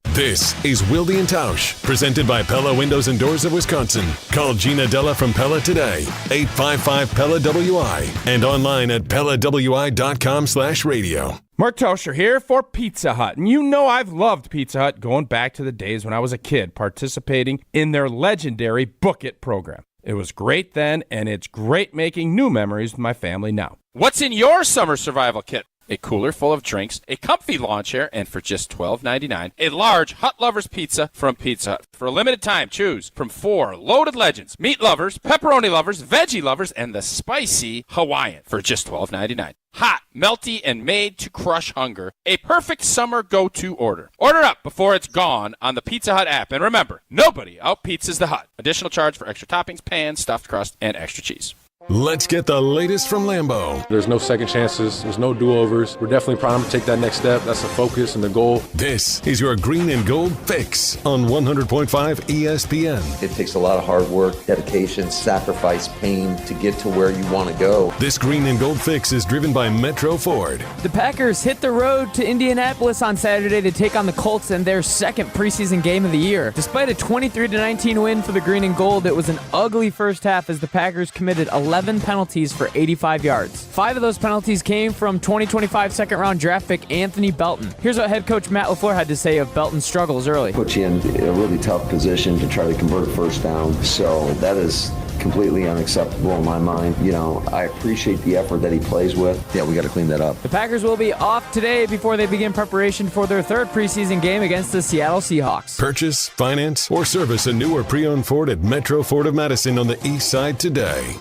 [SPEAKER 4] This is Wilde and Tausch, presented by Pella Windows and Doors of Wisconsin. Call Gina Della from Pella today, 855-PELLA-WI, and online at PellaWI.com/radio.
[SPEAKER 14] Mark Tauscher here for Pizza Hut. And you know I've loved Pizza Hut going back to the days when I was a kid participating in their legendary Book It program. It was great then, and it's great making new memories with my family now.
[SPEAKER 13] What's in your summer survival kit? A cooler full of drinks, a comfy lawn chair, and for just $12.99, a large Hut Lovers pizza from Pizza Hut. For a limited time, choose from 4 loaded legends, meat lovers, pepperoni lovers, veggie lovers, and the spicy Hawaiian for just $12.99. Hot, melty, and made to crush hunger. A perfect summer go-to order. Order up before it's gone on the Pizza Hut app. And remember, nobody out-pizzas the Hut. Additional charge for extra toppings, pan, stuffed crust, and extra cheese.
[SPEAKER 4] Let's get the latest from Lambeau.
[SPEAKER 15] There's no second chances. There's no do-overs. We're definitely primed to take that next step. That's the focus and the goal.
[SPEAKER 4] This is your Green and Gold Fix on 100.5 ESPN.
[SPEAKER 25] It takes a lot of hard work, dedication, sacrifice, pain to get to where you want to go.
[SPEAKER 4] This Green and Gold Fix is driven by Metro Ford.
[SPEAKER 16] The Packers hit the road to Indianapolis on Saturday to take on the Colts in their second preseason game of the year. Despite a 23-19 win for the Green and Gold, it was an ugly first half as the Packers committed 11 penalties for 85 yards. 5 of those penalties came from 2025 second-round draft pick Anthony Belton. Here's what head coach Matt LaFleur had to say of Belton's struggles early.
[SPEAKER 25] Put you in a really tough position to try to convert first down. So that is completely unacceptable in my mind. You know, I appreciate the effort that he plays with. Yeah, we got to clean that up.
[SPEAKER 16] The Packers will be off today before they begin preparation for their third preseason game against the Seattle Seahawks.
[SPEAKER 4] Purchase, finance, or service a new or pre-owned Ford at Metro Ford of Madison on the east side today.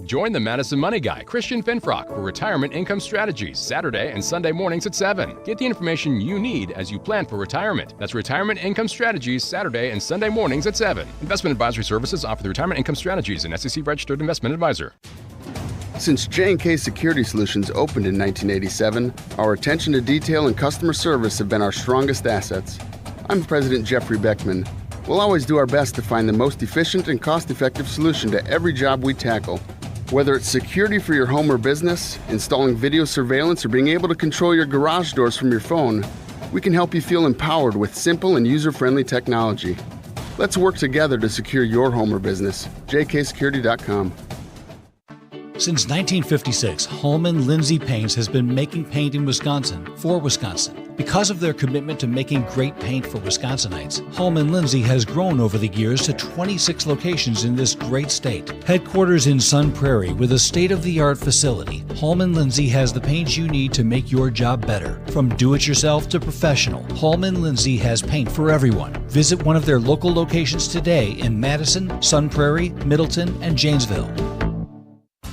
[SPEAKER 17] Join the Madison Money Guy, Christian Finfrock, for Retirement Income Strategies, Saturday and Sunday mornings at 7. Get the information you need as you plan for retirement. That's Retirement Income Strategies, Saturday and Sunday mornings at 7. Investment advisory services offered through Retirement Income Strategies, an SEC-registered investment advisor.
[SPEAKER 18] Since J&K Security Solutions opened in 1987, our attention to detail and customer service have been our strongest assets. I'm President Jeffrey Beckman. We'll always do our best to find the most efficient and cost-effective solution to every job we tackle. Whether it's security for your home or business, installing video surveillance, or being able to control your garage doors from your phone, we can help you feel empowered with simple and user-friendly technology. Let's work together to secure your home or business. jksecurity.com.
[SPEAKER 19] Since 1956, Holman Lindsay Paints has been making paint in Wisconsin for Wisconsin. Because of their commitment to making great paint for Wisconsinites, Holman Lindsay has grown over the years to 26 locations in this great state. Headquarters in Sun Prairie with a state-of-the-art facility, Holman Lindsay has the paint you need to make your job better. From do-it-yourself to professional, Holman Lindsay has paint for everyone. Visit one of their local locations today in Madison, Sun Prairie, Middleton, and Janesville.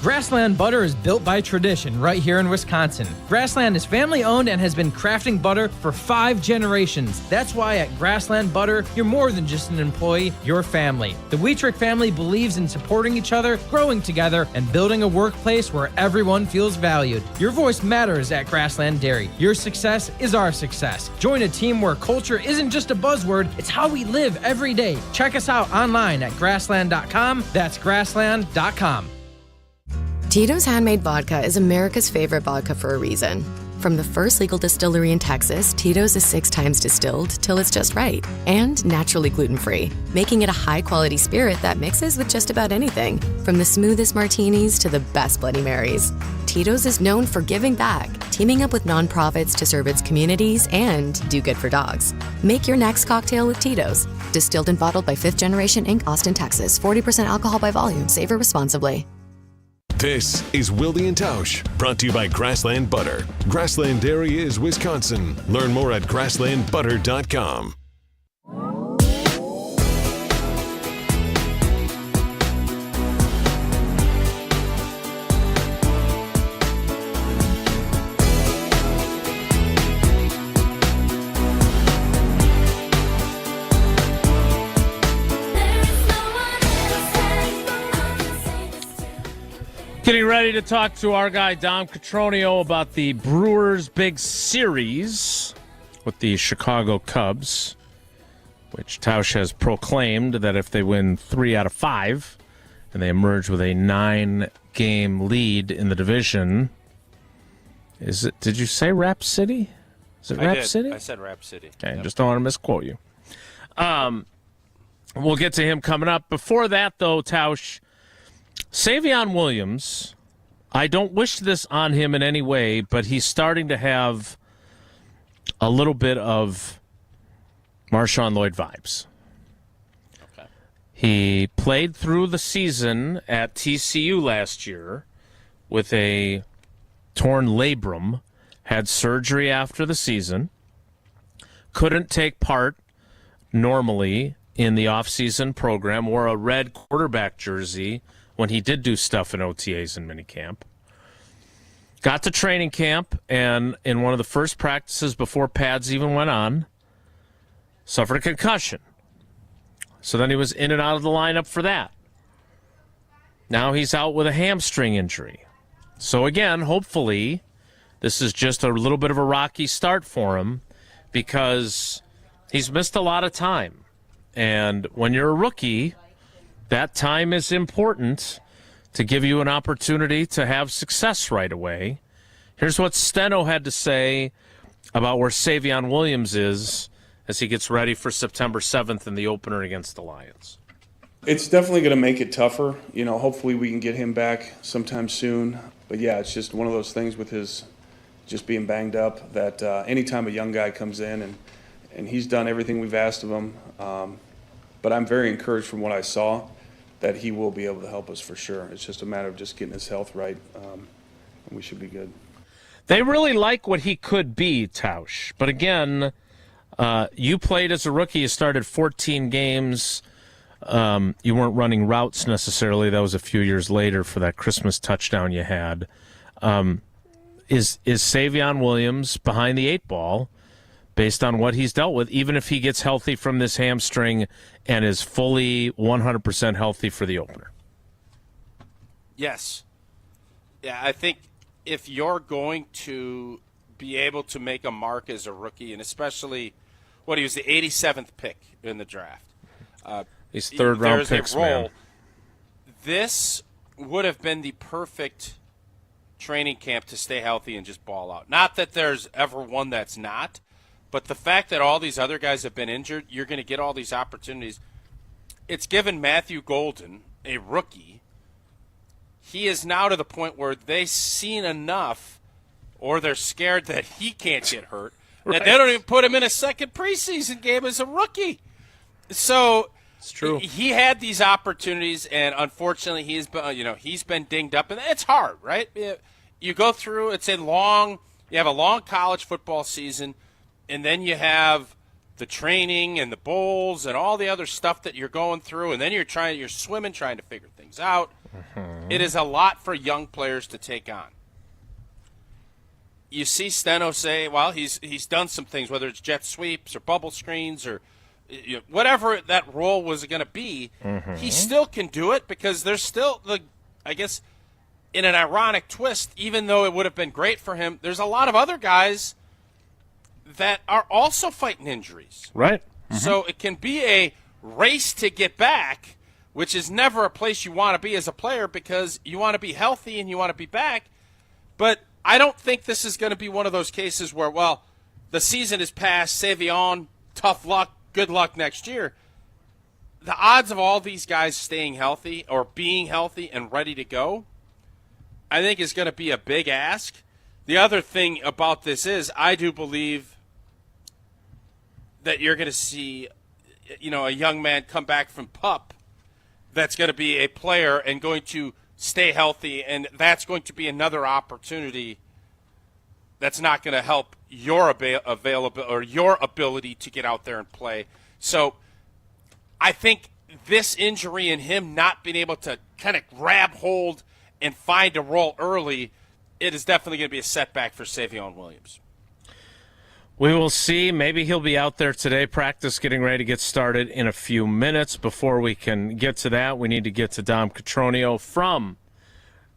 [SPEAKER 20] Grassland butter is built by tradition right here in Wisconsin. Grassland is family owned and has been crafting butter for 5 generations. That's why at Grassland Butter, you're more than just an employee, you're family. The Wietrich family believes in supporting each other, growing together, and building a workplace where everyone feels valued. Your voice matters at Grassland Dairy. Your success is our success. Join a team where culture isn't just a buzzword, it's how we live every day. Check us out online at grassland.com. That's grassland.com.
[SPEAKER 21] Tito's Handmade Vodka is America's favorite vodka for a reason. From the first legal distillery in Texas, Tito's is 6 times distilled till it's just right and naturally gluten-free, making it a high-quality spirit that mixes with just about anything, from the smoothest martinis to the best Bloody Marys. Tito's is known for giving back, teaming up with nonprofits to serve its communities and do good for dogs. Make your next cocktail with Tito's. Distilled and bottled by 5th Generation Inc., Austin, Texas. 40% alcohol by volume. Savor responsibly.
[SPEAKER 4] This is Wilde and Tausch, brought to you by Grassland Butter. Grassland Dairy is Wisconsin. Learn more at grasslandbutter.com.
[SPEAKER 1] Getting ready to talk to our guy Dom Catronio about the Brewers' big series with the Chicago Cubs, which Tausch has proclaimed that if they win 3 out of 5 and they emerge with a 9-game lead in the division, is it? Did you say Rap City? Is it Rap City?
[SPEAKER 2] I said Rap City.
[SPEAKER 1] Okay, just don't want to misquote you. We'll get to him coming up. Before that, though, Tausch, Savion Williams, I don't wish this on him in any way, but he's starting to have a little bit of Marshawn Lloyd vibes. Okay. He played through the season at TCU last year with a torn labrum, had surgery after the season, couldn't take part normally in the offseason program, wore a red quarterback jersey when he did do stuff in OTAs and minicamp. Got to training camp, and in one of the first practices before pads even went on, suffered a concussion. So then he was in and out of the lineup for that. Now he's out with a hamstring injury. So again, hopefully, this is just a little bit of a rocky start for him because he's missed a lot of time. And when you're a rookie, that time is important to give you an opportunity to have success right away. Here's what Steno had to say about where Savion Williams is as he gets ready for September 7th in the opener against the Lions.
[SPEAKER 12] It's definitely going to make it tougher. You know, hopefully we can get him back sometime soon. But, yeah, it's just one of those things with his just being banged up that anytime a young guy comes in and he's done everything we've asked of him. But I'm very encouraged from what I saw. that he will be able to help us for sure. It's just a matter of just getting his health right, and we should be good.
[SPEAKER 1] They really like what he could be, Tausch. But again, you played as a rookie. You started 14 games. You weren't running routes necessarily. That was a few years later for that Christmas touchdown you had. Is Savion Williams behind the eight ball based on what he's dealt with, even if he gets healthy from this hamstring and is fully 100% healthy for the opener?
[SPEAKER 2] Yes. Yeah, I think if you're going to be able to make a mark as a rookie, and especially he was the 87th pick in the draft.
[SPEAKER 1] He's third-round picks, man.
[SPEAKER 2] This would have been the perfect training camp to stay healthy and just ball out. Not that there's ever one that's not, but the fact that all these other guys have been injured, you're going to get all these opportunities. It's given Matthew Golden, a rookie, he is now to the point where they've seen enough, or they're scared that he can't get hurt, that they don't even put him in a second preseason game as a rookie. So
[SPEAKER 1] it's true.
[SPEAKER 2] He had these opportunities, and unfortunately, he's been dinged up, and it's hard, right? You go through, you have a long college football season, and then you have the training and the bowls and all the other stuff that you're going through, and then you're swimming, trying to figure things out. Mm-hmm. It is a lot for young players to take on. You see Steno say, well, he's done some things, whether it's jet sweeps or bubble screens or whatever that role was going to be, he still can do it because there's still I guess, in an ironic twist, even though it would have been great for him, there's a lot of other guys that are also fighting injuries.
[SPEAKER 1] Right. Mm-hmm.
[SPEAKER 2] So it can be a race to get back, which is never a place you want to be as a player because you want to be healthy and you want to be back. But I don't think this is going to be one of those cases where, well, the season is past, Savion, tough luck, good luck next year. The odds of all these guys staying healthy or being healthy and ready to go, I think is going to be a big ask. The other thing about this is I do believe that you're going to see, a young man come back from PUP that's going to be a player and going to stay healthy, and that's going to be another opportunity that's not going to help your availability or your ability to get out there and play. So I think this injury and him not being able to kind of grab hold and find a role early, it is definitely going to be a setback for Savion Williams.
[SPEAKER 1] We will see. Maybe he'll be out there today, practice getting ready to get started in a few minutes. Before we can get to that, we need to get to Dom Cotroneo from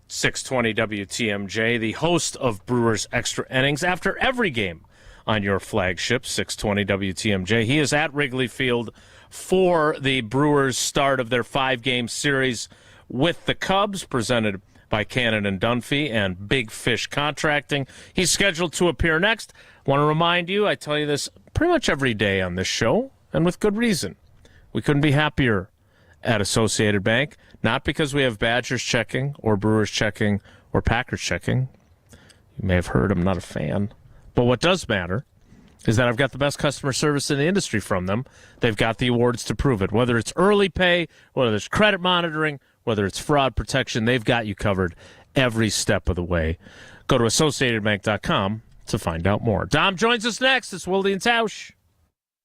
[SPEAKER 1] 620 WTMJ, the host of Brewers Extra Innings after every game on your flagship, 620 WTMJ. He is at Wrigley Field for the Brewers' start of their 5-game series with the Cubs, presented by Cannon and Dunphy and Big Fish Contracting. He's scheduled to appear next. Want to remind you, I tell you this pretty much every day on this show, and with good reason. We couldn't be happier at Associated Bank, not because we have Badgers checking or Brewers checking or Packers checking. You may have heard I'm not a fan. But what does matter is that I've got the best customer service in the industry from them. They've got the awards to prove it. Whether it's early pay, whether it's credit monitoring, whether it's fraud protection, they've got you covered every step of the way. Go to AssociatedBank.com to find out more. Dom joins us next. It's Wilde and Tausch.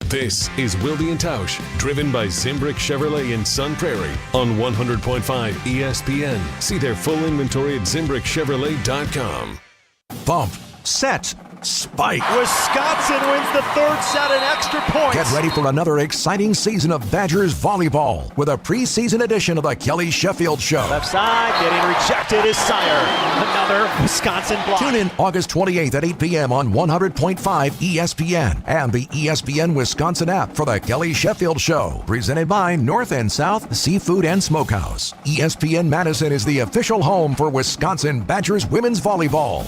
[SPEAKER 4] This is Wilde and Tausch, driven by Zimbrick Chevrolet in Sun Prairie on 100.5 ESPN. See their full inventory at ZimbrickChevrolet.com.
[SPEAKER 8] Bump, set, spike.
[SPEAKER 9] Wisconsin wins the third set in extra points.
[SPEAKER 8] Get ready for another exciting season of Badgers volleyball with a preseason edition of the Kelly Sheffield Show.
[SPEAKER 9] Left side, getting rejected is Sire. Another Wisconsin block.
[SPEAKER 8] Tune in August 28th at 8 p.m. on 100.5 ESPN and the ESPN Wisconsin app for the Kelly Sheffield Show. Presented by North and South Seafood and Smokehouse. ESPN Madison is the official home for Wisconsin Badgers women's volleyball.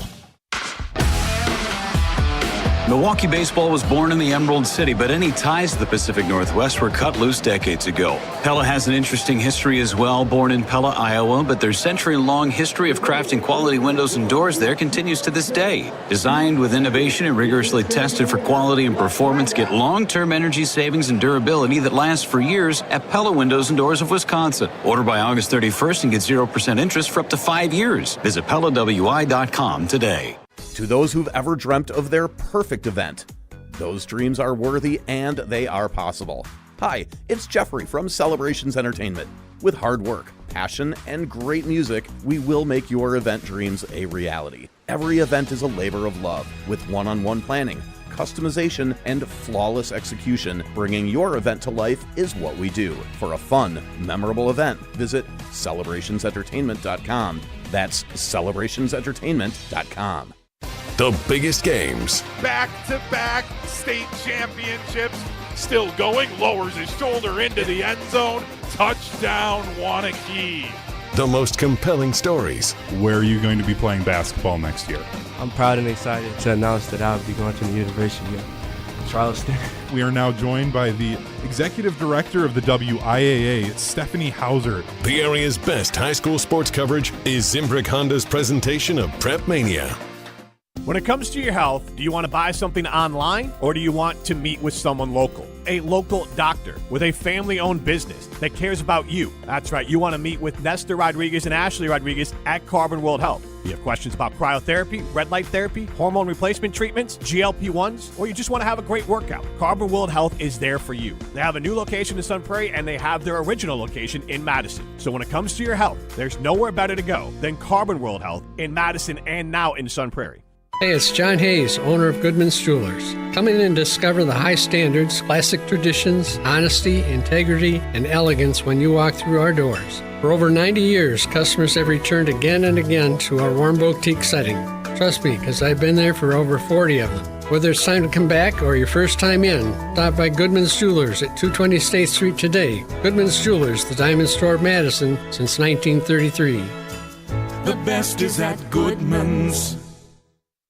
[SPEAKER 7] Milwaukee baseball was born in the Emerald City, but any ties to the Pacific Northwest were cut loose decades ago. Pella has an interesting history as well. Born in Pella, Iowa, but their century-long history of crafting quality windows and doors there continues to this day. Designed with innovation and rigorously tested for quality and performance, get long-term energy savings and durability that lasts for years at Pella Windows and Doors of Wisconsin. Order by August 31st and get 0% interest for up to 5 years. Visit PellaWI.com today.
[SPEAKER 10] To those who've ever dreamt of their perfect event, those dreams are worthy and they are possible. Hi, it's Jeffrey from Celebrations Entertainment. With hard work, passion, and great music, we will make your event dreams a reality. Every event is a labor of love, with one-on-one planning, customization, and flawless execution. Bringing your event to life is what we do. For a fun, memorable event, visit celebrationsentertainment.com. That's celebrationsentertainment.com.
[SPEAKER 4] The biggest games.
[SPEAKER 11] Back-to-back state championships. Still going, lowers his shoulder into the end zone. Touchdown, Wanakee.
[SPEAKER 4] The most compelling stories.
[SPEAKER 3] Where are you going to be playing basketball next year?
[SPEAKER 23] I'm proud and excited to announce that I'll be going to the University of Charleston.
[SPEAKER 3] We are now joined by the Executive Director of the WIAA, Stephanie Hauser.
[SPEAKER 4] The area's best high school sports coverage is Zimbrick Honda's presentation of Prep Mania.
[SPEAKER 24] When it comes to your health, do you want to buy something online or do you want to meet with someone local? A local doctor with a family-owned business that cares about you. That's right, you want to meet with Nestor Rodriguez and Ashley Rodriguez at Carbon World Health. You have questions about cryotherapy, red light therapy, hormone replacement treatments, GLP-1s, or you just want to have a great workout. Carbon World Health is there for you. They have a new location in Sun Prairie and they have their original location in Madison. So when it comes to your health, there's nowhere better to go than Carbon World Health in Madison and now in Sun Prairie.
[SPEAKER 26] Hey, it's John Hayes, owner of Goodman's Jewelers. Come in and discover the high standards, classic traditions, honesty, integrity, and elegance when you walk through our doors. For over 90 years, customers have returned again and again to our warm boutique setting. Trust me, because I've been there for over 40 of them. Whether it's time to come back or your first time in, stop by Goodman's Jewelers at 220 State Street today. Goodman's Jewelers, the Diamond Store of Madison since 1933.
[SPEAKER 11] The best is at Goodman's.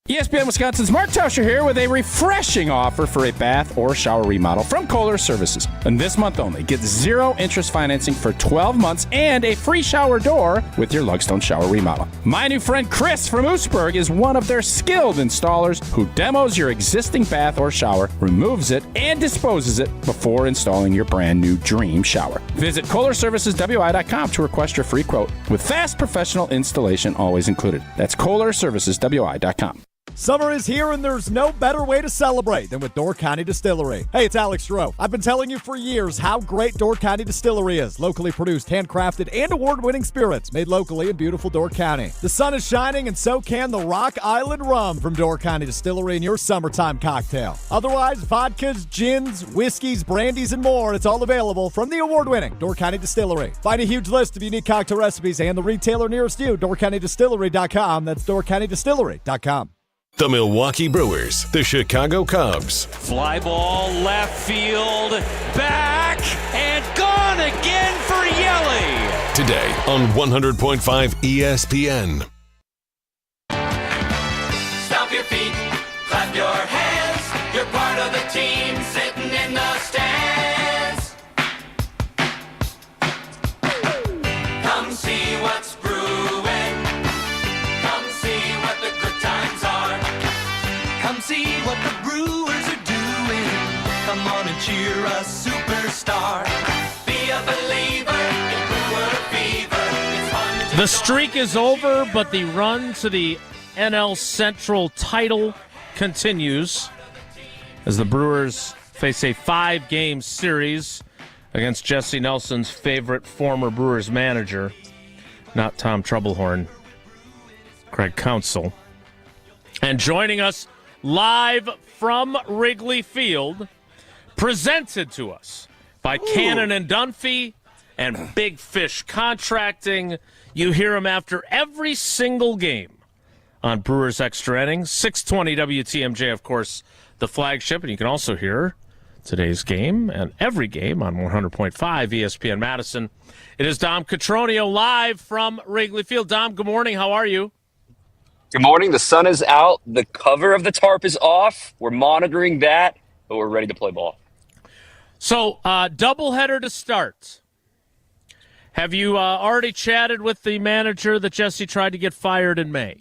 [SPEAKER 14] ESPN Wisconsin's Mark Tauscher here with a refreshing offer for a bath or shower remodel from Kohler Services. And this month only, get 0 interest financing for 12 months and a free shower door with your Lugstone shower remodel. My new friend Chris from Oostburg is one of their skilled installers who demos your existing bath or shower, removes it, and disposes it before installing your brand new dream shower. Visit KohlerServicesWI.com to request your free quote with fast professional installation always included. That's KohlerServicesWI.com.
[SPEAKER 27] Summer is here, and there's no better way to celebrate than with Door County Distillery. Hey, it's Alex Stroh. I've been telling you for years how great Door County Distillery is. Locally produced, handcrafted, and award-winning spirits made locally in beautiful Door County. The sun is shining, and so can the Rock Island Rum from Door County Distillery in your summertime cocktail. Otherwise, vodkas, gins, whiskeys, brandies, and more, it's all available from the award-winning Door County Distillery. Find a huge list of unique cocktail recipes and the retailer nearest you, DoorCountyDistillery.com. That's DoorCountyDistillery.com.
[SPEAKER 4] The Milwaukee Brewers, the Chicago Cubs.
[SPEAKER 6] Fly ball left field, back, and gone again for Yelly.
[SPEAKER 4] Today on 100.5 ESPN.
[SPEAKER 6] Stomp your feet, clap your hands. You're part of the team sitting in the stands. Come see what's brewing. Come see what the good times are. Come see what the Brewers are doing. Come on and cheer a superstar. Be a believer in Brewer fever. It's fun to
[SPEAKER 1] The streak is over, but the run to the NL Central title continues as the Brewers face a 5-game series against Jesse Nelson's favorite former Brewers manager, not Tom Troublehorn, Craig Counsell. And joining us live from Wrigley Field, presented to us by Cannon and Dunphy and Big Fish Contracting. You hear him after every single game on Brewers Extra Innings. 620 WTMJ, of course, the flagship. And you can also hear today's game and every game on 100.5 ESPN Madison. It is Dom Cotroneo live from Wrigley Field. Dom, good morning. How are you?
[SPEAKER 5] Good morning. The sun is out. The cover of the tarp is off. We're monitoring that, but we're ready to play ball.
[SPEAKER 1] So, doubleheader to start. Have you already chatted with the manager that Jesse tried to get fired in May?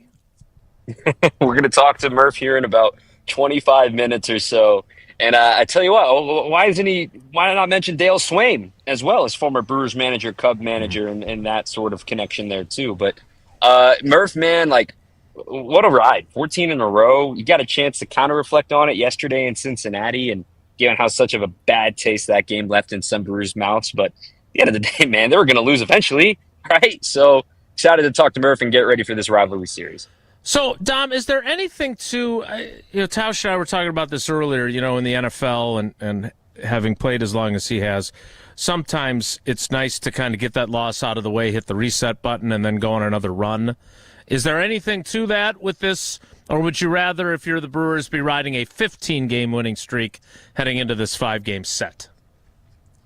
[SPEAKER 5] We're going to talk to Murph here in about 25 minutes or so. And I tell you what, why not mention Dale Swaim as well as former Brewers manager, Cub manager, and that sort of connection there too. But Murph, man, what a ride. 14 in a row. You got a chance to kind of reflect on it yesterday in Cincinnati and given how such of a bad taste that game left in some Brewers' mouths. But at the end of the day, man, they were going to lose eventually, right? So excited to talk to Murph and get ready for this rivalry series.
[SPEAKER 1] So, Dom, is there anything to, Tausch and I were talking about this earlier, in the NFL and having played as long as he has, sometimes it's nice to kind of get that loss out of the way, hit the reset button, and then go on another run. Is there anything to that with this, or would you rather, if you're the Brewers, be riding a 15-game winning streak heading into this 5-game set?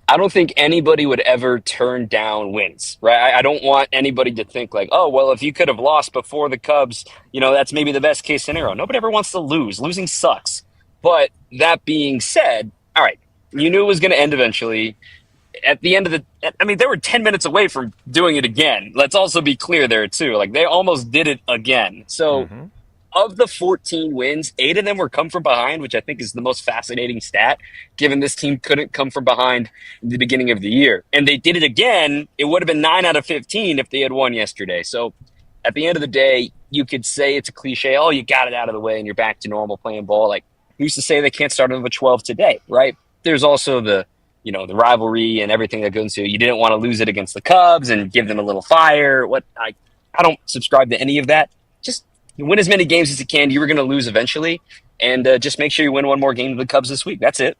[SPEAKER 5] I don't think anybody would ever turn down wins, right? I don't want anybody to think like, oh, well, if you could have lost before the Cubs, that's maybe the best case scenario. Nobody ever wants to lose. Losing sucks. But that being said, all right, you knew it was going to end eventually. At the end of they were 10 minutes away from doing it again. Let's also be clear there, too. They almost did it again. So of the 14 wins, 8 of them were come from behind, which I think is the most fascinating stat, given this team couldn't come from behind in the beginning of the year. And they did it again. It would have been 9 out of 15 if they had won yesterday. So at the end of the day, you could say it's a cliche, oh, you got it out of the way and you're back to normal playing ball. Who's to say they can't start another 12 today, right? There's also the rivalry and everything that goes into it. You didn't want to lose it against the Cubs and give them a little fire. I don't subscribe to any of that. Just win as many games as you can. You were going to lose eventually, and just make sure you win one more game to the Cubs this week. That's it.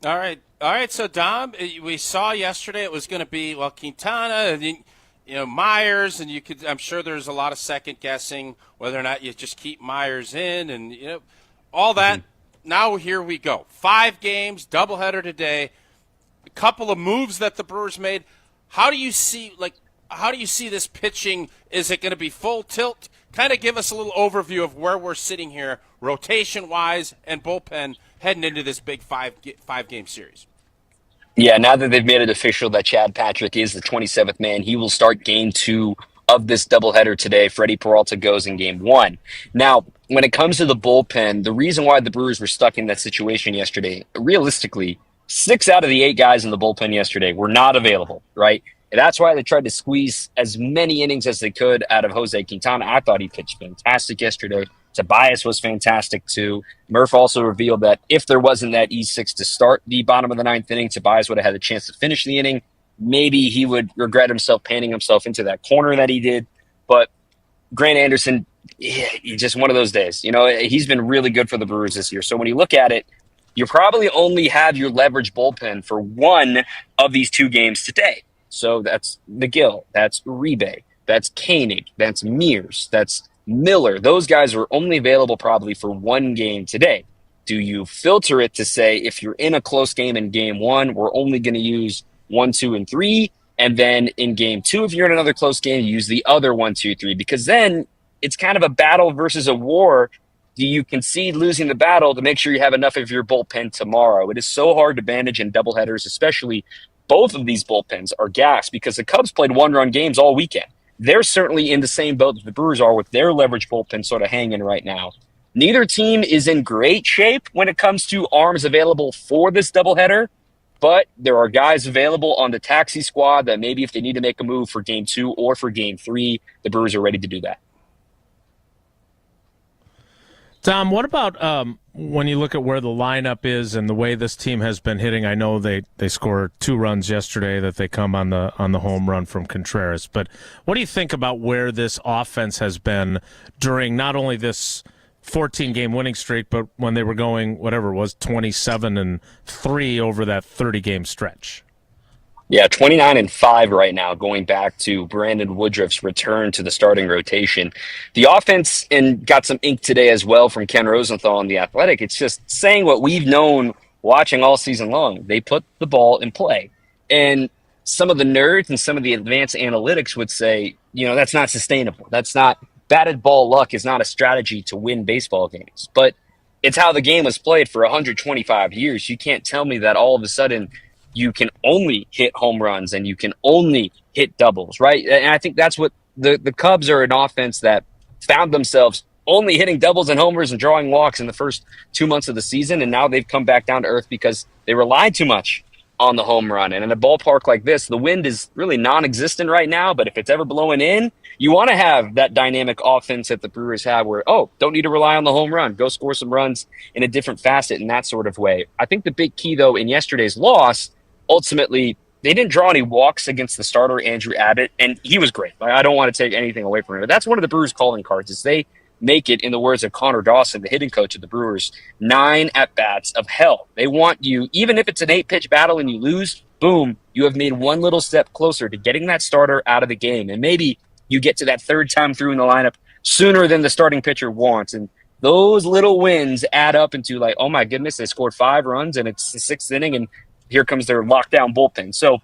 [SPEAKER 2] All right. So Dom, we saw yesterday it was going to be Quintana and Myers, and I'm sure there's a lot of second guessing whether or not you just keep Myers in, and all that. Now here we go. 5 games, doubleheader today. A couple of moves that the Brewers made. How do you see this pitching? Is it going to be full tilt? Kind of give us a little overview of where we're sitting here, rotation-wise and bullpen, heading into this big five-game series.
[SPEAKER 5] Yeah, now that they've made it official that Chad Patrick is the 27th man, he will start game 2 of this doubleheader today. Freddie Peralta goes in game 1. Now, when it comes to the bullpen, the reason why the Brewers were stuck in that situation yesterday, realistically, 6 out of the 8 guys in the bullpen yesterday were not available, right? And that's why they tried to squeeze as many innings as they could out of Jose Quintana. I thought he pitched fantastic yesterday. Tobias was fantastic too. Murph also revealed that if there wasn't that E6 to start the bottom of the 9th inning, Tobias would have had a chance to finish the inning. Maybe he would regret himself painting himself into that corner that he did. But Grant Anderson, he's just one of those days. He's been really good for the Brewers this year. So when you look at it, you probably only have your leverage bullpen for one of these 2 games today. So that's McGill, that's Uribe, that's Koenig, that's Mears, that's Miller. Those guys are only available probably for 1 game today. Do you filter it to say if you're in a close game in game 1, we're only going to use 1, 2, and 3, and then in game 2, if you're in another close game, you use the other 1, 2, 3, because then it's kind of a battle versus a war. Do you concede losing the battle to make sure you have enough of your bullpen tomorrow? It is so hard to manage in doubleheaders, especially. Both of these bullpens are gassed because the Cubs played 1-run games all weekend. They're certainly in the same boat that the Brewers are with their leverage bullpen sort of hanging right now. Neither team is in great shape when it comes to arms available for this doubleheader, but there are guys available on the taxi squad that maybe if they need to make a move for game 2 or for game 3, the Brewers are ready to do that.
[SPEAKER 1] Tom, what about when you look at where the lineup is and the way this team has been hitting? I know they scored 2 runs yesterday that they come on the home run from Contreras. But what do you think about where this offense has been during not only this 14-game winning streak, but when they were going, whatever it was, 27-3 over that 30-game stretch?
[SPEAKER 5] Yeah, 29-5 right now, going back to Brandon Woodruff's return to the starting rotation. The offense and got some ink today as well from Ken Rosenthal on The Athletic. It's just saying what we've known watching all season long. They put the ball in play. And some of the nerds and some of the advanced analytics would say, that's not sustainable. That's not batted ball luck is not a strategy to win baseball games, but it's how the game was played for 125 years. You can't tell me that all of a sudden you can only hit home runs and you can only hit doubles, right? And I think that's what the Cubs are, an offense that found themselves only hitting doubles and homers and drawing walks in the first 2 months of the season, and now they've come back down to earth because they relied too much on the home run. And in a ballpark like this, the wind is really non-existent right now, but if it's ever blowing in, you want to have that dynamic offense that the Brewers have where, don't need to rely on the home run. Go score some runs in a different facet in that sort of way. I think the big key, though, in yesterday's loss, ultimately, they didn't draw any walks against the starter, Andrew Abbott, and he was great. I don't want to take anything away from him, but that's one of the Brewers' calling cards is they make it, in the words of Connor Dawson, the hitting coach of the Brewers, 9 at-bats of hell. They want you, even if it's an 8-pitch battle and you lose, boom, you have made one little step closer to getting that starter out of the game. And maybe you get to that third time through in the lineup sooner than the starting pitcher wants. And those little wins add up into like, oh my goodness, they scored 5 runs and it's the 6th inning and here comes their lockdown bullpen. So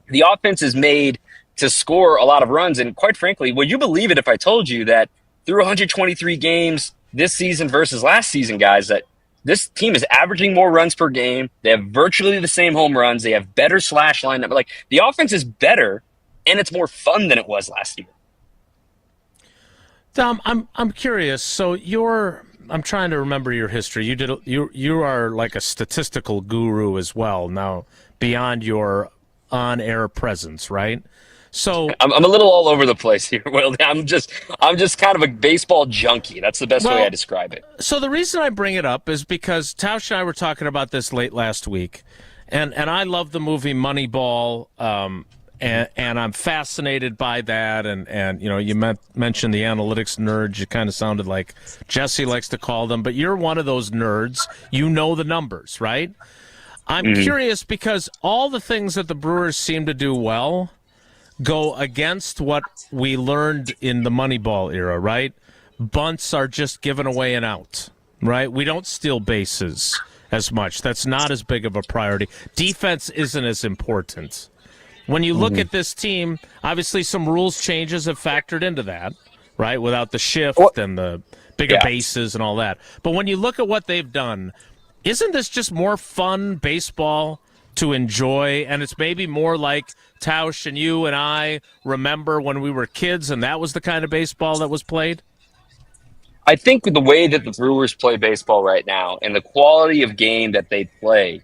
[SPEAKER 5] the offense is made to score a lot of runs. And quite frankly, would you believe it if I told you that through 123 games this season versus last season, guys, that this team is averaging more runs per game. They have virtually the same home runs. They have better slash lineup. Like, the offense is better, and it's more fun than it was last year.
[SPEAKER 1] Dom, I'm curious. So I'm trying to remember your history. You are like a statistical guru as well now, beyond your on-air presence, right? So
[SPEAKER 5] I'm a little all over the place here, Wilde. I'm just kind of a baseball junkie. That's the best way I describe it.
[SPEAKER 1] So the reason I bring it up is because Tausch and I were talking about this late last week, and I love the movie Moneyball, and I'm fascinated by that. And you know, you mentioned the analytics nerds. You kind of sounded like Jesse likes to call them, but you're one of those nerds. You know the numbers, right? I'm curious because all the things that the Brewers seem to do well go against what we learned in the Moneyball era, right? Bunts are just given away and out, right? We don't steal bases as much. That's not as big of a priority. Defense isn't as important. When you look at this team, obviously some rules changes have factored into that, right? Without the shift and the bigger bases and all that. But when you look at what they've done, isn't this just more fun baseball to enjoy? And it's maybe more like Tausch and you and I remember when we were kids, and that was the kind of baseball that was played?
[SPEAKER 5] I think the way that the Brewers play baseball right now and the quality of game that they play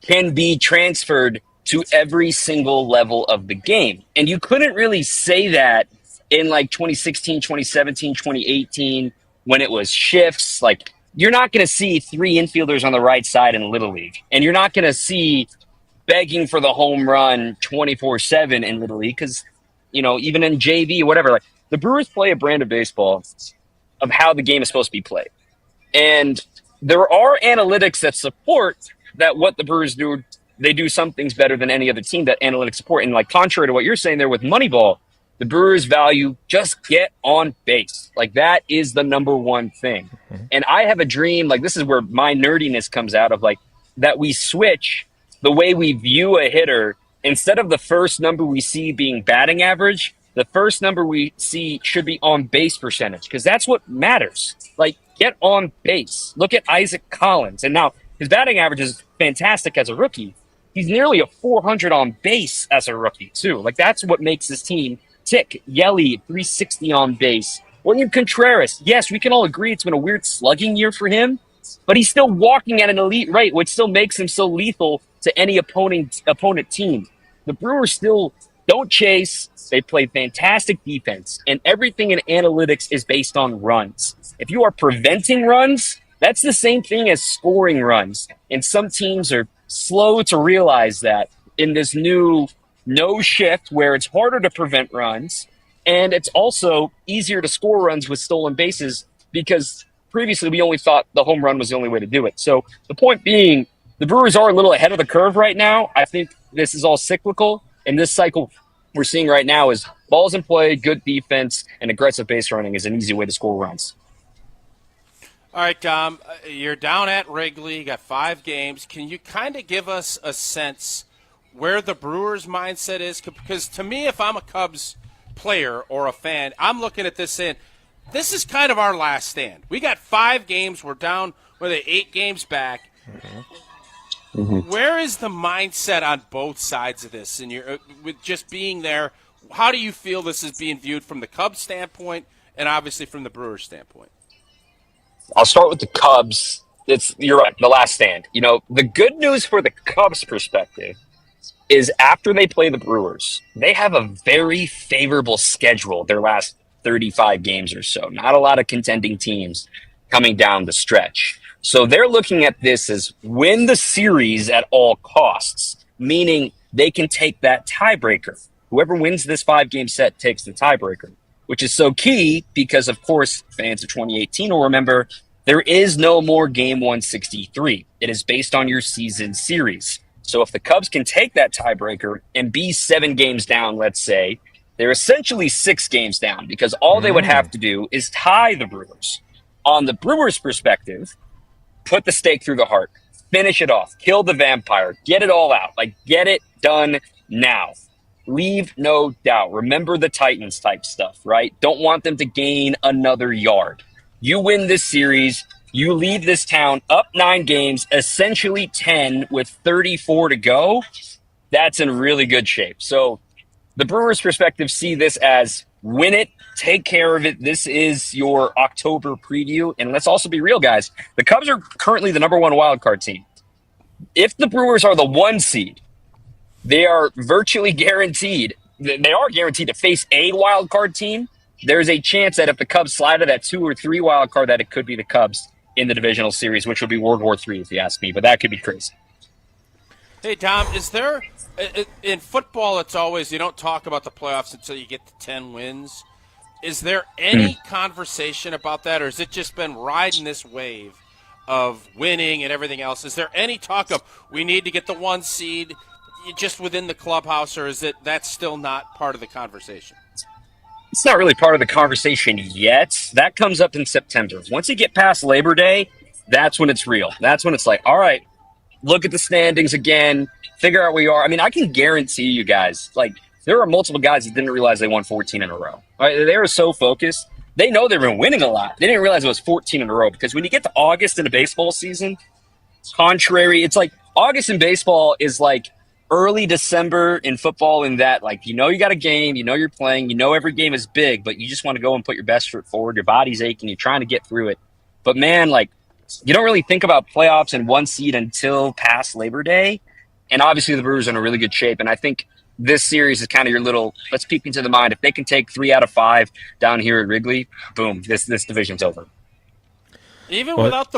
[SPEAKER 5] can be transferred to every single level of the game. And you couldn't really say that in like 2016, 2017, 2018, when it was shifts. Like, you're not going to see 3 infielders on the right side in Little League, and you're not going to see begging for the home run 24/7 in Little League because, you know, even in JV, whatever, like, the Brewers play a brand of baseball of how the game is supposed to be played. And there are analytics that support that what the Brewers do, they do some things better than any other team that analytics support. And like, contrary to what you're saying there with Moneyball, the Brewers value just get on base. Like, that is the number one thing. And I have a dream, like, this is where my nerdiness comes out of, like, that we switch the way we view a hitter. Instead of the first number we see being batting average, the first number we see should be on base percentage, because that's what matters. Like, get on base. Look at Isaac Collins. And now his batting average is fantastic as a rookie. He's nearly a 400 on base as a rookie, too. Like, that's what makes this team tick. Yelly, 360 on base. William Contreras, yes, we can all agree it's been a weird slugging year for him, but he's still walking at an elite rate, which still makes him so lethal to any opponent team. The Brewers still don't chase. They play fantastic defense, and everything in analytics is based on runs. If you are preventing runs, that's the same thing as scoring runs. And some teams are slow to realize that in this new no shift where it's harder to prevent runs, and it's also easier to score runs with stolen bases because previously we only thought the home run was the only way to do it. So the point being, the Brewers are a little ahead of the curve right now. I think this is all cyclical, and this cycle we're seeing right now is balls in play, good defense, and aggressive base running is an easy way to score runs.
[SPEAKER 2] All right, Dom, you're down at Wrigley, you got 5 games. Can you kind of give us a sense where the Brewers' mindset is? Because to me, if I'm a Cubs player or a fan, I'm looking at this saying, this is kind of our last stand. We got 5 games. We're down, 8 games back. Mm-hmm. Where is the mindset on both sides of this? And you're with just being there, how do you feel this is being viewed from the Cubs standpoint and obviously from the Brewers standpoint?
[SPEAKER 5] I'll start with the Cubs. You're right, the last stand. The good news for the Cubs perspective is after they play the Brewers, they have a very favorable schedule their last 35 games or so. Not a lot of contending teams coming down the stretch. So they're looking at this as win the series at all costs, meaning they can take that tiebreaker. Whoever wins this 5-game set takes the tiebreaker, which is so key because, of course, fans of 2018 will remember there is no more Game 163. It is based on your season series. So if the Cubs can take that tiebreaker and be 7 games down, let's say, they're essentially 6 games down because all they would have to do is tie the Brewers. On the Brewers' perspective, put the stake through the heart, finish it off, kill the vampire, get it all out. Get it done now. Leave no doubt. Remember the Titans type stuff, right? Don't want them to gain another yard. You win this series. You leave this town up 9 games, essentially 10 with 34 to go. That's in really good shape. So the Brewers' perspective see this as win it, take care of it. This is your October preview. And let's also be real, guys. The Cubs are currently the number 1 wild card team. If the Brewers are the 1 seed, they are virtually guaranteed. They are guaranteed to face a wild card team. There's a chance that if the Cubs slide to that 2 or 3 wild card, that it could be the Cubs in the divisional series, which would be World War III, if you ask me. But that could be crazy.
[SPEAKER 2] Hey, Dom, is there in football? It's always you don't talk about the playoffs until you get to 10 wins. Is there any conversation about that, or has it just been riding this wave of winning and everything else? Is there any talk of we need to get the 1 seed just within the clubhouse, or is that's still not part of the conversation?
[SPEAKER 5] It's not really part of the conversation yet. That comes up in September. Once you get past Labor Day, that's when it's real. That's when it's like, all right, look at the standings again, figure out where you are. I mean, I can guarantee you guys, there are multiple guys that didn't realize they won 14 in a row. Right? They were so focused. They know they've been winning a lot. They didn't realize it was 14 in a row because when you get to August in a baseball season, it's like August in baseball is like early December in football in that, you got a game, you're playing, every game is big, but you just want to go and put your best foot forward. Your body's aching. You're trying to get through it. But, man, you don't really think about playoffs and 1 seed until past Labor Day. And obviously the Brewers are in a really good shape. And I think this series is kind of your little, let's peek into the mind. If they can take 3 out of 5 down here at Wrigley, boom, this division's over.
[SPEAKER 2] Even with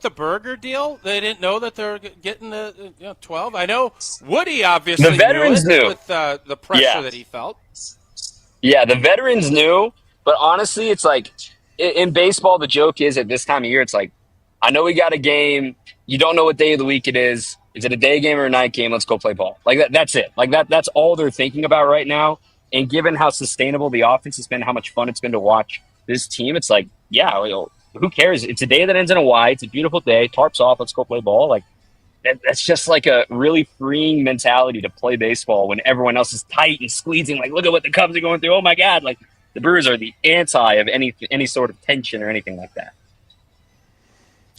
[SPEAKER 2] the burger deal, they didn't know that they're getting the 12. I know Woody obviously
[SPEAKER 5] the veterans knew
[SPEAKER 2] with the pressure that he felt.
[SPEAKER 5] Yeah, the veterans knew, but honestly, it's in baseball, the joke is at this time of year, it's I know we got a game. You don't know what day of the week it is. Is it a day game or a night game? Let's go play ball. That's it. That's all they're thinking about right now. And given how sustainable the offense has been, how much fun it's been to watch this team, it's who cares? It's a day that ends in a Y. It's a beautiful day. Tarps off. Let's go play ball. That's just a really freeing mentality to play baseball when everyone else is tight and squeezing. Look at what the Cubs are going through. Oh my God! The Brewers are the anti of any sort of tension or anything like that.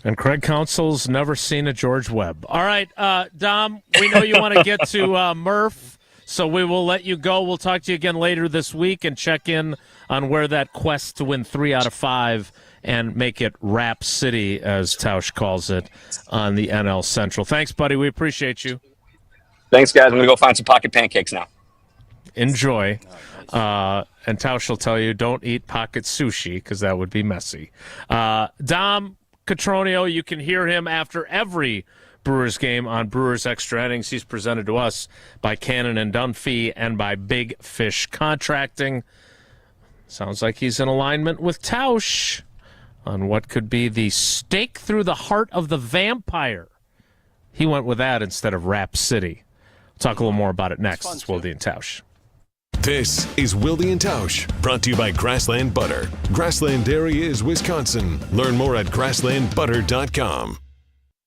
[SPEAKER 1] And Craig Counsell's never seen a George Webb. All right, Dom, we know you want to get to Murph, so we will let you go. We'll talk to you again later this week and check in on where that quest to win 3 out of 5 and make it Rap City, as Tausch calls it, on the NL Central. Thanks, buddy. We appreciate you.
[SPEAKER 5] Thanks, guys. I'm going to go find some pocket pancakes now.
[SPEAKER 1] Enjoy. And Tausch will tell you, don't eat pocket sushi because that would be messy. Dom Catronio, you can hear him after every Brewers game on Brewers Extra Innings. He's presented to us by Cannon and Dunphy and by Big Fish Contracting. Sounds like he's in alignment with Tausch on what could be the stake through the heart of the vampire. He went with that instead of Rap City. We'll talk a little more about it next. It's Wilde and Tausch.
[SPEAKER 4] This is Wilde and Tausch, brought to you by Grassland Butter. Grassland Dairy is Wisconsin. Learn more at grasslandbutter.com.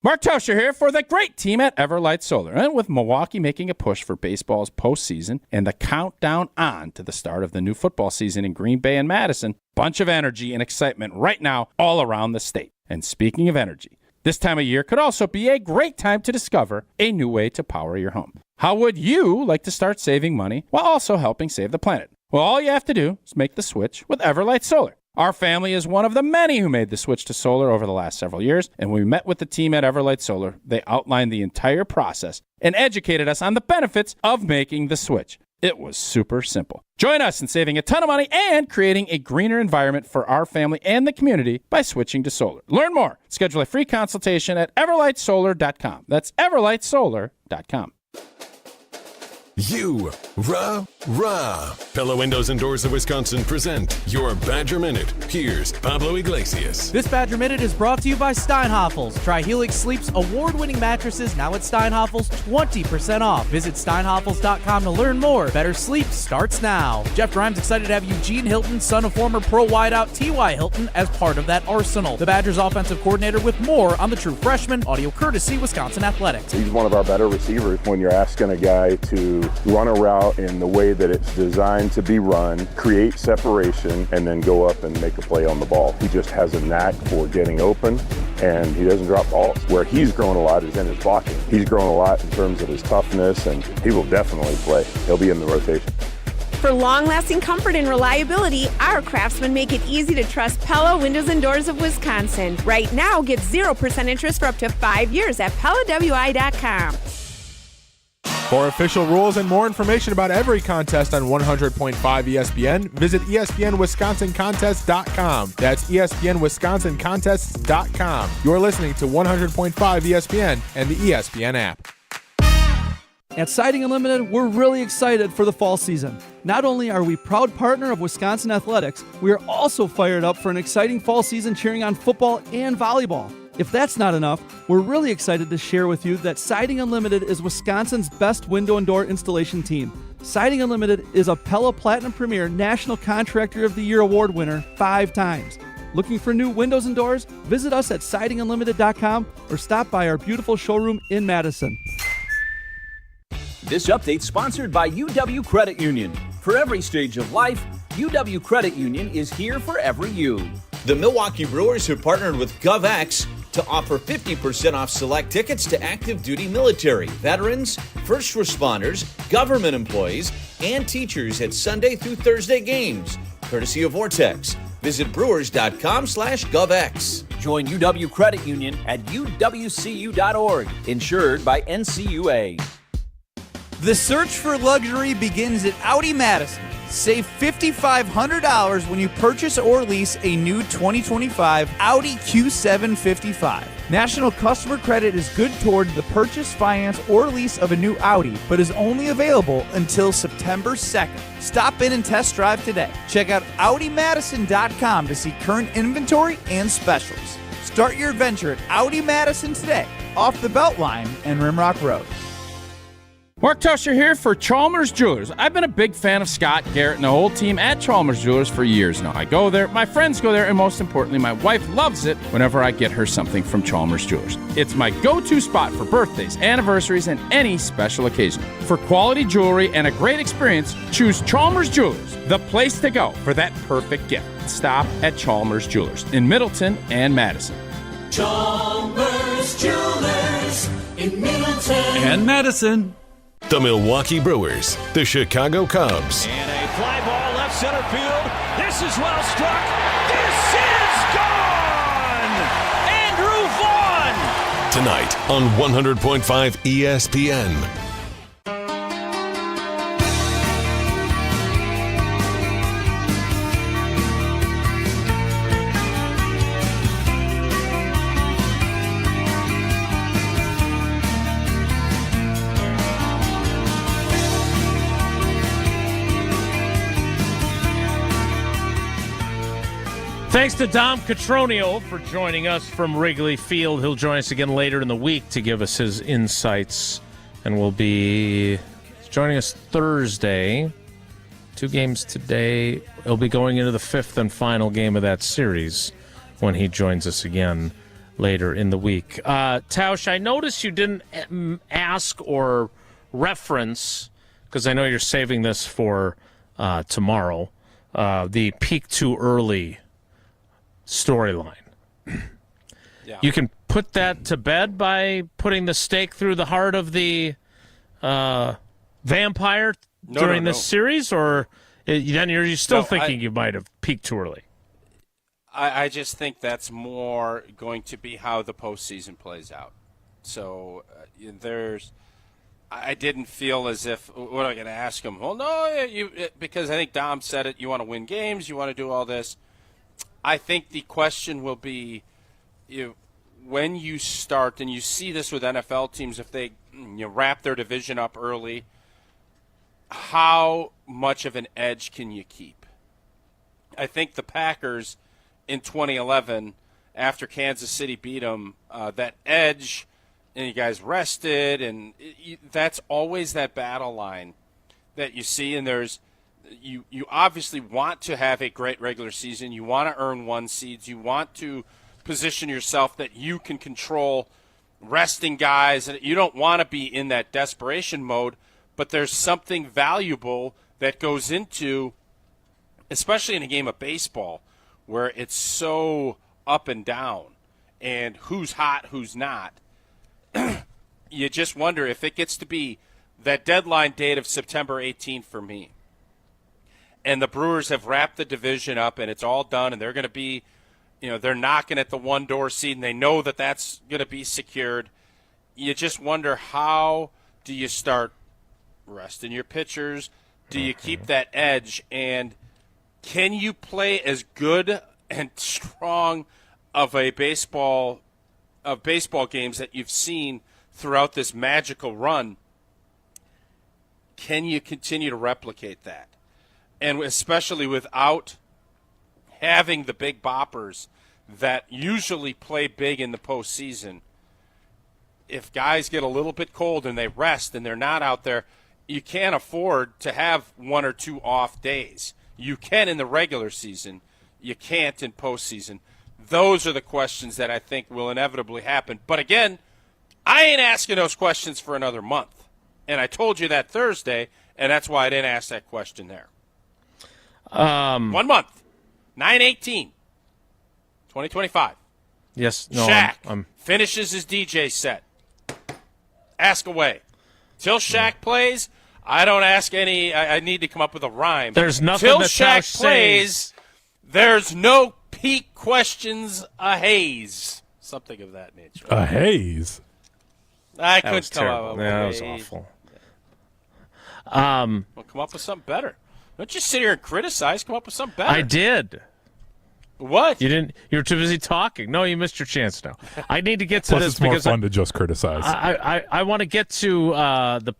[SPEAKER 14] Mark Tausch here for the great team at Everlight Solar. And with Milwaukee making a push for baseball's postseason and the countdown on to the start of the new football season in Green Bay and Madison, bunch of energy and excitement right now all around the state. And speaking of energy, this time of year could also be a great time to discover a new way to power your home. How would you like to start saving money while also helping save the planet? Well, all you have to do is make the switch with Everlight Solar. Our family is one of the many who made the switch to solar over the last several years, and when we met with the team at Everlight Solar, they outlined the entire process and educated us on the benefits of making the switch. It was super simple. Join us in saving a ton of money and creating a greener environment for our family and the community by switching to solar. Learn more. Schedule a free consultation at everlightsolar.com. That's everlightsolar.com.
[SPEAKER 4] You, rah. Pella Windows and Doors of Wisconsin present your Badger Minute. Here's Pablo Iglesias.
[SPEAKER 13] This Badger Minute is brought to you by Steinhoffels. Try Helix Sleep's award-winning mattresses now at Steinhoffels, 20% off. Visit steinhoffels.com to learn more. Better sleep starts now. Jeff Grimes excited to have Eugene Hilton, son of former pro wideout T.Y. Hilton, as part of that arsenal. The Badgers offensive coordinator with more on the true freshman, audio courtesy Wisconsin Athletics.
[SPEAKER 15] He's one of our better receivers. When you're asking a guy to run a route in the way that it's designed to be run, create separation, and then go up and make a play on the ball. He just has a knack for getting open, and he doesn't drop balls. Where he's grown a lot is in his blocking. He's grown a lot in terms of his toughness, and he will definitely play. He'll be in the rotation.
[SPEAKER 16] For long-lasting comfort and reliability, our craftsmen make it easy to trust Pella Windows and Doors of Wisconsin. Right now, get 0% interest for up to 5 years at PellaWI.com.
[SPEAKER 17] For official rules and more information about every contest on 100.5 ESPN, visit ESPNWisconsinContests.com. That's ESPNWisconsinContests.com. You're listening to 100.5 ESPN and the ESPN app.
[SPEAKER 18] At Siding Unlimited, we're really excited for the fall season. Not only are we proud partner of Wisconsin Athletics, we are also fired up for an exciting fall season cheering on football and volleyball. If that's not enough, we're really excited to share with you that Siding Unlimited is Wisconsin's best window and door installation team. Siding Unlimited is a Pella Platinum Premier National Contractor of the Year award winner 5 times. Looking for new windows and doors? Visit us at sidingunlimited.com or stop by our beautiful showroom in Madison.
[SPEAKER 22] This update sponsored by UW Credit Union. For every stage of life, UW Credit Union is here for every you.
[SPEAKER 25] The Milwaukee Brewers have partnered with GovX to offer 50% off select tickets to active duty military, veterans, first responders, government employees, and teachers at Sunday through Thursday games, courtesy of Vortex. Visit brewers.com/GovX.
[SPEAKER 22] Join UW Credit Union at uwcu.org, insured by NCUA.
[SPEAKER 28] The search for luxury begins at Audi Madison. Save $5,500 when you purchase or lease a new 2025 Audi Q7 55. National customer credit is good toward the purchase, finance, or lease of a new Audi, but is only available until September 2nd. Stop in and test drive today. Check out AudiMadison.com to see current inventory and specials. Start your adventure at Audi Madison today, off the Beltline and Rimrock Road.
[SPEAKER 14] Mark Tausch here for Chalmers Jewelers. I've been a big fan of Scott, Garrett, and the whole team at Chalmers Jewelers for years now. I go there, my friends go there, and most importantly, my wife loves it whenever I get her something from Chalmers Jewelers. It's my go-to spot for birthdays, anniversaries, and any special occasion. For quality jewelry and a great experience, choose Chalmers Jewelers, the place to go for that perfect gift. Stop at Chalmers Jewelers in Middleton and Madison.
[SPEAKER 6] Chalmers Jewelers in Middleton
[SPEAKER 7] and Madison.
[SPEAKER 4] The Milwaukee Brewers, the Chicago Cubs,
[SPEAKER 9] And a fly ball left center field. This is well struck. This is gone! Andrew Vaughn!
[SPEAKER 4] tonight on 100.5 ESPN.
[SPEAKER 1] Thanks to Dom Catronio for joining us from Wrigley Field. He'll join us again later in the week to give us his insights. And will be joining us Thursday. 2 games today. He'll be going into the 5th and final game of that series when he joins us again later in the week. Tausch, I noticed you didn't ask or reference, because I know you're saving this for tomorrow, the peak too early storyline.
[SPEAKER 2] Yeah.
[SPEAKER 1] You can put that to bed by putting the stake through the heart of the vampire during this series, or then you're still thinking you might have peaked too early?
[SPEAKER 2] I just think that's more going to be how the postseason plays out. So I didn't feel as if, what am I going to ask him? Well, no, because I think Dom said it, you want to win games, you want to do all this. I think the question will be, when you start, and you see this with NFL teams, if they wrap their division up early, how much of an edge can you keep? I think the Packers in 2011, after Kansas City beat them, that edge, and you guys rested, and that's always that battle line that you see. And you obviously want to have a great regular season. You want to earn 1 seeds. You want to position yourself that you can control resting guys, and you don't want to be in that desperation mode. But there's something valuable that goes into, especially in a game of baseball, where it's so up and down, and who's hot, who's not. You just wonder if it gets to be that deadline date of September 18th for me, and the Brewers have wrapped the division up, and it's all done, and they're going to be, they're knocking at the one-door seed, and they know that that's going to be secured. You just wonder, how do you start resting your pitchers? Do you keep that edge? And can you play as good and strong of baseball games that you've seen throughout this magical run? Can you continue to replicate that? And especially without having the big boppers that usually play big in the postseason. If guys get a little bit cold and they rest and they're not out there, you can't afford to have 1 or 2 off days. You can in the regular season. You can't in postseason. Those are the questions that I think will inevitably happen. But again, I ain't asking those questions for another month. And I told you that Thursday, and that's why I didn't ask that question there. 1 month. 9/18. 2025.
[SPEAKER 1] Yes. No,
[SPEAKER 2] Shaq finishes his DJ set. Ask away. Till Shaq plays, I don't ask any. I need to come up with a rhyme.
[SPEAKER 1] There's nothing
[SPEAKER 2] Till
[SPEAKER 1] that
[SPEAKER 2] Shaq
[SPEAKER 1] Tausch
[SPEAKER 2] plays,
[SPEAKER 1] says.
[SPEAKER 2] there's no peak questions a haze. Something of that nature.
[SPEAKER 17] A haze?
[SPEAKER 2] I
[SPEAKER 1] That was
[SPEAKER 2] couldn't come
[SPEAKER 1] terrible.
[SPEAKER 2] up with
[SPEAKER 1] Yeah,
[SPEAKER 2] a
[SPEAKER 1] that was
[SPEAKER 2] haze.
[SPEAKER 1] awful.
[SPEAKER 2] Well, come up with something better. Don't just sit here and criticize. Come up with something better.
[SPEAKER 1] I did.
[SPEAKER 2] What?
[SPEAKER 1] You didn't? You were too busy talking. No, you missed your chance now. I need to get to
[SPEAKER 17] Plus,
[SPEAKER 1] this
[SPEAKER 17] it's more
[SPEAKER 1] because
[SPEAKER 17] fun to just criticize.
[SPEAKER 1] I want to get to the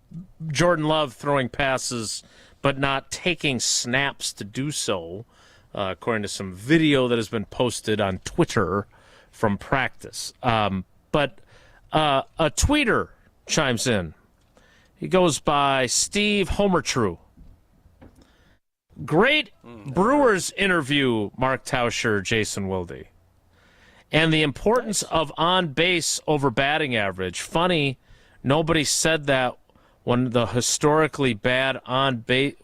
[SPEAKER 1] Jordan Love throwing passes, but not taking snaps to do so, according to some video that has been posted on Twitter from practice. But a tweeter chimes in. He goes by Steve Homertrue. Great Brewers interview, Mark Tauscher, Jason Wilde. And the importance of on base over batting average. Funny, nobody said that when the historically bad on base.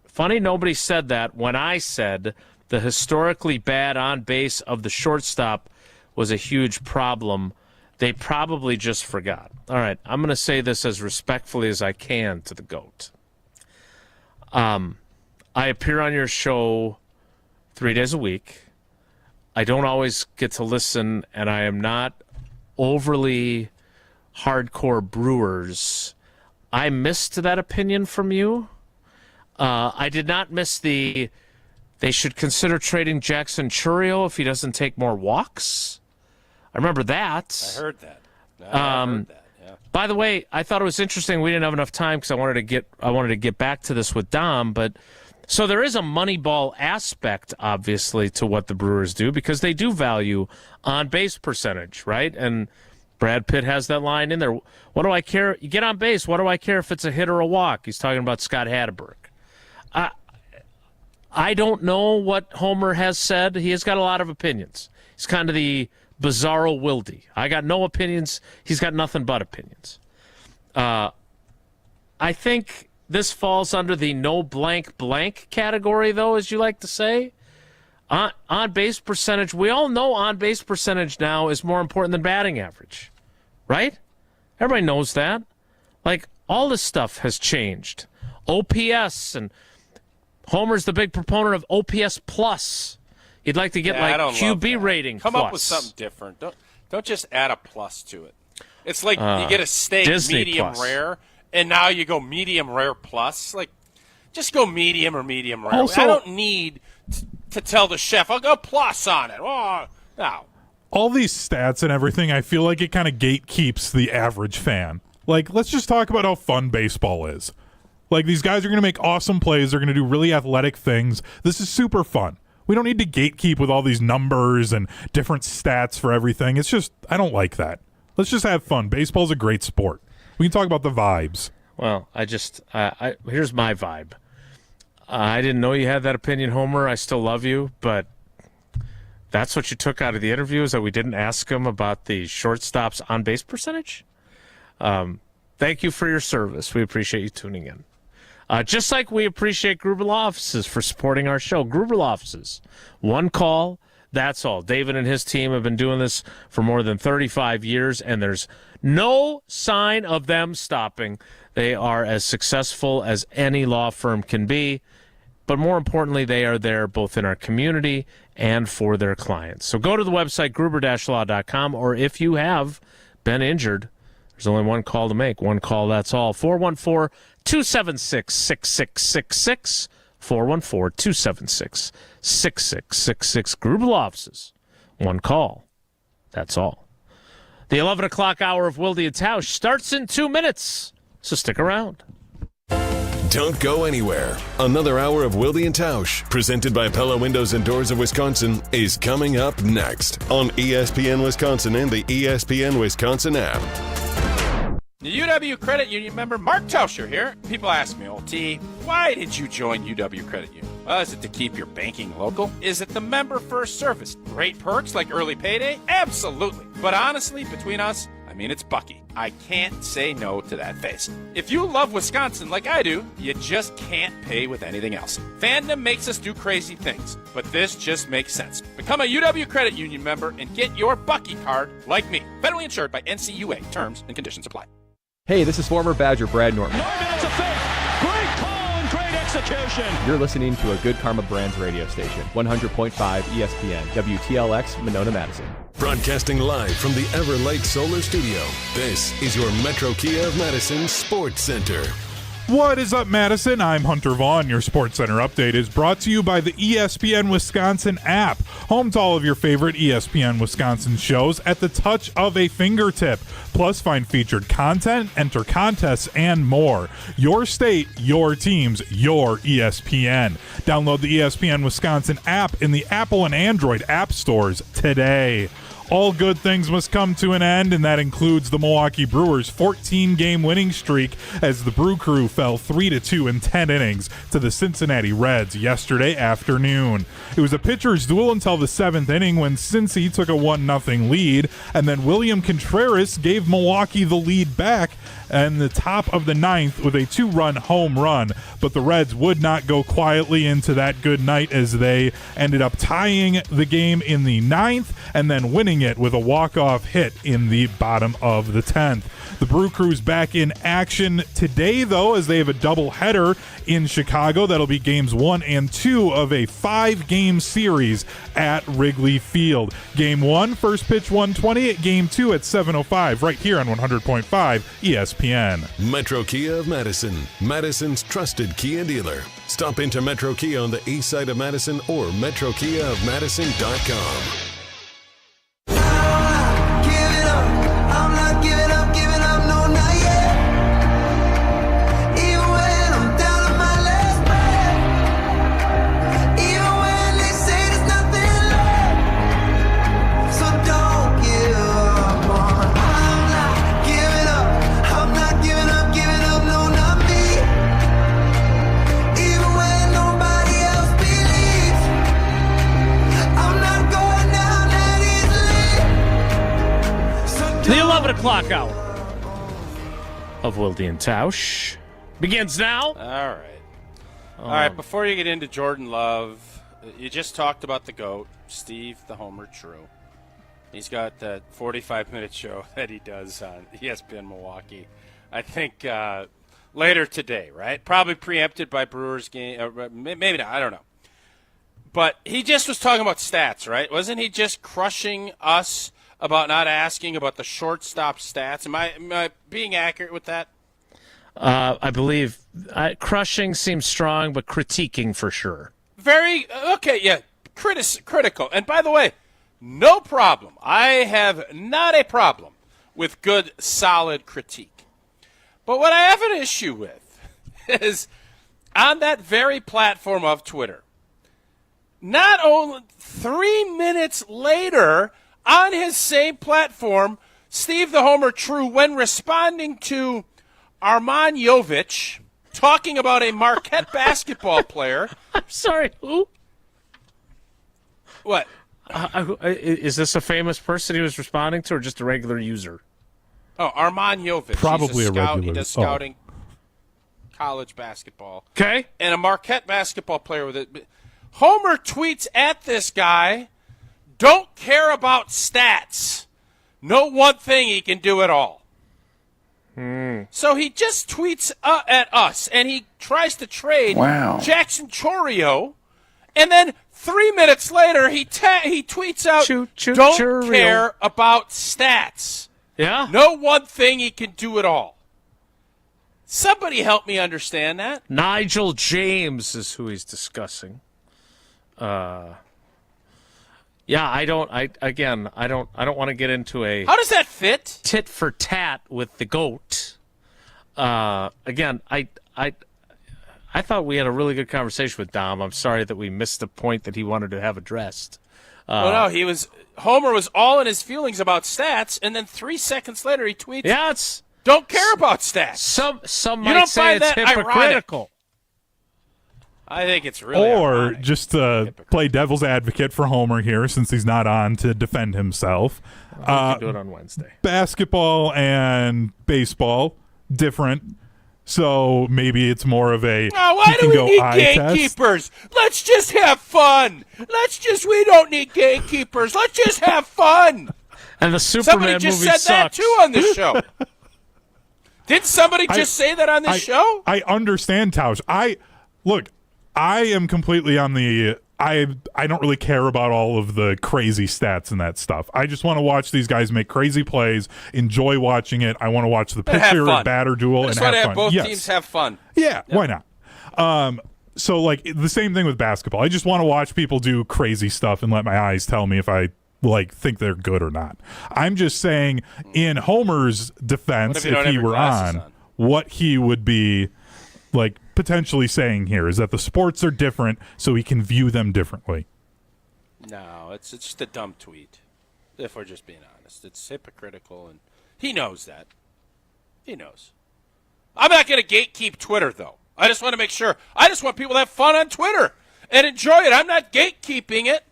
[SPEAKER 1] Funny, nobody said that when I said the historically bad on base of the shortstop was a huge problem. They probably just forgot. All right, I'm going to say this as respectfully as I can to the GOAT. I appear on your show 3 days a week. I don't always get to listen, and I am not overly hardcore Brewers. I missed that opinion from you. I did not miss they should consider trading Jackson Chourio if he doesn't take more walks. I remember that.
[SPEAKER 2] I heard that. I heard that. Yeah.
[SPEAKER 1] By the way, I thought it was interesting. We didn't have enough time because I wanted to get back to this with Dom, but so there is a Moneyball aspect, obviously, to what the Brewers do because they do value on-base percentage, right? And Brad Pitt has that line in there. What do I care? You get on base. What do I care if it's a hit or a walk? He's talking about Scott Hatteberg. I don't know what Homer has said. He has got a lot of opinions. He's kind of the Bizarro Wilde. I got no opinions. He's got nothing but opinions. I think this falls under the no blank blank category, though, as you like to say. On-base percentage, we all know on-base percentage now is more important than batting average, right? Everybody knows that. Like, all this stuff has changed. OPS, and Homer's the big proponent of OPS plus. You'd like to get QB rating
[SPEAKER 2] Come
[SPEAKER 1] plus.
[SPEAKER 2] up with something different. Don't just add a plus to it. It's like you get a steak
[SPEAKER 1] Disney
[SPEAKER 2] medium
[SPEAKER 1] plus.
[SPEAKER 2] rare, and now you go medium rare plus. Like, just go medium or medium rare.
[SPEAKER 11] Also,
[SPEAKER 2] I don't need to tell the chef, I'll go plus on it. Oh, no.
[SPEAKER 11] All these stats and everything, I feel like it kind of gatekeeps the average fan. Like, let's just talk about how fun baseball is. Like, these guys are going to make awesome plays. They're going to do really athletic things. This is super fun. We don't need to gatekeep with all these numbers and different stats for everything. It's just, I don't like that. Let's just have fun. Baseball's a great sport. We can talk about the vibes.
[SPEAKER 1] Well, here's my vibe. I didn't know you had that opinion, Homer. I still love you, but that's what you took out of the interview, is that we didn't ask him about the shortstop's on-base percentage? Thank you for your service. We appreciate you tuning in. Just like we appreciate Gruber Law Offices for supporting our show. Gruber Law Offices, one call, that's all. David and his team have been doing this for more than 35 years, and there's no sign of them stopping. They are as successful as any law firm can be, but more importantly, they are there both in our community and for their clients. So go to the website, gruber-law.com, or if you have been injured, there's only one call to make. One call, that's all. 414-276-6666. 414-276-6666. Gruber Law Offices. One call. That's all. The 11 o'clock hour of Wilde and Tausch starts in 2 minutes, so stick around.
[SPEAKER 4] Don't go anywhere. Another hour of Wilde and Tausch, presented by Pella Windows and Doors of Wisconsin, is coming up next on ESPN Wisconsin and the ESPN Wisconsin app.
[SPEAKER 2] The UW Credit Union member Mark Tauscher here. People ask me, T, why did you join UW Credit Union? Well, is it to keep your banking local? Is it the member first service? Great perks like early payday? Absolutely. But honestly, between us, it's Bucky. I can't say no to that face. If you love Wisconsin like I do, you just can't pay with anything else. Fandom makes us do crazy things, but this just makes sense. Become a UW Credit Union member and get your Bucky card like me. Federally insured by NCUA. Terms and conditions apply.
[SPEAKER 3] Hey, this is former Badger Brad Norton.
[SPEAKER 9] It's a fake. Great call and great execution.
[SPEAKER 3] You're listening to a Good Karma Brands radio station, 100.5 ESPN, WTLX, Monona, Madison.
[SPEAKER 4] Broadcasting live from the Everlight Solar Studio, this is your Metro Kia of Madison Sports Center.
[SPEAKER 11] What is up, Madison? I'm Hunter Vaughn. Your Sports Center update is brought to you by the ESPN Wisconsin app, home to all of your favorite ESPN Wisconsin shows at the touch of a fingertip. Plus, find featured content, enter contests, and more. Your state, your teams, your ESPN. Download the ESPN Wisconsin app in the Apple and Android app stores today. All good things must come to an end, and that includes the Milwaukee Brewers' 14-game winning streak as the Brew Crew fell 3-2 in 10 innings to the Cincinnati Reds yesterday afternoon. It was a pitcher's duel until the 7th inning when Cincy took a 1-0 lead, and then William Contreras gave Milwaukee the lead back in the top of the 9th with a 2-run home run, but the Reds would not go quietly into that good night as they ended up tying the game in the 9th and then winning it with a walk-off hit in the bottom of the 10th. The Brew Crew's back in action today, though, as they have a doubleheader in Chicago. That'll be games 1 and 2 of a 5-game series at Wrigley Field. Game 1, first pitch 1:20, game 2 at 7:05, right here on 100.5 ESPN.
[SPEAKER 4] Metro Kia of Madison, Madison's trusted Kia dealer. Stop into Metro Kia on the east side of Madison or metrokiaofmadison.com.
[SPEAKER 6] Going now.
[SPEAKER 1] 11 o'clock hour of Wilde and Tausch begins now.
[SPEAKER 2] All right. All right, before you get into Jordan Love, you just talked about the GOAT, Steve the Homer True. He's got that 45-minute show that he does on ESPN Milwaukee. I think later today, right? Probably preempted by Brewers game. Maybe not. I don't know. But he just was talking about stats, right? Wasn't he just crushing us about not asking about the shortstop stats? Am I being accurate with that?
[SPEAKER 1] I believe crushing seems strong, but critiquing for sure.
[SPEAKER 2] Very okay. Yeah, critical. And by the way, no problem. I have not a problem with good, solid critique. But what I have an issue with is on that very platform of Twitter, not only 3 minutes later on his same platform, Steve the Homer True, when responding to Arman Jovic talking about a Marquette basketball player.
[SPEAKER 1] I'm sorry, who?
[SPEAKER 2] What?
[SPEAKER 1] Is this a famous person he was responding to or just a regular user?
[SPEAKER 2] Oh, Arman Jovic.
[SPEAKER 11] Probably
[SPEAKER 2] He's
[SPEAKER 11] a regular.
[SPEAKER 2] He does scouting college basketball.
[SPEAKER 1] Okay.
[SPEAKER 2] And a Marquette basketball player with it. Homer tweets at this guy, don't care about stats. Know one thing, he can do it all. So he just tweets at us, and he tries to trade Jackson Chorio, and then 3 minutes later he tweets out, don't
[SPEAKER 1] Chorio.
[SPEAKER 2] care about stats.
[SPEAKER 1] Yeah?
[SPEAKER 2] Know one thing, he can do it all. Somebody help me understand that.
[SPEAKER 1] Nigel James is who he's discussing. Yeah, I don't want to get into a
[SPEAKER 2] How does that fit?
[SPEAKER 1] tit for tat with the GOAT. Again, I thought we had a really good conversation with Dom. I'm sorry that we missed the point that he wanted to have addressed.
[SPEAKER 2] Well, no, Homer was all in his feelings about stats, and then 3 seconds later he tweets,
[SPEAKER 1] yeah, it's
[SPEAKER 2] don't care about stats.
[SPEAKER 1] Some
[SPEAKER 2] You
[SPEAKER 1] might
[SPEAKER 2] don't
[SPEAKER 1] say
[SPEAKER 2] find
[SPEAKER 1] it's
[SPEAKER 2] that
[SPEAKER 1] hypocritical.
[SPEAKER 2] I think it's really
[SPEAKER 11] Or
[SPEAKER 2] ironic.
[SPEAKER 11] just to play devil's advocate for Homer here, since he's not on to defend himself.
[SPEAKER 1] We can do it on Wednesday.
[SPEAKER 11] Basketball and baseball, different. So maybe it's more of a
[SPEAKER 2] why do we need gatekeepers? Let's just have fun. We don't need gatekeepers. Let's just have fun.
[SPEAKER 1] And the Superman
[SPEAKER 2] Somebody just
[SPEAKER 1] movie
[SPEAKER 2] said that
[SPEAKER 1] sucks.
[SPEAKER 2] too on this show. Didn't somebody just say that on this show?
[SPEAKER 11] I understand, Tausch. I am completely on the I don't really care about all of the crazy stats and that stuff. I just want to watch these guys make crazy plays, enjoy watching it. I want to watch the pitcher or batter duel and
[SPEAKER 2] Just
[SPEAKER 11] have
[SPEAKER 2] want to
[SPEAKER 11] fun.
[SPEAKER 2] have both
[SPEAKER 11] Yes.
[SPEAKER 2] teams have fun.
[SPEAKER 11] Yeah, why not? So like the same thing with basketball. I just want to watch people do crazy stuff and let my eyes tell me if I think they're good or not. I'm just saying in Homer's defense, if he were on, what he would be like potentially saying here is that the sports are different, so he can view them differently.
[SPEAKER 2] No, it's just a dumb tweet. If we're just being honest, it's hypocritical, and he knows that. He knows. I'm not going to gatekeep Twitter, though. I just want to make sure. I just want people to have fun on Twitter and enjoy it. I'm not gatekeeping it.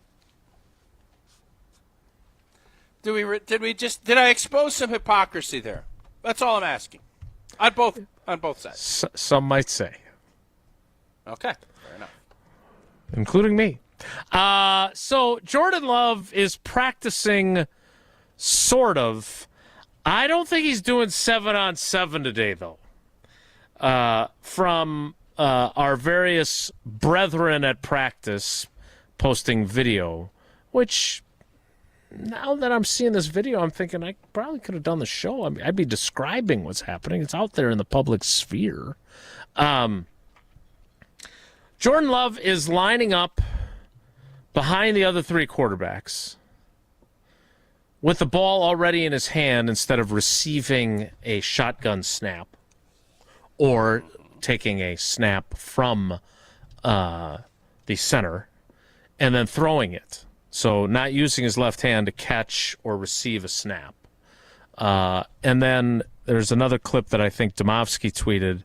[SPEAKER 2] Did I expose some hypocrisy there? That's all I'm asking. On both sides.
[SPEAKER 1] Some might say.
[SPEAKER 2] Okay, fair enough.
[SPEAKER 1] Including me. So Jordan Love is practicing, sort of. I don't think he's doing 7-on-7 today, though. From our various brethren at practice posting video, which now that I'm seeing this video, I'm thinking I probably could have done the show. I mean, I'd be describing what's happening. It's out there in the public sphere. Jordan Love is lining up behind the other three quarterbacks with the ball already in his hand instead of receiving a shotgun snap or taking a snap from the center and then throwing it. So not using his left hand to catch or receive a snap. And then there's another clip that I think Domofsky tweeted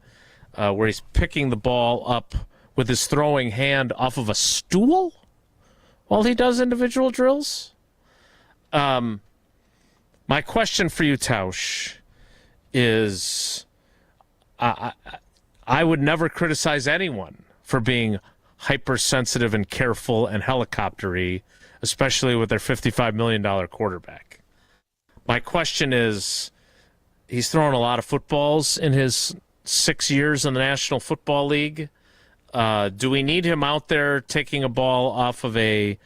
[SPEAKER 1] where he's picking the ball up with his throwing hand off of a stool while he does individual drills. My My question for you, Tausch, is I would never criticize anyone for being hypersensitive and careful and helicoptery, especially with their $55 million quarterback. My question is, he's thrown a lot of footballs in his 6 years in the National Football League. Do we need him out there taking a ball off of a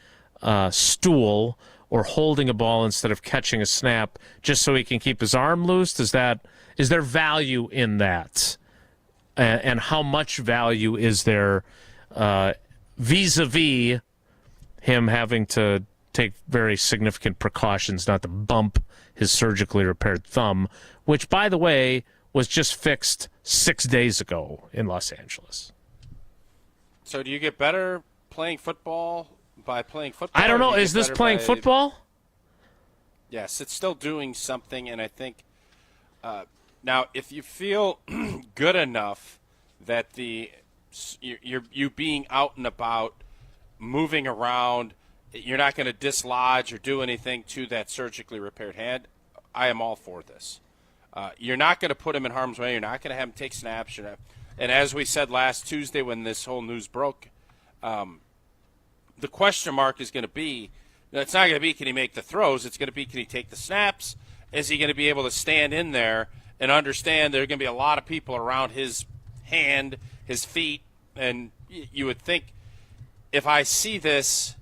[SPEAKER 1] stool or holding a ball instead of catching a snap just so he can keep his arm loose? Is there value in that? And how much value is there vis-a-vis him having to take very significant precautions not to bump his surgically repaired thumb, which, by the way, was just fixed 6 days ago in Los Angeles?
[SPEAKER 2] So do you get better playing football by playing football?
[SPEAKER 1] I don't know. Is this playing football?
[SPEAKER 2] Yes, it's still doing something, and I think now if you feel good enough that you being out and about, moving around, you're not going to dislodge or do anything to that surgically repaired hand, I am all for this. You're not going to put him in harm's way. You're not going to have him take snaps. And as we said last Tuesday when this whole news broke, the question mark is going to be, it's not going to be can he make the throws, it's going to be can he take the snaps? Is he going to be able to stand in there and understand there are going to be a lot of people around his hand, his feet, and you would think if I see this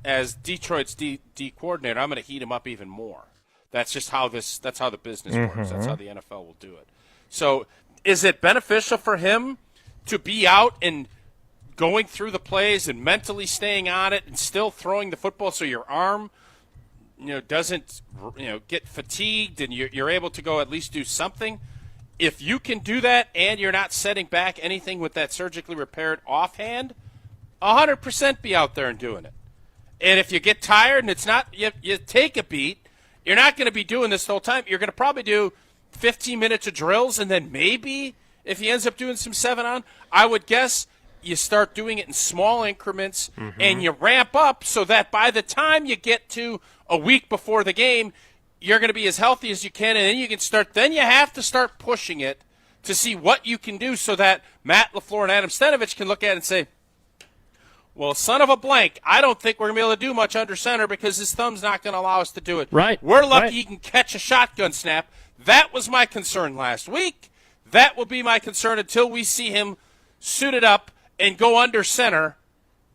[SPEAKER 2] as Detroit's D coordinator, I'm going to heat him up even more. That's just how that's how the business works. That's how the NFL will do it. So is it beneficial for him to be out and going through the plays and mentally staying on it and still throwing the football so your arm doesn't get fatigued and you're able to go at least do something? If you can do that and you're not setting back anything with that surgically repaired offhand, 100% be out there and doing it. And if you get tired and it's not, you take a beat, you're not going to be doing this the whole time. You're going to probably do 15 minutes of drills, and then maybe if he ends up doing some 7-on, I would guess you start doing it in small increments and you ramp up so that by the time you get to a week before the game, you're going to be as healthy as you can, and then you have to start pushing it to see what you can do so that Matt LaFleur and Adam Stenavich can look at it and say, well, son of a blank, I don't think we're going to be able to do much under center because his thumb's not going to allow us to do it.
[SPEAKER 1] Right.
[SPEAKER 2] We're lucky he can catch a shotgun snap. That was my concern last week. That will be my concern until we see him suited up and go under center.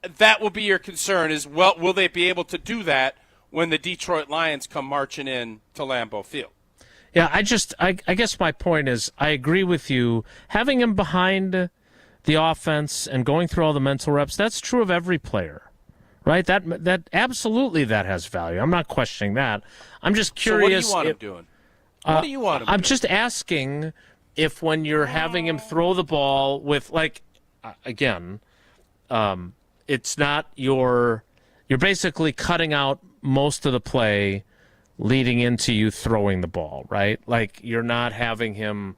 [SPEAKER 2] That will be your concern is, well, will they be able to do that when the Detroit Lions come marching in to Lambeau Field?
[SPEAKER 1] Yeah, I guess my point is I agree with you. Having him behind the offense and going through all the mental reps, that's true of every player, right? That absolutely that has value. I'm not questioning that. I'm just curious.
[SPEAKER 2] So what do you want him doing? What do you want him
[SPEAKER 1] I'm
[SPEAKER 2] doing?
[SPEAKER 1] just asking if when you're having him throw the ball with, like, again, it's not you're basically cutting out most of the play leading into you throwing the ball, right? Like, you're not having him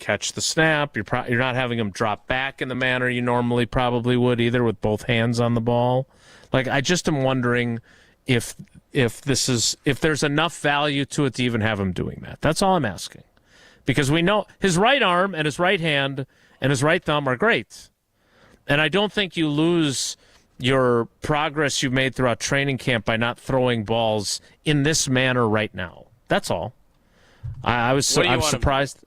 [SPEAKER 1] catch the snap. You're not having him drop back in the manner you normally probably would either, with both hands on the ball. Like, I just am wondering if there's enough value to it to even have him doing that. That's all I'm asking. Because we know his right arm and his right hand and his right thumb are great. And I don't think you lose your progress you've made throughout training camp by not throwing balls in this manner right now. That's all. I'm surprised.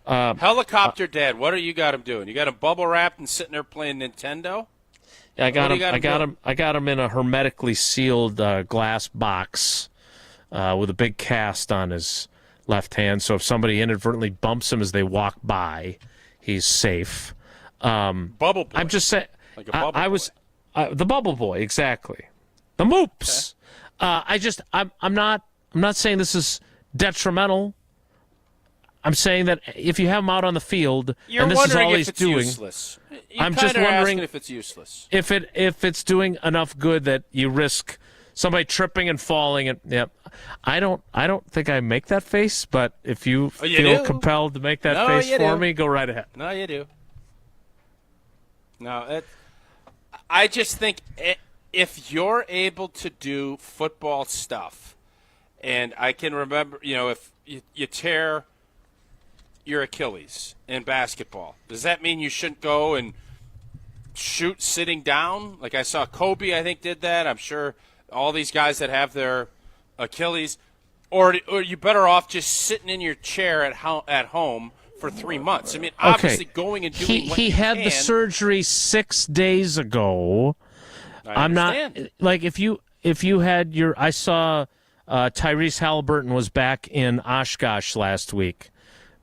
[SPEAKER 2] Helicopter Dad, what do you got him doing? You got him bubble wrapped and sitting there playing Nintendo?
[SPEAKER 1] Yeah, I got him in a hermetically sealed glass box with a big cast on his left hand. So if somebody inadvertently bumps him as they walk by, he's safe.
[SPEAKER 2] Bubble boy.
[SPEAKER 1] I'm just saying.
[SPEAKER 2] Like a bubble boy.
[SPEAKER 1] The bubble boy, exactly. The moops. Okay. I'm not saying this is detrimental. I'm saying that if you have him out on the field and this is all he's doing,
[SPEAKER 2] useless.
[SPEAKER 1] I'm just wondering
[SPEAKER 2] if it's useless.
[SPEAKER 1] If it's doing enough good that you risk somebody tripping and falling. And yeah, I don't think I make that face, but if you feel compelled to make that face for me, go right ahead.
[SPEAKER 2] No, you do. No, I just think if you're able to do football stuff And I can remember, if you tear your Achilles in basketball, does that mean you shouldn't go and shoot sitting down? Like I saw Kobe, I think, did that. I'm sure all these guys that have their Achilles, or you better off just sitting in your chair at home for 3 months. I mean, obviously going and doing what
[SPEAKER 1] he
[SPEAKER 2] you
[SPEAKER 1] had
[SPEAKER 2] can.
[SPEAKER 1] the surgery 6 days ago. I'm not like if you had I saw Tyrese Halliburton was back in Oshkosh last week,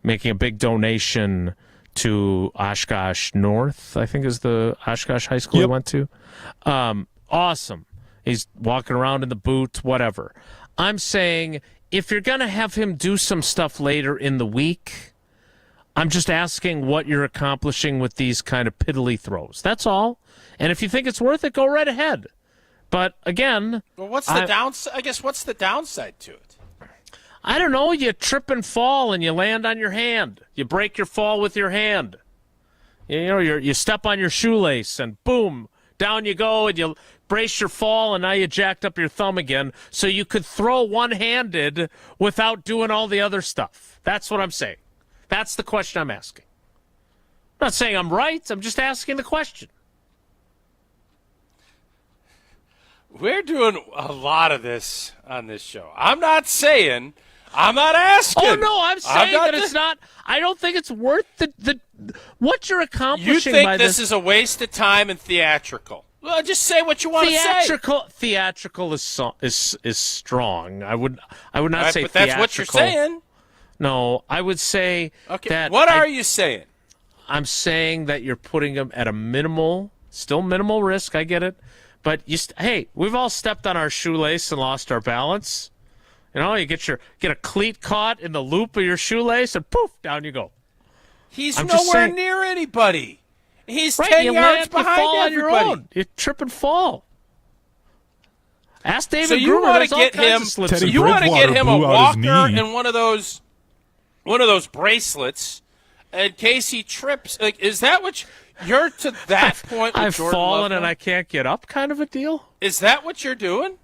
[SPEAKER 1] making a big donation to Oshkosh North, I think is the Oshkosh high school he went to. Awesome. He's walking around in the boot, whatever. I'm saying if you're going to have him do some stuff later in the week, I'm just asking what you're accomplishing with these kind of piddly throws. That's all. And if you think it's worth it, go right ahead. But again,
[SPEAKER 2] well, what's the downside? I guess what's the downside to it?
[SPEAKER 1] I don't know. You trip and fall, and you land on your hand. You break your fall with your hand. You step on your shoelace, and boom, down you go, and you brace your fall, and now you jacked up your thumb again. So you could throw one-handed without doing all the other stuff. That's what I'm saying. That's the question I'm asking. I'm not saying I'm right. I'm just asking the question.
[SPEAKER 2] We're doing a lot of this on this show. I'm not saying. I'm not asking.
[SPEAKER 1] Oh, no, I'm saying that it's not. I don't think it's worth the what you're accomplishing.
[SPEAKER 2] You think
[SPEAKER 1] by
[SPEAKER 2] this is a waste of time and theatrical? Well, just say what you want to say.
[SPEAKER 1] Theatrical is strong. I would not say
[SPEAKER 2] but
[SPEAKER 1] theatrical.
[SPEAKER 2] that's what you're saying.
[SPEAKER 1] No, I would say that.
[SPEAKER 2] What are you saying?
[SPEAKER 1] I'm saying that you're putting them at a still minimal risk. I get it. But hey, we've all stepped on our shoelace and lost our balance. You get a cleat caught in the loop of your shoelace, and poof, down you go.
[SPEAKER 2] He's nowhere near anybody. He's 10 yards behind everybody.
[SPEAKER 1] On your own. You trip and fall. Ask David
[SPEAKER 2] so you
[SPEAKER 1] Gruber.
[SPEAKER 2] Want to get him? You want to get him a walker and one of those bracelets in case he trips. Like, is that what you're to that point? With
[SPEAKER 1] I've
[SPEAKER 2] Jordan
[SPEAKER 1] fallen
[SPEAKER 2] Love
[SPEAKER 1] and I can't get up, kind of a deal.
[SPEAKER 2] Is that what you're doing?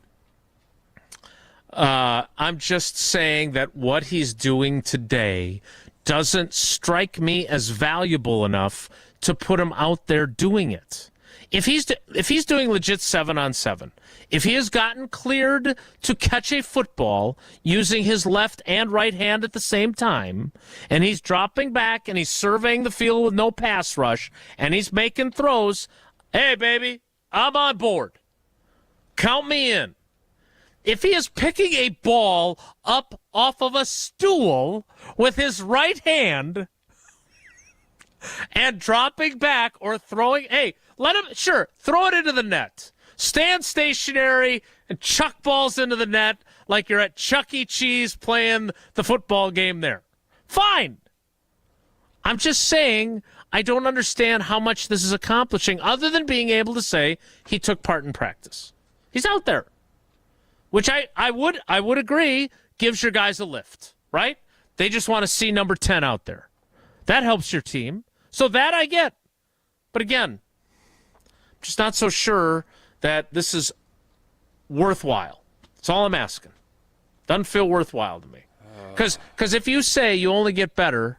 [SPEAKER 1] I'm just saying that what he's doing today doesn't strike me as valuable enough to put him out there doing it. If he's doing legit 7-on-7, if he has gotten cleared to catch a football using his left and right hand at the same time, and he's dropping back and he's surveying the field with no pass rush, and he's making throws, hey, baby, I'm on board. Count me in. If he is picking a ball up off of a stool with his right hand and dropping back or throwing, hey, let him, throw it into the net. Stand stationary and chuck balls into the net like you're at Chuck E. Cheese playing the football game there. Fine. I'm just saying I don't understand how much this is accomplishing other than being able to say he took part in practice. He's out there. Which I would agree gives your guys a lift, right? They just want to see number 10 out there. That helps your team. So that I get. But again, I'm just not so sure that this is worthwhile. That's all I'm asking. Doesn't feel worthwhile to me. Because if you say you only get better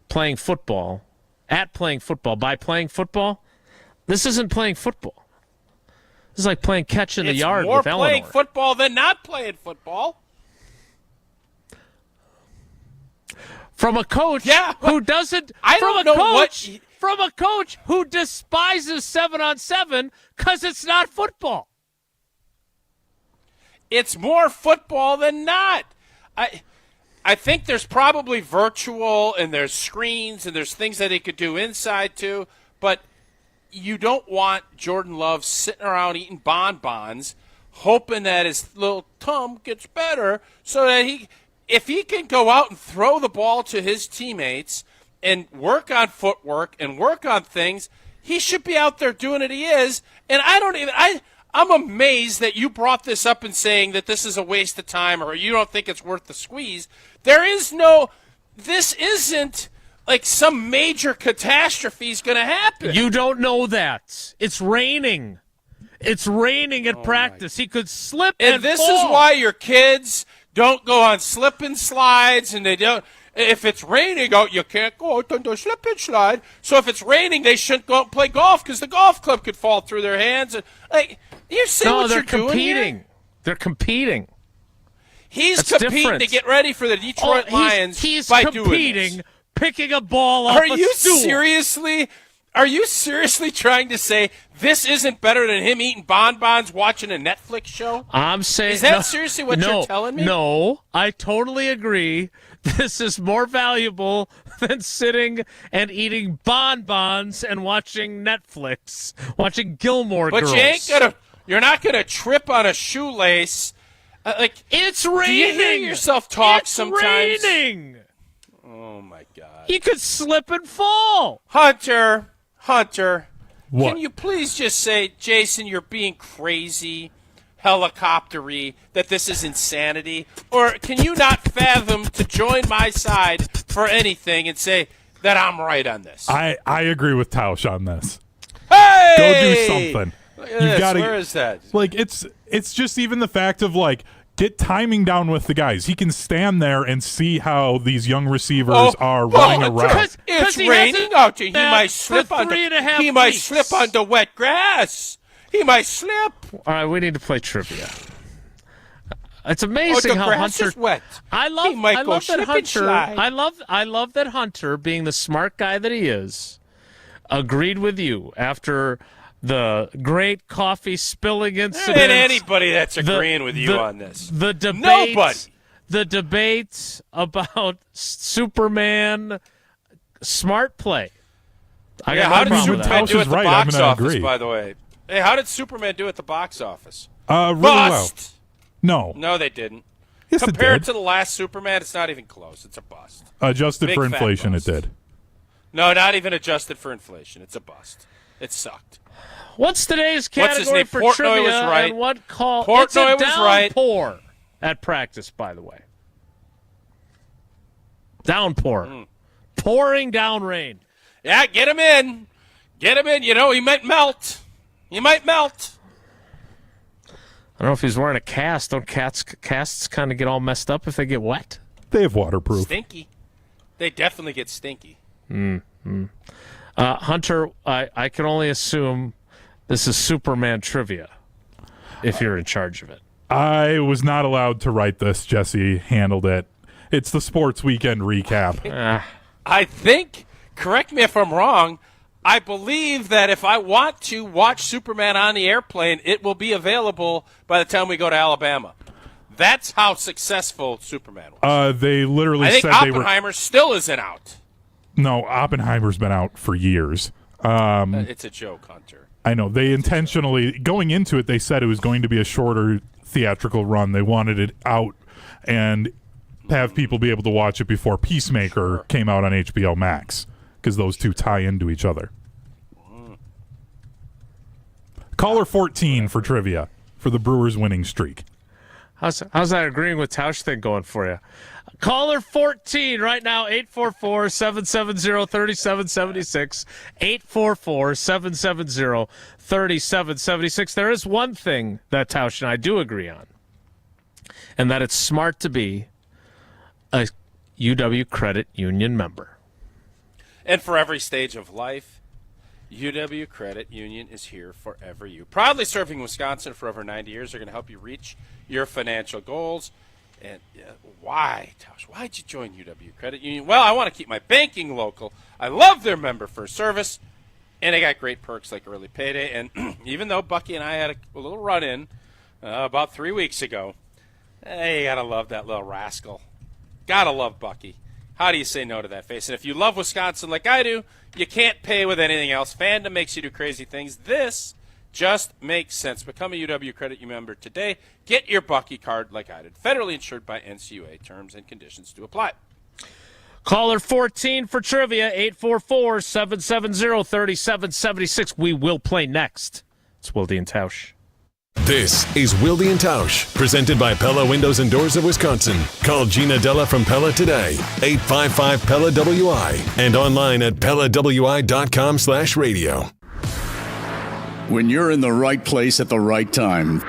[SPEAKER 1] playing football, by playing football, this isn't playing football. This is like playing catch in the yard with Eleanor.
[SPEAKER 2] It's more playing football than not playing football.
[SPEAKER 1] From a coach who doesn't. From a coach who despises 7-on-7 because it's not football.
[SPEAKER 2] It's more football than not. I think there's probably virtual and there's screens and there's things that he could do inside too, but you don't want Jordan Love sitting around eating bonbons, hoping that his little tum gets better so that if he can go out and throw the ball to his teammates and work on footwork and work on things, he should be out there doing it. He is. And I'm amazed that you brought this up and saying that this is a waste of time or you don't think it's worth the squeeze. This isn't like some major catastrophe is going to happen.
[SPEAKER 1] You don't know that. It's raining. It's raining at practice. He could slip and
[SPEAKER 2] this
[SPEAKER 1] fall.
[SPEAKER 2] is why your kids don't go on slip and slides, and they don't. If it's raining out, you can't go out on the slip and slide. So if it's raining, they shouldn't go out and play golf because the golf club could fall through their hands. And, you see what you're doing here?
[SPEAKER 1] They're competing.
[SPEAKER 2] He's competing
[SPEAKER 1] different.
[SPEAKER 2] to get ready for the Detroit Lions by doing this.
[SPEAKER 1] Picking a ball off a stool.
[SPEAKER 2] Are you seriously trying to say this isn't better than him eating bonbons watching a Netflix show?
[SPEAKER 1] I'm saying...
[SPEAKER 2] Is that seriously what you're telling me?
[SPEAKER 1] No, I totally agree. This is more valuable than sitting and eating bonbons and watching Netflix, watching Gilmore Girls.
[SPEAKER 2] But you're not gonna trip on a shoelace.
[SPEAKER 1] It's raining.
[SPEAKER 2] Do you hear yourself talk sometimes?
[SPEAKER 1] It's raining.
[SPEAKER 2] Oh my God!
[SPEAKER 1] You could slip and fall.
[SPEAKER 2] Hunter,
[SPEAKER 11] what?
[SPEAKER 2] Can you please just say, Jason, you're being crazy, helicoptery, that this is insanity? Or can you not fathom to join my side for anything and say that I'm right on this?
[SPEAKER 11] I agree with Tausch on this.
[SPEAKER 2] Hey!
[SPEAKER 11] Go do something.
[SPEAKER 2] Look at this. Where is that?
[SPEAKER 11] It's just even the fact of get timing down with the guys. He can stand there and see how these young receivers are running around.
[SPEAKER 2] It's raining out here. He might slip onto wet grass. He might slip.
[SPEAKER 1] All right, we need to play trivia. It's amazing how Hunter.
[SPEAKER 2] Is wet.
[SPEAKER 1] I love that Hunter. I love that Hunter, being the smart guy that he is, agreed with you after the great coffee spilling incident.
[SPEAKER 2] And anybody that's agreeing with you on this.
[SPEAKER 1] The debate.
[SPEAKER 2] Nobody.
[SPEAKER 1] The debate about Superman smart play.
[SPEAKER 2] How did Superman do at the box office, by the way? Hey, how did Superman do at the box office?
[SPEAKER 11] Really
[SPEAKER 2] bust.
[SPEAKER 11] Well.
[SPEAKER 2] No, they didn't.
[SPEAKER 11] Yes,
[SPEAKER 2] Compared
[SPEAKER 11] it did.
[SPEAKER 2] to the last Superman, it's not even close. It's a bust.
[SPEAKER 11] Adjusted for inflation, it did.
[SPEAKER 2] No, not even adjusted for inflation. It's a bust. It sucked.
[SPEAKER 1] What's today's category for
[SPEAKER 2] Portnoy
[SPEAKER 1] trivia?
[SPEAKER 2] was right.
[SPEAKER 1] And what call?
[SPEAKER 2] Portnoy
[SPEAKER 1] it's a
[SPEAKER 2] was right.
[SPEAKER 1] Downpour at practice, by the way. Downpour. Pouring down rain.
[SPEAKER 2] Yeah, get him in. Get him in. He might melt. He might melt.
[SPEAKER 1] I don't know if he's wearing a cast. Don't casts kind of get all messed up if they get wet?
[SPEAKER 11] They have waterproof.
[SPEAKER 2] Stinky. They definitely get stinky.
[SPEAKER 1] Hunter, I can only assume this is Superman trivia if you're in charge of it.
[SPEAKER 11] I was not allowed to write this. Jesse handled it. It's the Sports Weekend recap.
[SPEAKER 2] I think, correct me if I'm wrong, I believe that if I want to watch Superman on the airplane, it will be available by the time we go to Alabama. That's how successful Superman was.
[SPEAKER 11] They literally said
[SPEAKER 2] Oppenheimer still isn't out.
[SPEAKER 11] No, Oppenheimer's been out for years.
[SPEAKER 2] It's a joke, Hunter.
[SPEAKER 11] I know. They intentionally, going into it, they said it was going to be a shorter theatrical run. They wanted it out and have people be able to watch it before Peacemaker came out on HBO Max, because those two tie into each other. Caller 14 for trivia for the Brewers winning streak.
[SPEAKER 1] How's that agreeing with Tausch thing going for you? Caller 14 right now, 844-770-3776, 844-770-3776. There is one thing that Tausch and I do agree on, and that it's smart to be a UW Credit Union member.
[SPEAKER 2] And for every stage of life, UW Credit Union is here for you. Proudly serving Wisconsin for over 90 years. They're going to help you reach your financial goals. And why, Tausch? Why'd you join UW Credit Union? Well, I want to keep my banking local. I love their member first service, and they got great perks like early payday. And even though Bucky and I had a little run-in about 3 weeks ago, hey, you got to love that little rascal. Got to love Bucky. How do you say no to that face? And if you love Wisconsin like I do, you can't pay with anything else. Fandom makes you do crazy things. This just makes sense. Become a UW Credit Union member today. Get your Bucky card like I did. Federally insured by NCUA. Terms and conditions to apply.
[SPEAKER 1] Caller 14 for trivia, 844-770-3776. We will play next. It's Wilde and Tausch.
[SPEAKER 4] This is Wilde and Tausch, presented by Pella Windows and Doors of Wisconsin. Call Gina Della from Pella today, 855-PELLA-WI, and online at PellaWI.com/radio.
[SPEAKER 8] When you're in the right place at the right time,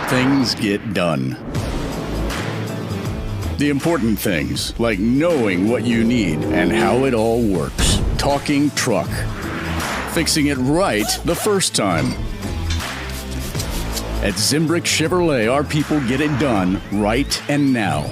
[SPEAKER 8] things get done. The important things, like knowing what you need and how it all works. Talking truck. Fixing it right the first time. At Zimbrick Chevrolet, our people get it done right and now.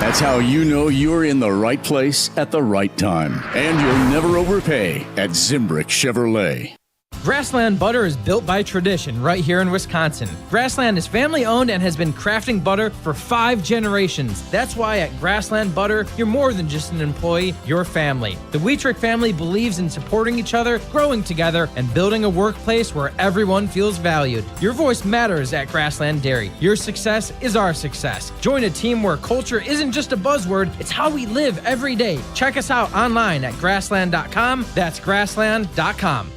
[SPEAKER 8] That's how you know you're in the right place at the right time. And you'll never overpay at Zimbrick Chevrolet.
[SPEAKER 10] Grassland butter is built by tradition right here in Wisconsin. Grassland is family owned and has been crafting butter for 5 generations. That's why at Grassland Butter, you're more than just an employee, you're family. The Wietrich family believes in supporting each other, growing together, and building a workplace where everyone feels valued. Your voice matters at Grassland Dairy. Your success is our success. Join a team where culture isn't just a buzzword, it's how we live every day. Check us out online at grassland.com. That's grassland.com.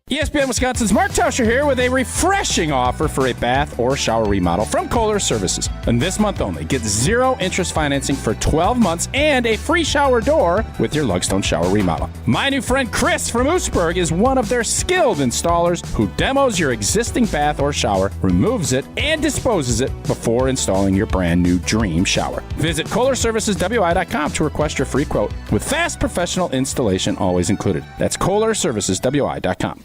[SPEAKER 14] ESPN Wisconsin's Mark Tausch here with a refreshing offer for a bath or shower remodel from Kohler Services. And this month only, get 0 interest financing for 12 months and a free shower door with your Lugstone shower remodel. My new friend Chris from Oostburg is one of their skilled installers who demos your existing bath or shower, removes it, and disposes it before installing your brand new dream shower. Visit KohlerServicesWI.com to request your free quote with fast professional installation always included. That's KohlerServicesWI.com.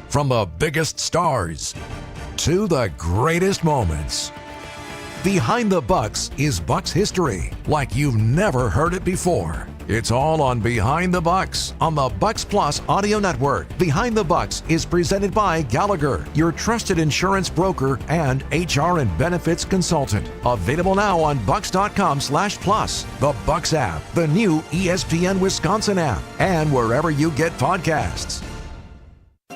[SPEAKER 12] From the biggest stars to the greatest moments, Behind the Bucks is Bucks history like you've never heard it before. It's all on Behind the Bucks on the Bucks Plus audio network. Behind the Bucks is presented by Gallagher, your trusted insurance broker and HR and benefits consultant. Available now on bucks.com/plus, the Bucks app, the new ESPN Wisconsin app, and wherever you get podcasts.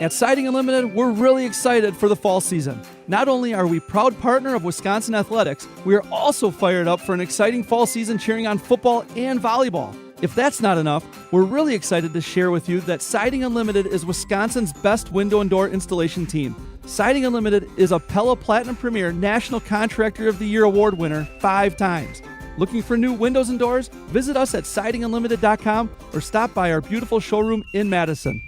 [SPEAKER 18] At Siding Unlimited, we're really excited for the fall season. Not only are we proud partner of Wisconsin Athletics, we are also fired up for an exciting fall season cheering on football and volleyball. If that's not enough, we're really excited to share with you that Siding Unlimited is Wisconsin's best window and door installation team. Siding Unlimited is a Pella Platinum Premier National Contractor of the Year award winner 5 times. Looking for new windows and doors? Visit us at sidingunlimited.com or stop by our beautiful showroom in Madison.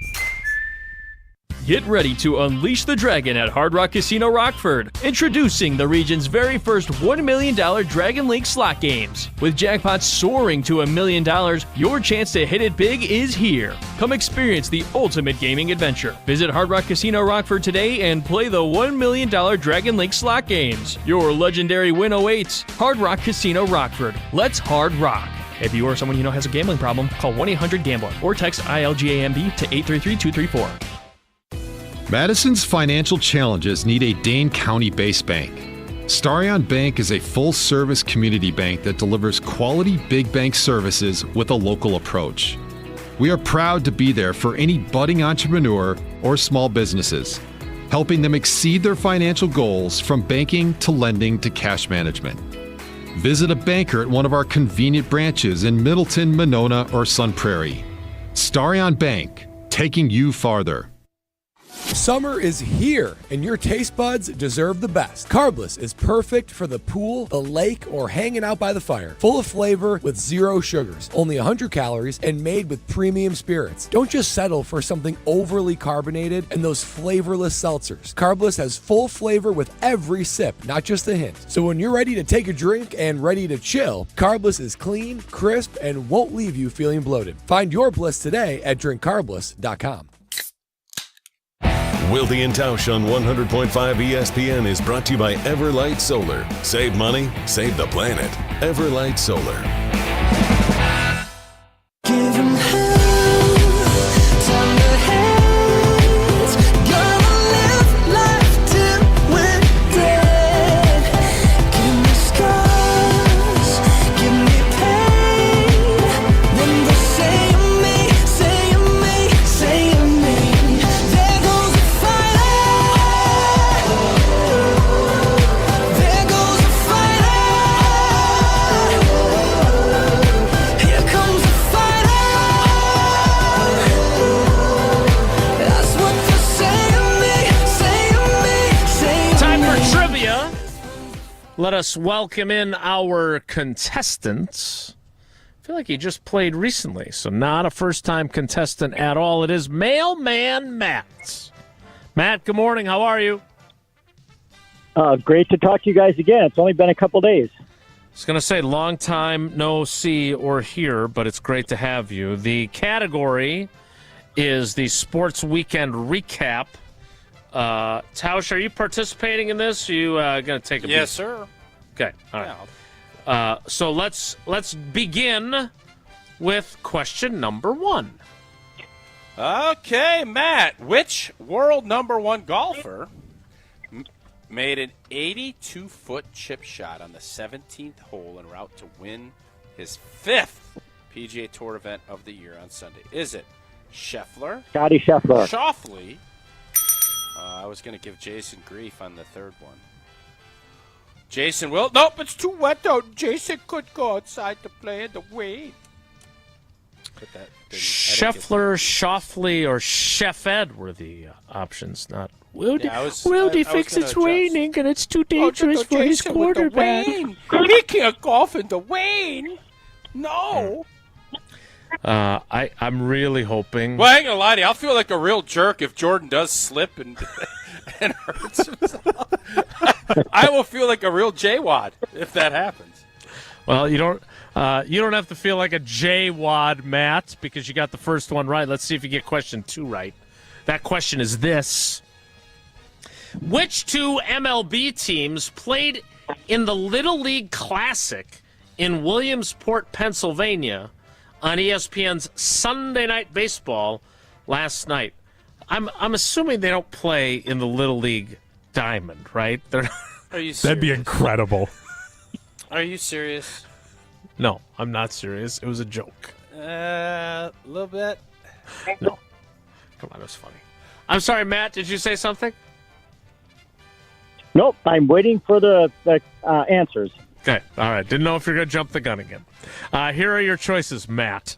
[SPEAKER 19] Get ready to unleash the dragon at Hard Rock Casino Rockford. Introducing the region's very first $1 million Dragon Link slot games. With jackpots soaring to $1 million, your chance to hit it big is here. Come experience the ultimate gaming adventure. Visit Hard Rock Casino Rockford today and play the $1 million Dragon Link slot games. Your legendary win awaits. Hard Rock Casino Rockford. Let's hard rock. If you or someone you know has a gambling problem, call 1-800-GAMBLER or text ILGAMB to 833-234.
[SPEAKER 20] Madison's financial challenges need a Dane County-based bank. Starion Bank is a full-service community bank that delivers quality big bank services with a local approach. We are proud to be there for any budding entrepreneur or small businesses, helping them exceed their financial goals from banking to lending to cash management. Visit a banker at one of our convenient branches in Middleton, Monona, or Sun Prairie. Starion Bank, taking you farther.
[SPEAKER 17] Summer is here, and your taste buds deserve the best. Carbless is perfect for the pool, the lake, or hanging out by the fire. Full of flavor with 0 sugars, only 100 calories, and made with premium spirits. Don't just settle for something overly carbonated and those flavorless seltzers. Carbless has full flavor with every sip, not just a hint. So when you're ready to take a drink and ready to chill, Carbless is clean, crisp, and won't leave you feeling bloated. Find your bliss today at drinkcarbless.com.
[SPEAKER 4] Wilde and Tausch on 100.5 ESPN is brought to you by Everlight Solar. Save money, save the planet. Everlight Solar.
[SPEAKER 1] Let us welcome in our contestants. I feel like he just played recently, so not a first-time contestant at all. It is Mailman Matt. Matt, good morning. How are you?
[SPEAKER 21] Great to talk to you guys again. It's only been a couple days.
[SPEAKER 1] was going to say long time no see or hear, but it's great to have you. The category is the Sports Weekend Recap. Tausch, are you participating in this? Are you going to take a beat?
[SPEAKER 2] Yes, sir.
[SPEAKER 1] Okay, all right. So let's begin with question number 1.
[SPEAKER 2] Okay, Matt. Which world number 1 golfer made an 82-foot chip shot on the 17th hole en route to win his 5th PGA Tour event of the year on Sunday? Is it Scheffler?
[SPEAKER 5] Scotty Scheffler.
[SPEAKER 2] Schauffele. I was going to give Jason grief on the third one. Jason will. Nope, it's too wet out. Jason could go outside to play in the rain.
[SPEAKER 1] Scheffler, Schauffele, or Chef-Ed were the options, not Wilde.
[SPEAKER 2] Yeah,
[SPEAKER 1] Wilde thinks it's raining and it's too dangerous for his quarterback.
[SPEAKER 2] He can't golf in the rain. No.
[SPEAKER 1] I'm really hoping.
[SPEAKER 2] Well, I ain't gonna lie to you. I'll feel like a real jerk if Jordan does slip and hurts himself. I will feel like a real J-Wad if that happens.
[SPEAKER 1] Well, you don't have to feel like a J-Wad, Matt, because you got the first one right. Let's see if you get question 2 right. That question is this. Which 2 MLB teams played in the Little League Classic in Williamsport, Pennsylvania on ESPN's Sunday Night Baseball last night? I'm assuming they don't play in the Little League Diamond, right?
[SPEAKER 2] Are you serious?
[SPEAKER 11] That'd be incredible.
[SPEAKER 2] Are you serious?
[SPEAKER 1] No, I'm not serious. It was a joke.
[SPEAKER 2] A little bit.
[SPEAKER 1] No. Come on, it was funny. I'm sorry, Matt, did you say something?
[SPEAKER 5] Nope, I'm waiting for the answers.
[SPEAKER 1] Okay, all right. Didn't know if you're going to jump the gun again. Here are your choices, Matt.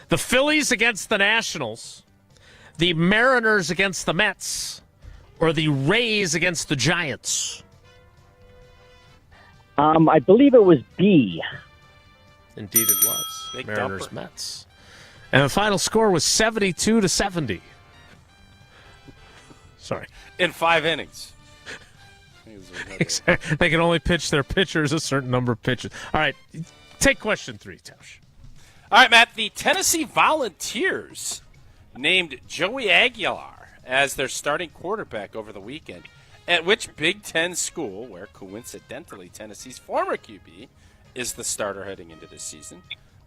[SPEAKER 1] The Phillies against the Nationals, the Mariners against the Mets, or the Rays against the Giants?
[SPEAKER 5] I believe it was B.
[SPEAKER 1] Indeed it was.
[SPEAKER 2] Big
[SPEAKER 1] Mariners,
[SPEAKER 2] dumper.
[SPEAKER 1] Mets. And the final score was 72-70. Sorry.
[SPEAKER 2] In 5 innings.
[SPEAKER 1] They can only pitch their pitchers a certain number of pitches. All right, take question 3, Tausch.
[SPEAKER 2] All right, Matt. The Tennessee Volunteers named Joey Aguilar as their starting quarterback over the weekend. At which Big Ten school, where coincidentally Tennessee's former QB is the starter heading into this season,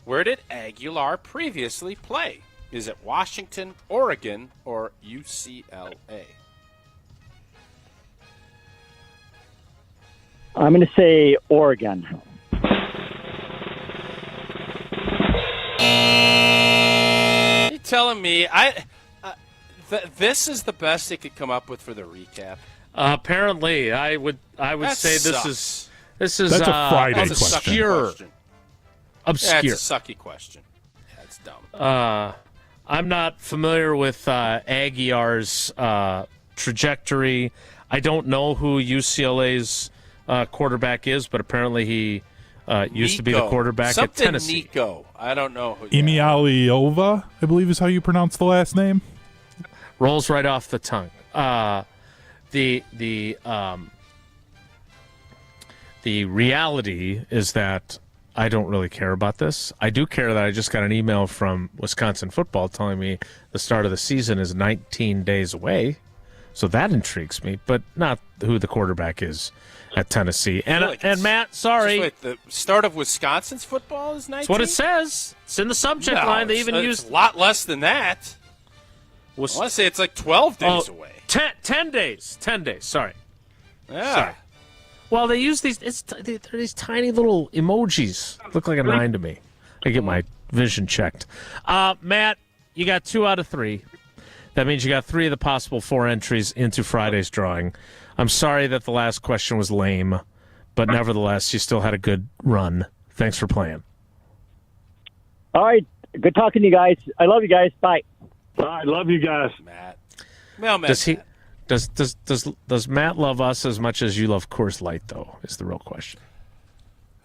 [SPEAKER 2] where did Aguilar previously play? Is it Washington, Oregon, or UCLA?
[SPEAKER 5] I'm going to say Oregon.
[SPEAKER 2] Are you telling me this is the best they could come up with for the recap?
[SPEAKER 1] Apparently, I would say this is
[SPEAKER 11] That's a Friday
[SPEAKER 1] obscure.
[SPEAKER 11] question.
[SPEAKER 1] Obscure.
[SPEAKER 2] Yeah, it's a sucky question. Yeah, it's dumb.
[SPEAKER 1] I'm not familiar with Aguilar's trajectory. I don't know who UCLA's quarterback is, but apparently he used to be the quarterback at Tennessee.
[SPEAKER 2] Nico. I don't know who.
[SPEAKER 11] Imialiova, I believe is how you pronounce the last name.
[SPEAKER 1] Rolls right off the tongue. The reality is that I don't really care about this. I do care that I just got an email from Wisconsin football telling me the start of the season is 19 days away. So that intrigues me, but not who the quarterback is at Tennessee. And Matt, sorry.
[SPEAKER 2] Wait, the start of Wisconsin's football is 19?
[SPEAKER 1] That's what it says. It's in the subject line. They even used
[SPEAKER 2] a lot less than that. I want to say it's like 12 days away.
[SPEAKER 1] 10 days. 10 days. Sorry.
[SPEAKER 2] Yeah.
[SPEAKER 1] Sorry. Well, they use these. They're these tiny little emojis. Look like a 9 to me. I get my vision checked. Matt, you got 2 out of 3. That means you got 3 of the possible 4 entries into Friday's drawing. I'm sorry that the last question was lame, but nevertheless, you still had a good run. Thanks for playing.
[SPEAKER 5] All right. Good talking to you guys. I love you guys. Bye.
[SPEAKER 13] I love you guys.
[SPEAKER 2] Matt. Well, Matt.
[SPEAKER 1] Does Matt love us as much as you love Coors Light, though, is the real question.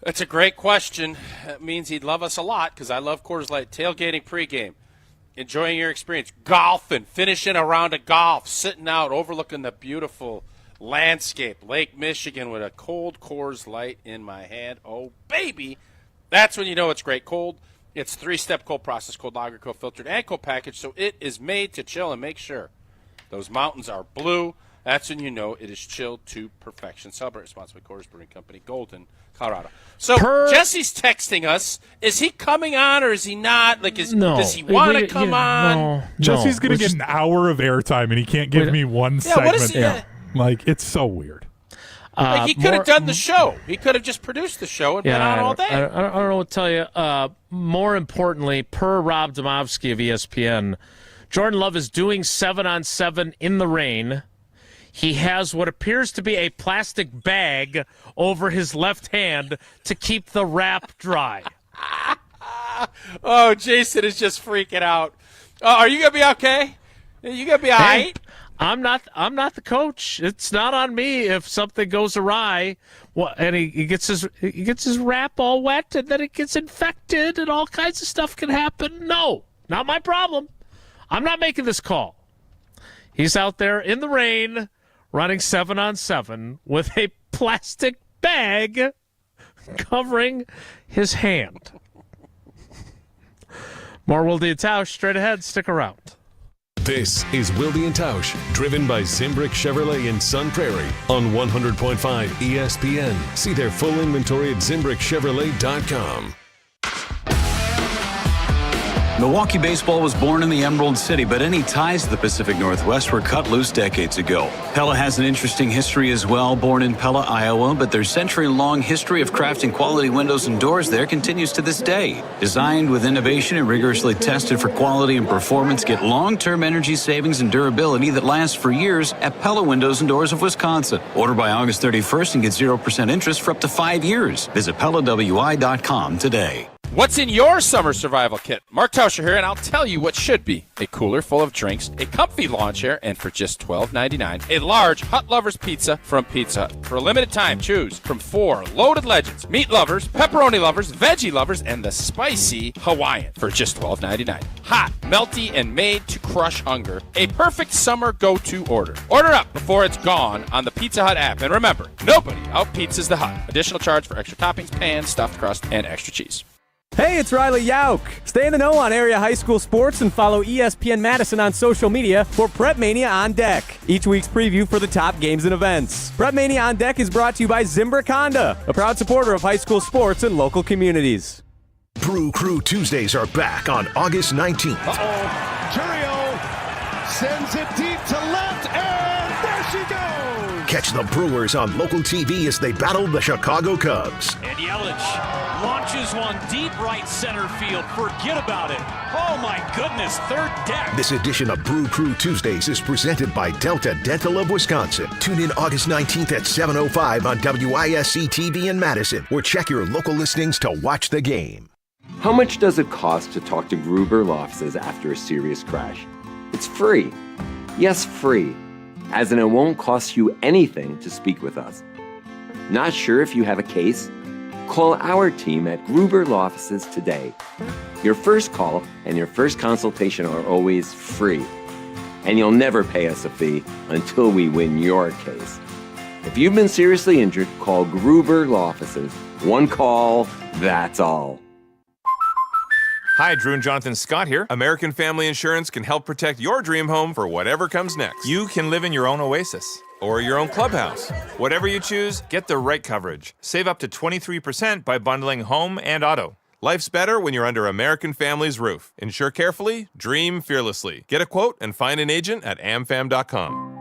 [SPEAKER 2] That's a great question. That means he'd love us a lot because I love Coors Light. Tailgating pregame. Enjoying your experience. Golfing. Finishing a round of golf. Sitting out overlooking the beautiful landscape. Lake Michigan with a cold Coors Light in my hand. Oh, baby. That's when you know it's great. Cold. It's 3-step cold process, cold lager, cold filtered, and cold packaged, so it is made to chill and make sure those mountains are blue. That's when you know it is chilled to perfection. Celebrate responsibly. Coors Brewing Company, Golden, Colorado. So Jesse's texting us. Is he coming on or is he not? Like, does he want to come on?
[SPEAKER 11] No. Jesse's going to get an hour of airtime, and he can't give me one segment.
[SPEAKER 2] What is he,
[SPEAKER 11] Like, it's so weird.
[SPEAKER 2] Like, he could have done the show. He could have just produced the show and been on all day.
[SPEAKER 1] I don't know what to tell you. More importantly, per Rob Domofsky of ESPN, Jordan Love is doing 7-on-7 in the rain. He has what appears to be a plastic bag over his left hand to keep the wrap dry.
[SPEAKER 2] Oh, Jason is just freaking out. Are you going to be okay? You going to be all right?
[SPEAKER 1] I'm not the coach. It's not on me if something goes awry. And he gets his wrap all wet, and then it gets infected, and all kinds of stuff can happen. No, not my problem. I'm not making this call. He's out there in the rain, running 7-on-7 with a plastic bag covering his hand. More Wilde and Tausch straight ahead. Stick around.
[SPEAKER 4] This is Wilde and Tausch, driven by Zimbrick Chevrolet in Sun Prairie on 100.5 ESPN. See their full inventory at ZimbrickChevrolet.com.
[SPEAKER 7] Milwaukee baseball was born in the Emerald City, but any ties to the Pacific Northwest were cut loose decades ago. Pella has an interesting history as well, born in Pella, Iowa, but their century-long history of crafting quality windows and doors there continues to this day. Designed with innovation and rigorously tested for quality and performance, get long-term energy savings and durability that lasts for years at Pella Windows and Doors of Wisconsin. Order by August 31st and get 0% interest for up to 5 years. Visit PellaWI.com today.
[SPEAKER 2] What's in your summer survival kit? Mark Tausch here, and I'll tell you what should be. A cooler full of drinks, a comfy lawn chair, and for just $12.99, a large Hut Lovers pizza from Pizza Hut. For a limited time, choose from 4 loaded legends, meat lovers, pepperoni lovers, veggie lovers, and the spicy Hawaiian for just $12.99. Hot, melty, and made to crush hunger. A perfect summer go-to order. Order up before it's gone on the Pizza Hut app. And remember, nobody out-pizzas the Hut. Additional charge for extra toppings, pan, stuffed crust, and extra cheese.
[SPEAKER 15] Hey, it's Riley Yauk. Stay in the know on area high school sports and follow ESPN Madison on social media for Prep Mania on Deck, each week's preview for the top games and events. Prep Mania on Deck is brought to you by Zimbrick Honda, a proud supporter of high school sports and local communities.
[SPEAKER 16] Brew Crew Tuesdays are back on August 19th.
[SPEAKER 9] Churio sends it deep to left, and there she goes!
[SPEAKER 16] Catch the Brewers on local TV as they battle the Chicago Cubs.
[SPEAKER 9] And Yelich launches one deep right center field. Forget about it. Oh, my goodness, third deck.
[SPEAKER 16] This edition of Brew Crew Tuesdays is presented by Delta Dental of Wisconsin. Tune in August 19th at 7:05 on WISC TV in Madison, or check your local listings to watch the game.
[SPEAKER 21] How much does it cost to talk to Gruber Law Offices after a serious crash? It's free. Yes, free. As in, it won't cost you anything to speak with us. Not sure if you have a case? Call our team at Gruber Law Offices today. Your first call and your first consultation are always free. And you'll never pay us a fee until we win your case. If you've been seriously injured, call Gruber Law Offices. One call, that's all.
[SPEAKER 23] Hi, Drew and Jonathan Scott here. American Family Insurance can help protect your dream home for whatever comes next. You can live in your own oasis or your own clubhouse. Whatever you choose, get the right coverage. Save up to 23% by bundling home and auto. Life's better when you're under American Family's roof. Insure carefully, dream fearlessly. Get a quote and find an agent at amfam.com.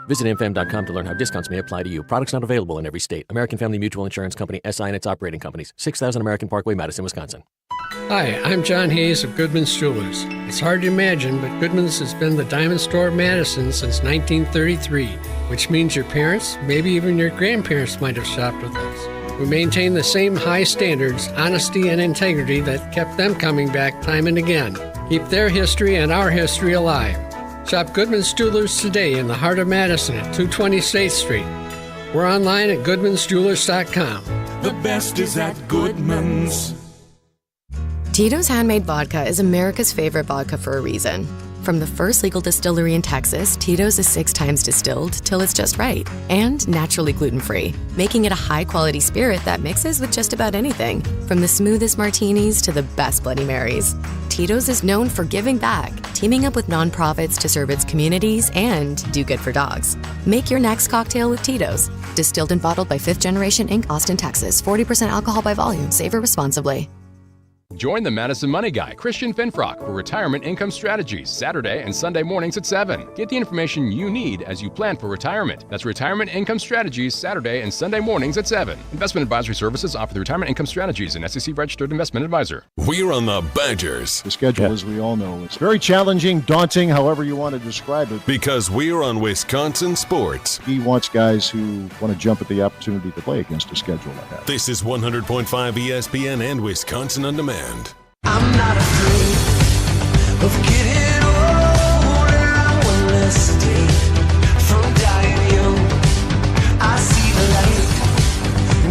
[SPEAKER 24] Visit amfam.com to learn how discounts may apply to you. Products not available in every state. American Family Mutual Insurance Company, SI and its operating companies. 6000 American Parkway, Madison, Wisconsin.
[SPEAKER 25] Hi, I'm John Hayes of Goodman's Jewelers. It's hard to imagine, but Goodman's has been the diamond store of Madison since 1933, which means your parents, maybe even your grandparents might have shopped with us. We maintain the same high standards, honesty, and integrity that kept them coming back time and again. Keep their history and our history alive. Shop Goodman's Jewelers today in the heart of Madison at 220 State Street. We're online at goodmansjewelers.com.
[SPEAKER 6] The best is at Goodman's.
[SPEAKER 26] Tito's Handmade Vodka is America's favorite vodka for a reason.
[SPEAKER 3] From the first legal distillery in Texas, Tito's is 6 times distilled till it's just right. And naturally gluten-free, making it a high-quality spirit that mixes with just about anything. From the smoothest martinis to the best Bloody Marys. Tito's is known for giving back, teaming up with nonprofits to serve its communities and do good for dogs. Make your next cocktail with Tito's. Distilled and bottled by 5th Generation Inc., Austin, Texas. 40% alcohol by volume. Savor responsibly.
[SPEAKER 8] Join the Madison Money Guy, Christian Finfrock, for Retirement Income Strategies, Saturday and Sunday mornings at 7. Get the information you need as you plan for retirement. That's Retirement Income Strategies, Saturday and Sunday mornings at 7. Investment advisory services offered through Retirement Income Strategies, an SEC-registered investment advisor.
[SPEAKER 4] We're on the Badgers.
[SPEAKER 10] The schedule, as we all know, it's very challenging, daunting, however you want to describe it.
[SPEAKER 4] Because we're on Wisconsin Sports.
[SPEAKER 10] He wants guys who want to jump at the opportunity to play against a schedule like that.
[SPEAKER 4] This is 100.5 ESPN and Wisconsin On Demand.
[SPEAKER 6] I'm not afraid of getting older. I want less day from dying young. I see the light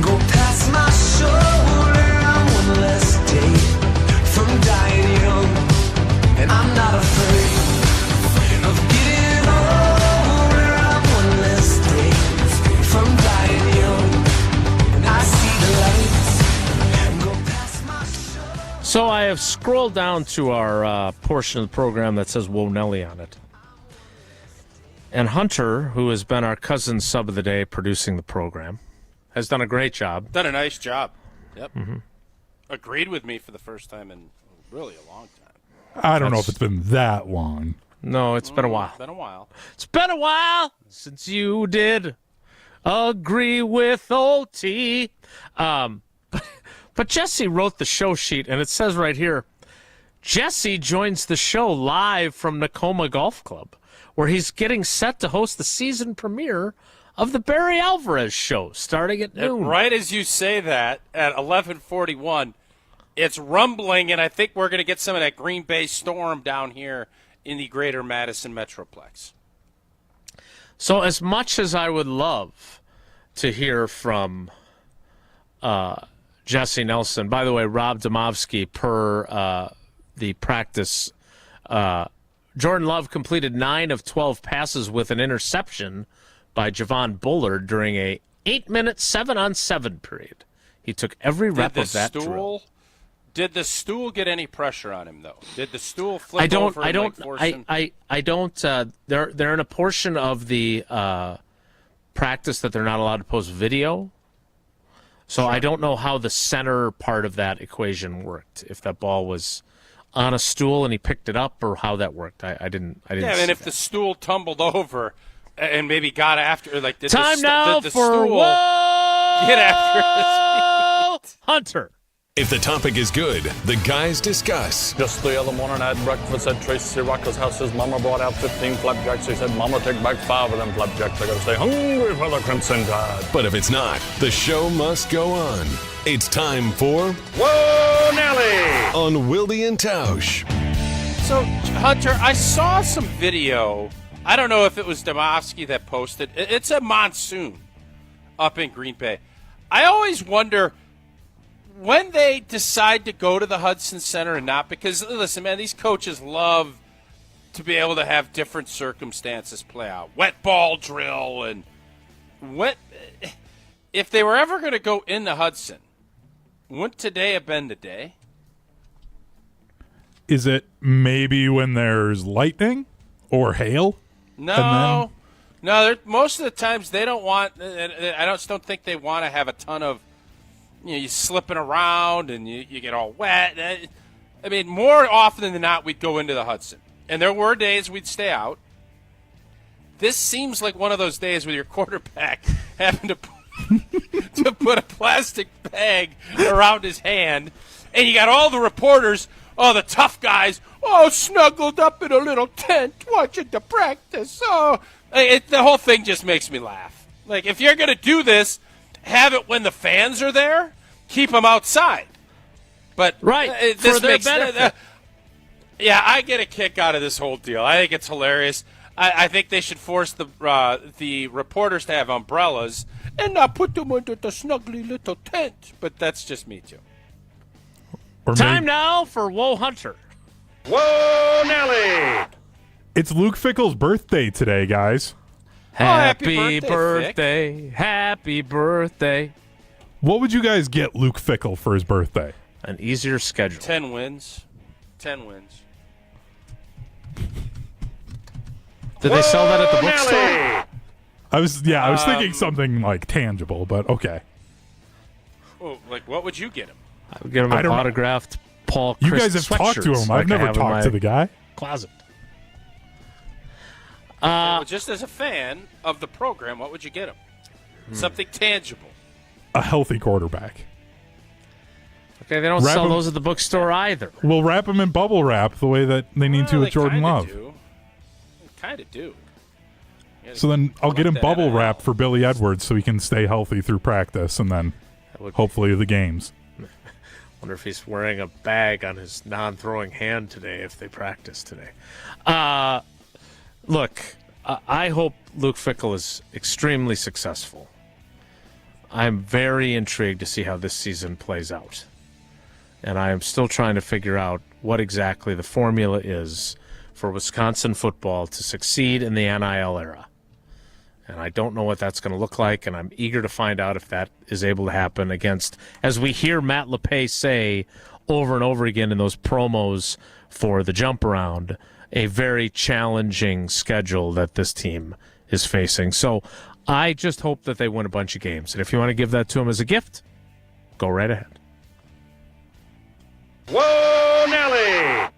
[SPEAKER 6] go past my shoulder. I want less day from dying young. And I'm not afraid of getting older. I want less day from dying young. And I see the light.
[SPEAKER 1] So I have scrolled down to our portion of the program that says Whoa Nelly on it. And Hunter, who has been our cousin sub of the day producing the program, has done a great job.
[SPEAKER 2] Done a nice job. Yep.
[SPEAKER 1] Mm-hmm.
[SPEAKER 2] Agreed with me for the first time in really a long time.
[SPEAKER 11] I don't know if it's been that long.
[SPEAKER 1] No, it's been a while.
[SPEAKER 2] It's been a while.
[SPEAKER 1] It's been a while since you did agree with OT. But Jesse wrote the show sheet, and it says right here, Jesse joins the show live from Nakoma Golf Club, where he's getting set to host the season premiere of the Barry Alvarez show, starting at noon.
[SPEAKER 2] And right as you say that, at 11:41, it's rumbling, and I think we're going to get some of that Green Bay storm down here in the greater Madison Metroplex.
[SPEAKER 1] So as much as I would love to hear from Jesse Nelson. By the way, Rob Domovsky, per the practice, Jordan Love completed 9 of 12 passes with an interception by Javon Bullard during a 8-minute 7-on-7 period. He took every rep of that drill.
[SPEAKER 2] Did the stool get any pressure on him, though? Did the stool flip over?
[SPEAKER 1] I don't. They're in a portion of the practice that they're not allowed to post video. So I don't know how the center part of that equation worked. If that ball was on a stool and he picked it up, or how that worked, I didn't.
[SPEAKER 2] Yeah, and if the stool tumbled over and maybe got after, like, did
[SPEAKER 1] time now
[SPEAKER 2] did the
[SPEAKER 1] for
[SPEAKER 2] stool get after his feet?
[SPEAKER 1] Hunter.
[SPEAKER 4] If the topic is good, the guys discuss.
[SPEAKER 14] Just the other morning I had breakfast at Tracy Rocker's house. His mama brought out 15 flapjacks. He said, Mama, take back 5 of them flapjacks. I gotta stay hungry for the Crimson Tide.
[SPEAKER 4] But if it's not, the show must go on. It's time for
[SPEAKER 14] Whoa, Nelly!
[SPEAKER 4] On Wilde and Tausch.
[SPEAKER 2] So, Hunter, I saw some video. I don't know if it was Domovsky that posted. It's a monsoon up in Green Bay. I always wonder when they decide to go to the Hudson Center and not, because, listen, man, these coaches love to be able to have different circumstances play out. Wet ball drill and if they were ever going to go in the Hudson, wouldn't today have been the day?
[SPEAKER 11] Is it maybe when there's lightning or hail?
[SPEAKER 2] No. Most of the times they don't want, I just don't think they want to have a ton of, you slipping around and you get all wet. I mean, more often than not, we'd go into the Hudson. And there were days we'd stay out. This seems like one of those days with your quarterback having to put a plastic bag around his hand. And you got all the reporters, the tough guys, snuggled up in a little tent watching the practice. The whole thing just makes me laugh. Like, if you're going to do this, have it when the fans are there. Keep them outside. But
[SPEAKER 1] right,
[SPEAKER 2] this
[SPEAKER 1] for their
[SPEAKER 2] makes
[SPEAKER 1] benefit.
[SPEAKER 2] Yeah, I get a kick out of this whole deal. I think it's hilarious. I think they should force the reporters to have umbrellas and not put them under the snuggly little tent. But that's just me too.
[SPEAKER 1] Time now for Whoa Hunter.
[SPEAKER 14] Whoa, Nelly!
[SPEAKER 11] It's Luke Fickell's birthday today, guys.
[SPEAKER 1] Happy birthday. Happy birthday.
[SPEAKER 11] What would you guys get Luke Fickell for his birthday?
[SPEAKER 1] An easier schedule.
[SPEAKER 2] 10 wins. 10 wins.
[SPEAKER 1] Did they sell that at the bookstore?
[SPEAKER 11] I was thinking something like tangible, but okay.
[SPEAKER 2] Oh, like, what would you get him?
[SPEAKER 1] I would get him an autographed Paul Chris
[SPEAKER 11] You guys have talked to him. I've never talked to the guy.
[SPEAKER 1] Closet.
[SPEAKER 2] Well, just as a fan of the program, what would you get him? Something tangible.
[SPEAKER 11] A healthy quarterback.
[SPEAKER 1] Okay, they don't sell those at the bookstore either.
[SPEAKER 11] We'll wrap them in bubble wrap the way that they need to with Jordan Love.
[SPEAKER 2] They kind of do.
[SPEAKER 11] So then I'll get him bubble wrap for Billy Edwards so he can stay healthy through practice and then hopefully the games.
[SPEAKER 1] Wonder if he's wearing a bag on his non-throwing hand today if they practice today. Look, I hope Luke Fickell is extremely successful. I'm very intrigued to see how this season plays out. And I am still trying to figure out what exactly the formula is for Wisconsin football to succeed in the NIL era. And I don't know what that's going to look like, and I'm eager to find out if that is able to happen against, as we hear Matt LePay say over and over again in those promos for the jump around, a very challenging schedule that this team is facing. So I just hope that they win a bunch of games. And if you want to give that to them as a gift, go right ahead.
[SPEAKER 11] Whoa, Nelly!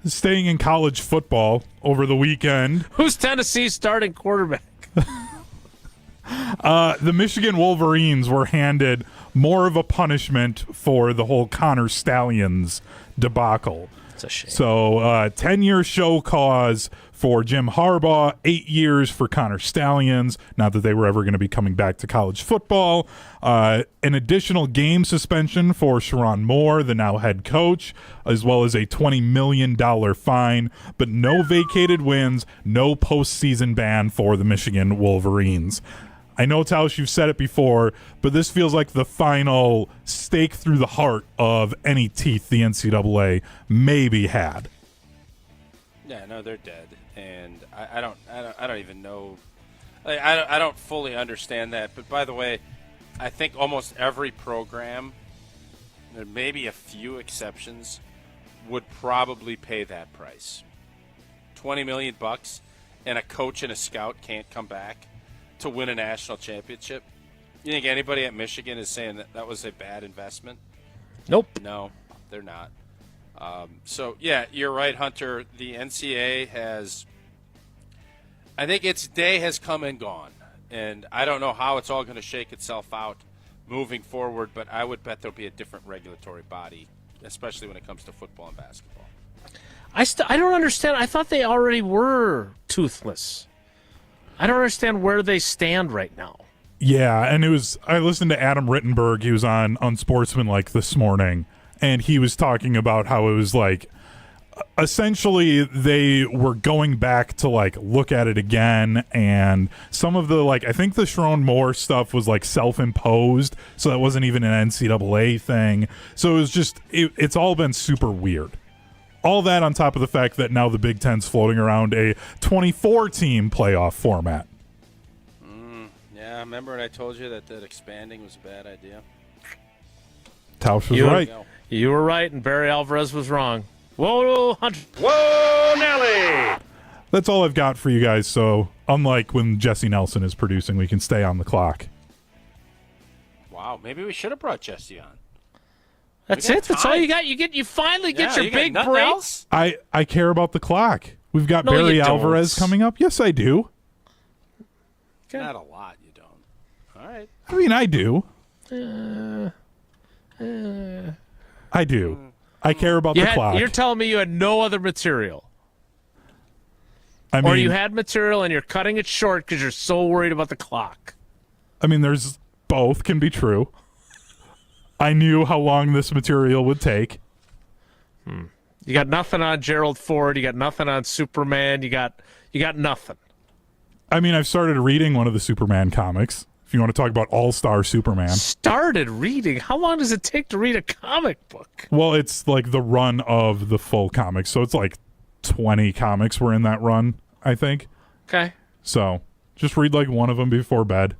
[SPEAKER 11] Staying in college football over the weekend.
[SPEAKER 1] Who's Tennessee's starting quarterback?
[SPEAKER 11] The Michigan Wolverines were handed more of a punishment for the whole Connor Stallions debacle.
[SPEAKER 1] It's a shame. So
[SPEAKER 11] 10-year show cause for Jim Harbaugh, 8 years for Connor Stallions, not that they were ever going to be coming back to college football. An additional game suspension for Sharon Moore, the now head coach, as well as a $20 million fine, but no vacated wins, no postseason ban for the Michigan Wolverines. I know, Tausch, you've said it before, but this feels like the final stake through the heart of any teeth the NCAA maybe had.
[SPEAKER 2] Yeah, no, they're dead, and I don't even know. I don't fully understand that. But by the way, I think almost every program, there may be a few exceptions, would probably pay that price. $20 million, and a coach and a scout can't come back to win a national championship. You think anybody at Michigan is saying that that was a bad investment?
[SPEAKER 1] Nope.
[SPEAKER 2] No, they're not. So, yeah, you're right, Hunter. The NCAA has – I think its day has come and gone. And I don't know how it's all going to shake itself out moving forward, but I would bet there'll be a different regulatory body, especially when it comes to football and basketball.
[SPEAKER 1] I don't understand. I thought they already were toothless. I don't understand where they stand right now.
[SPEAKER 11] Yeah, and I listened to Adam Rittenberg. He was on Unsportsmanlike this morning, and he was talking about how it was like essentially they were going back to like look at it again, and some of the like I think the Sharon Moore stuff was like self-imposed, so that wasn't even an NCAA thing. So it was just it's all been super weird. All that on top of the fact that now the Big Ten's floating around a 24-team playoff format.
[SPEAKER 2] Yeah, remember when I told you that expanding was a bad idea?
[SPEAKER 11] Tausch was right.
[SPEAKER 1] You were right, and Barry Alvarez was wrong. Whoa, Hunter.
[SPEAKER 11] Whoa, Nelly! That's all I've got for you guys, so unlike when Jesse Nelson is producing, we can stay on the clock.
[SPEAKER 2] Wow, maybe we should have brought Jesse on.
[SPEAKER 1] That's it? That's all you got? You finally get your big break?
[SPEAKER 2] Else?
[SPEAKER 11] I care about the clock. We've got Barry Alvarez coming up. Yes, I do.
[SPEAKER 2] Okay. Not a lot, you don't. All right.
[SPEAKER 11] I mean, I do. I do. I care about the clock.
[SPEAKER 1] You're telling me you had no other material.
[SPEAKER 11] I mean,
[SPEAKER 1] or you had material and you're cutting it short because you're so worried about the clock.
[SPEAKER 11] I mean, there's both can be true. I knew how long this material would take.
[SPEAKER 1] You got nothing on Gerald Ford. You got nothing on Superman. You got nothing.
[SPEAKER 11] I mean, I've started reading one of the Superman comics. If you want to talk about All-Star Superman.
[SPEAKER 1] Started reading? How long does it take to read a comic book?
[SPEAKER 11] Well, it's like the run of the full comic, so it's like 20 comics were in that run, I think.
[SPEAKER 1] Okay.
[SPEAKER 11] So just read like one of them before bed.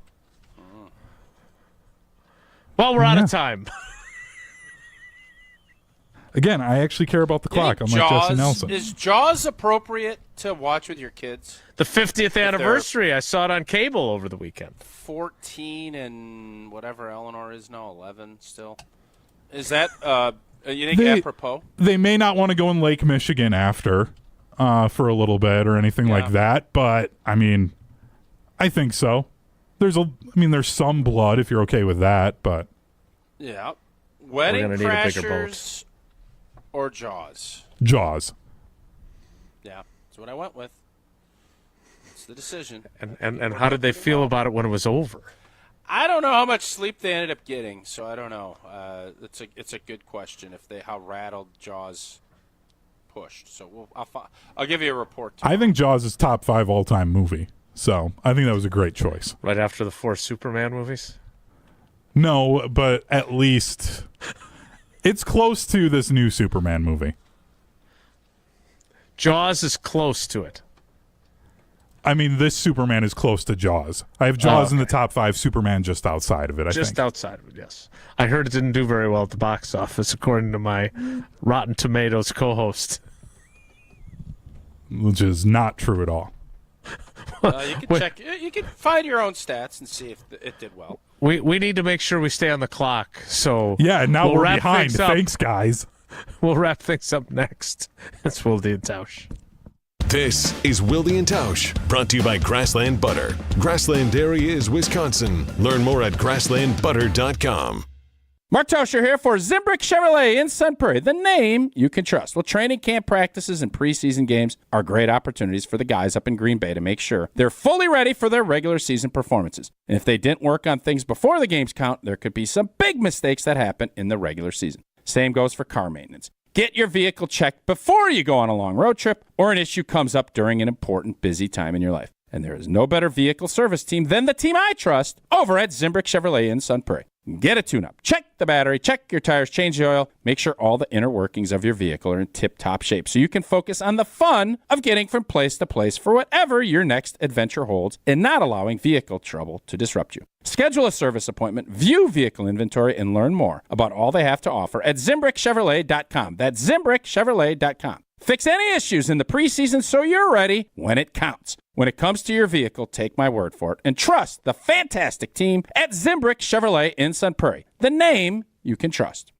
[SPEAKER 1] Well, we're out of time.
[SPEAKER 11] Again, I actually care about the clock, unlike Jesse Nelson.
[SPEAKER 2] Is Jaws appropriate to watch with your kids?
[SPEAKER 1] The 50th anniversary. I saw it on cable over the weekend.
[SPEAKER 2] 14 and whatever Eleanor is now, 11 still. Is that, you think, apropos?
[SPEAKER 11] They may not want to go in Lake Michigan after for a little bit or anything like that, but, I mean, I think so. There's some blood if you're okay with that, but.
[SPEAKER 2] Yeah. Wedding Crashers or Jaws?
[SPEAKER 11] Jaws.
[SPEAKER 2] Yeah, that's what I went with. It's the decision.
[SPEAKER 1] And how did they feel about it when it was over?
[SPEAKER 2] I don't know how much sleep they ended up getting, so I don't know. It's a good question how rattled Jaws pushed. So I'll give you a report tomorrow.
[SPEAKER 11] I think Jaws is top 5 all-time movie, so I think that was a great choice.
[SPEAKER 1] Right after the 4 Superman movies?
[SPEAKER 11] No, but at least it's close to this new Superman movie.
[SPEAKER 1] Jaws is close to it.
[SPEAKER 11] I mean, this Superman is close to Jaws. I have Jaws in the top 5, Superman just outside of it, I think.
[SPEAKER 1] Outside of it, yes. I heard it didn't do very well at the box office, according to my Rotten Tomatoes co-host.
[SPEAKER 11] Which is not true at all.
[SPEAKER 2] You can check. You can find your own stats and see if it did well.
[SPEAKER 1] We need to make sure we stay on the clock. So
[SPEAKER 11] yeah, now we're behind. Thanks, guys.
[SPEAKER 1] We'll wrap things up next. It's Wilde and Tausch.
[SPEAKER 4] This is Wilde and Tausch, brought to you by Grassland Butter. Grassland Dairy is Wisconsin. Learn more at grasslandbutter.com.
[SPEAKER 12] Mark Tausch here for Zimbrick Chevrolet in Sun Prairie, the name you can trust. Well, training camp practices and preseason games are great opportunities for the guys up in Green Bay to make sure they're fully ready for their regular season performances. And if they didn't work on things before the games count, there could be some big mistakes that happen in the regular season. Same goes for car maintenance. Get your vehicle checked before you go on a long road trip or an issue comes up during an important, busy time in your life. And there is no better vehicle service team than the team I trust over at Zimbrick Chevrolet in Sun Prairie. Get a tune-up. Check the battery, check your tires, change the oil, make sure all the inner workings of your vehicle are in tip-top shape so you can focus on the fun of getting from place to place for whatever your next adventure holds and not allowing vehicle trouble to disrupt you. Schedule a service appointment, view vehicle inventory, and learn more about all they have to offer at ZimbrickChevrolet.com. That's ZimbrickChevrolet.com. Fix any issues in the preseason so you're ready when it counts. When it comes to your vehicle, take my word for it and trust the fantastic team at Zimbrick Chevrolet in Sun Prairie, the name you can trust.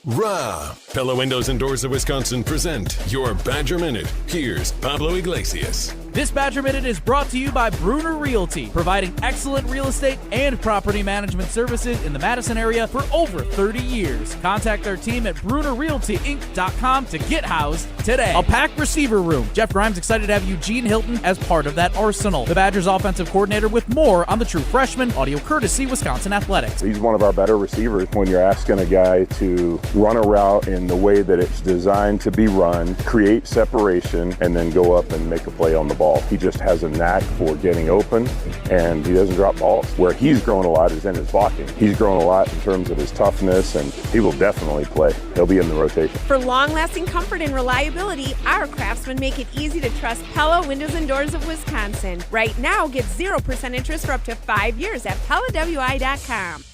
[SPEAKER 4] Rah. Pella Windows and Doors of Wisconsin present your Badger Minute. Here's Pablo Iglesias.
[SPEAKER 18] This Badger Minute is brought to you by Bruner Realty, providing excellent real estate and property management services in the Madison area for over 30 years. Contact their team at BrunerRealtyInc.com to get housed today. A packed receiver room. Jeff Grimes excited to have Eugene Hilton as part of that arsenal. The Badgers offensive coordinator with more on the true freshman, audio courtesy Wisconsin Athletics.
[SPEAKER 19] He's one of our better receivers when you're asking a guy to run a route in the way that it's designed to be run, create separation, and then go up and make a play on the ball. He just has a knack for getting open, and he doesn't drop balls. Where he's grown a lot is in his blocking. He's grown a lot in terms of his toughness, and he will definitely play. He'll be in the rotation.
[SPEAKER 20] For long-lasting comfort and reliability, our craftsmen make it easy to trust Pella Windows and Doors of Wisconsin. Right now, get 0% interest for up to 5 years at PellaWI.com.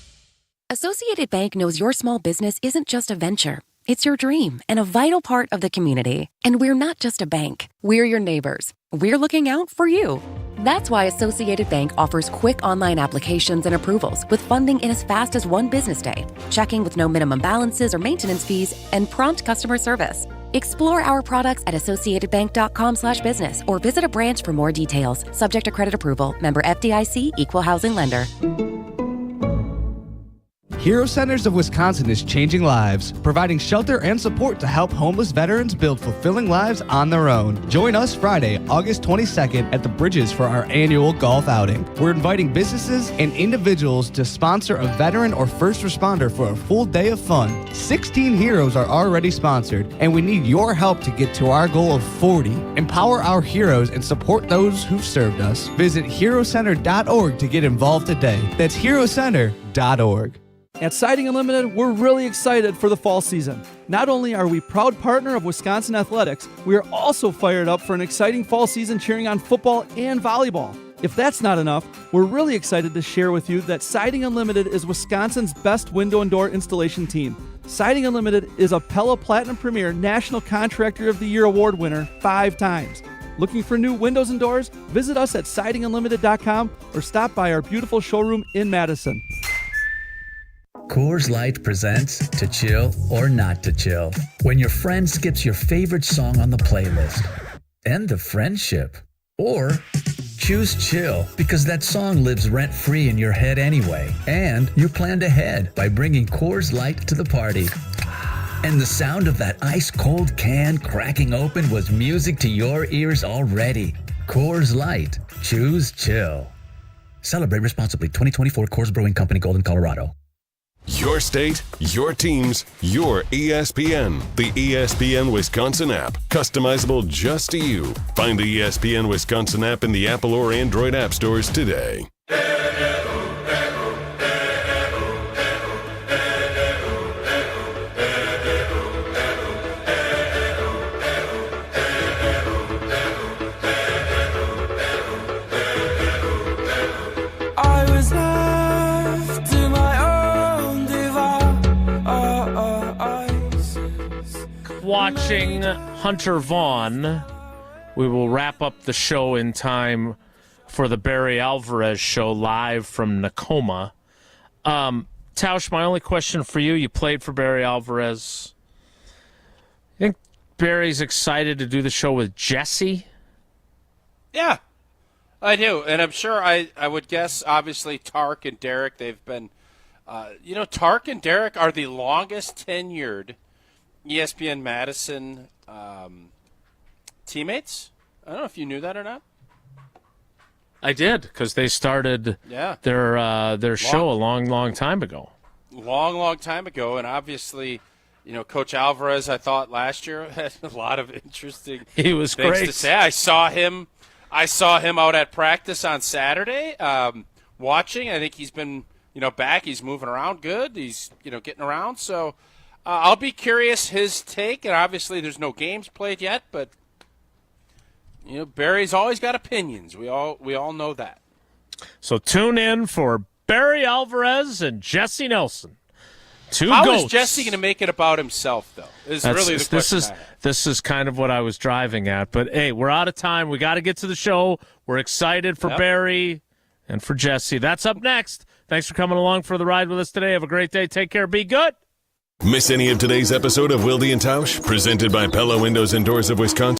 [SPEAKER 3] Associated Bank knows your small business isn't just a venture. It's your dream and a vital part of the community. And we're not just a bank. We're your neighbors. We're looking out for you. That's why Associated Bank offers quick online applications and approvals with funding in as fast as 1 business day, checking with no minimum balances or maintenance fees, and prompt customer service. Explore our products at associatedbank.com/business or visit a branch for more details. Subject to credit approval. Member FDIC, Equal Housing Lender.
[SPEAKER 22] Hero Centers of Wisconsin is changing lives, providing shelter and support to help homeless veterans build fulfilling lives on their own. Join us Friday, August 22nd at the Bridges for our annual golf outing. We're inviting businesses and individuals to sponsor a veteran or first responder for a full day of fun. 16 heroes are already sponsored, and we need your help to get to our goal of 40. Empower our heroes and support those who've served us. Visit herocenter.org to get involved today. That's herocenter.org.
[SPEAKER 5] At Siding Unlimited, we're really excited for the fall season. Not only are we proud partner of Wisconsin Athletics, we are also fired up for an exciting fall season cheering on football and volleyball. If that's not enough, we're really excited to share with you that Siding Unlimited is Wisconsin's best window and door installation team. Siding Unlimited is a Pella Platinum Premier National Contractor of the Year award winner 5 times. Looking for new windows and doors? Visit us at sidingunlimited.com or stop by our beautiful showroom in Madison.
[SPEAKER 7] Coors Light presents To Chill or Not to Chill. When your friend skips your favorite song on the playlist. End the friendship. Or choose chill because that song lives rent-free in your head anyway. And you planned ahead by bringing Coors Light to the party. And the sound of that ice-cold can cracking open was music to your ears already. Coors Light. Choose chill. Celebrate responsibly. 2024 Coors Brewing Company, Golden, Colorado.
[SPEAKER 4] Your state, your teams, your ESPN. The ESPN Wisconsin app. Customizable just to you. Find the ESPN Wisconsin app in the Apple or Android app stores today.
[SPEAKER 1] Watching Hunter Vaughn. We will wrap up the show in time for the Barry Alvarez show live from Nakoma. Tausch, my only question for you, you played for Barry Alvarez. I think Barry's excited to do the show with Jesse?
[SPEAKER 2] Yeah, I do. And I'm sure I would guess, obviously, Tark and Derek, they've been, Tark and Derek are the longest tenured ESPN Madison teammates. I don't know if you knew that or not.
[SPEAKER 1] I did, because they started their show a long time ago.
[SPEAKER 2] Long time ago, and obviously, Coach Alvarez, I thought last year had a lot of interesting
[SPEAKER 1] He was
[SPEAKER 2] things
[SPEAKER 1] great
[SPEAKER 2] to say. I saw him out at practice on Saturday, watching. I think he's been back. He's moving around good. He's getting around. So I'll be curious his take. And obviously, there's no games played yet, but Barry's always got opinions. We all know that.
[SPEAKER 1] So tune in for Barry Alvarez and Jesse Nelson.
[SPEAKER 2] How
[SPEAKER 1] goats.
[SPEAKER 2] is Jesse going to make it about himself, though? Is really the question.
[SPEAKER 1] This is kind of what I was driving at. But, hey, we're out of time. We got to get to the show. We're excited for Barry and for Jesse. That's up next. Thanks for coming along for the ride with us today. Have a great day. Take care. Be good.
[SPEAKER 4] Miss any of today's episode of Wilde and Tausch? Presented by Pella Windows and Doors of Wisconsin.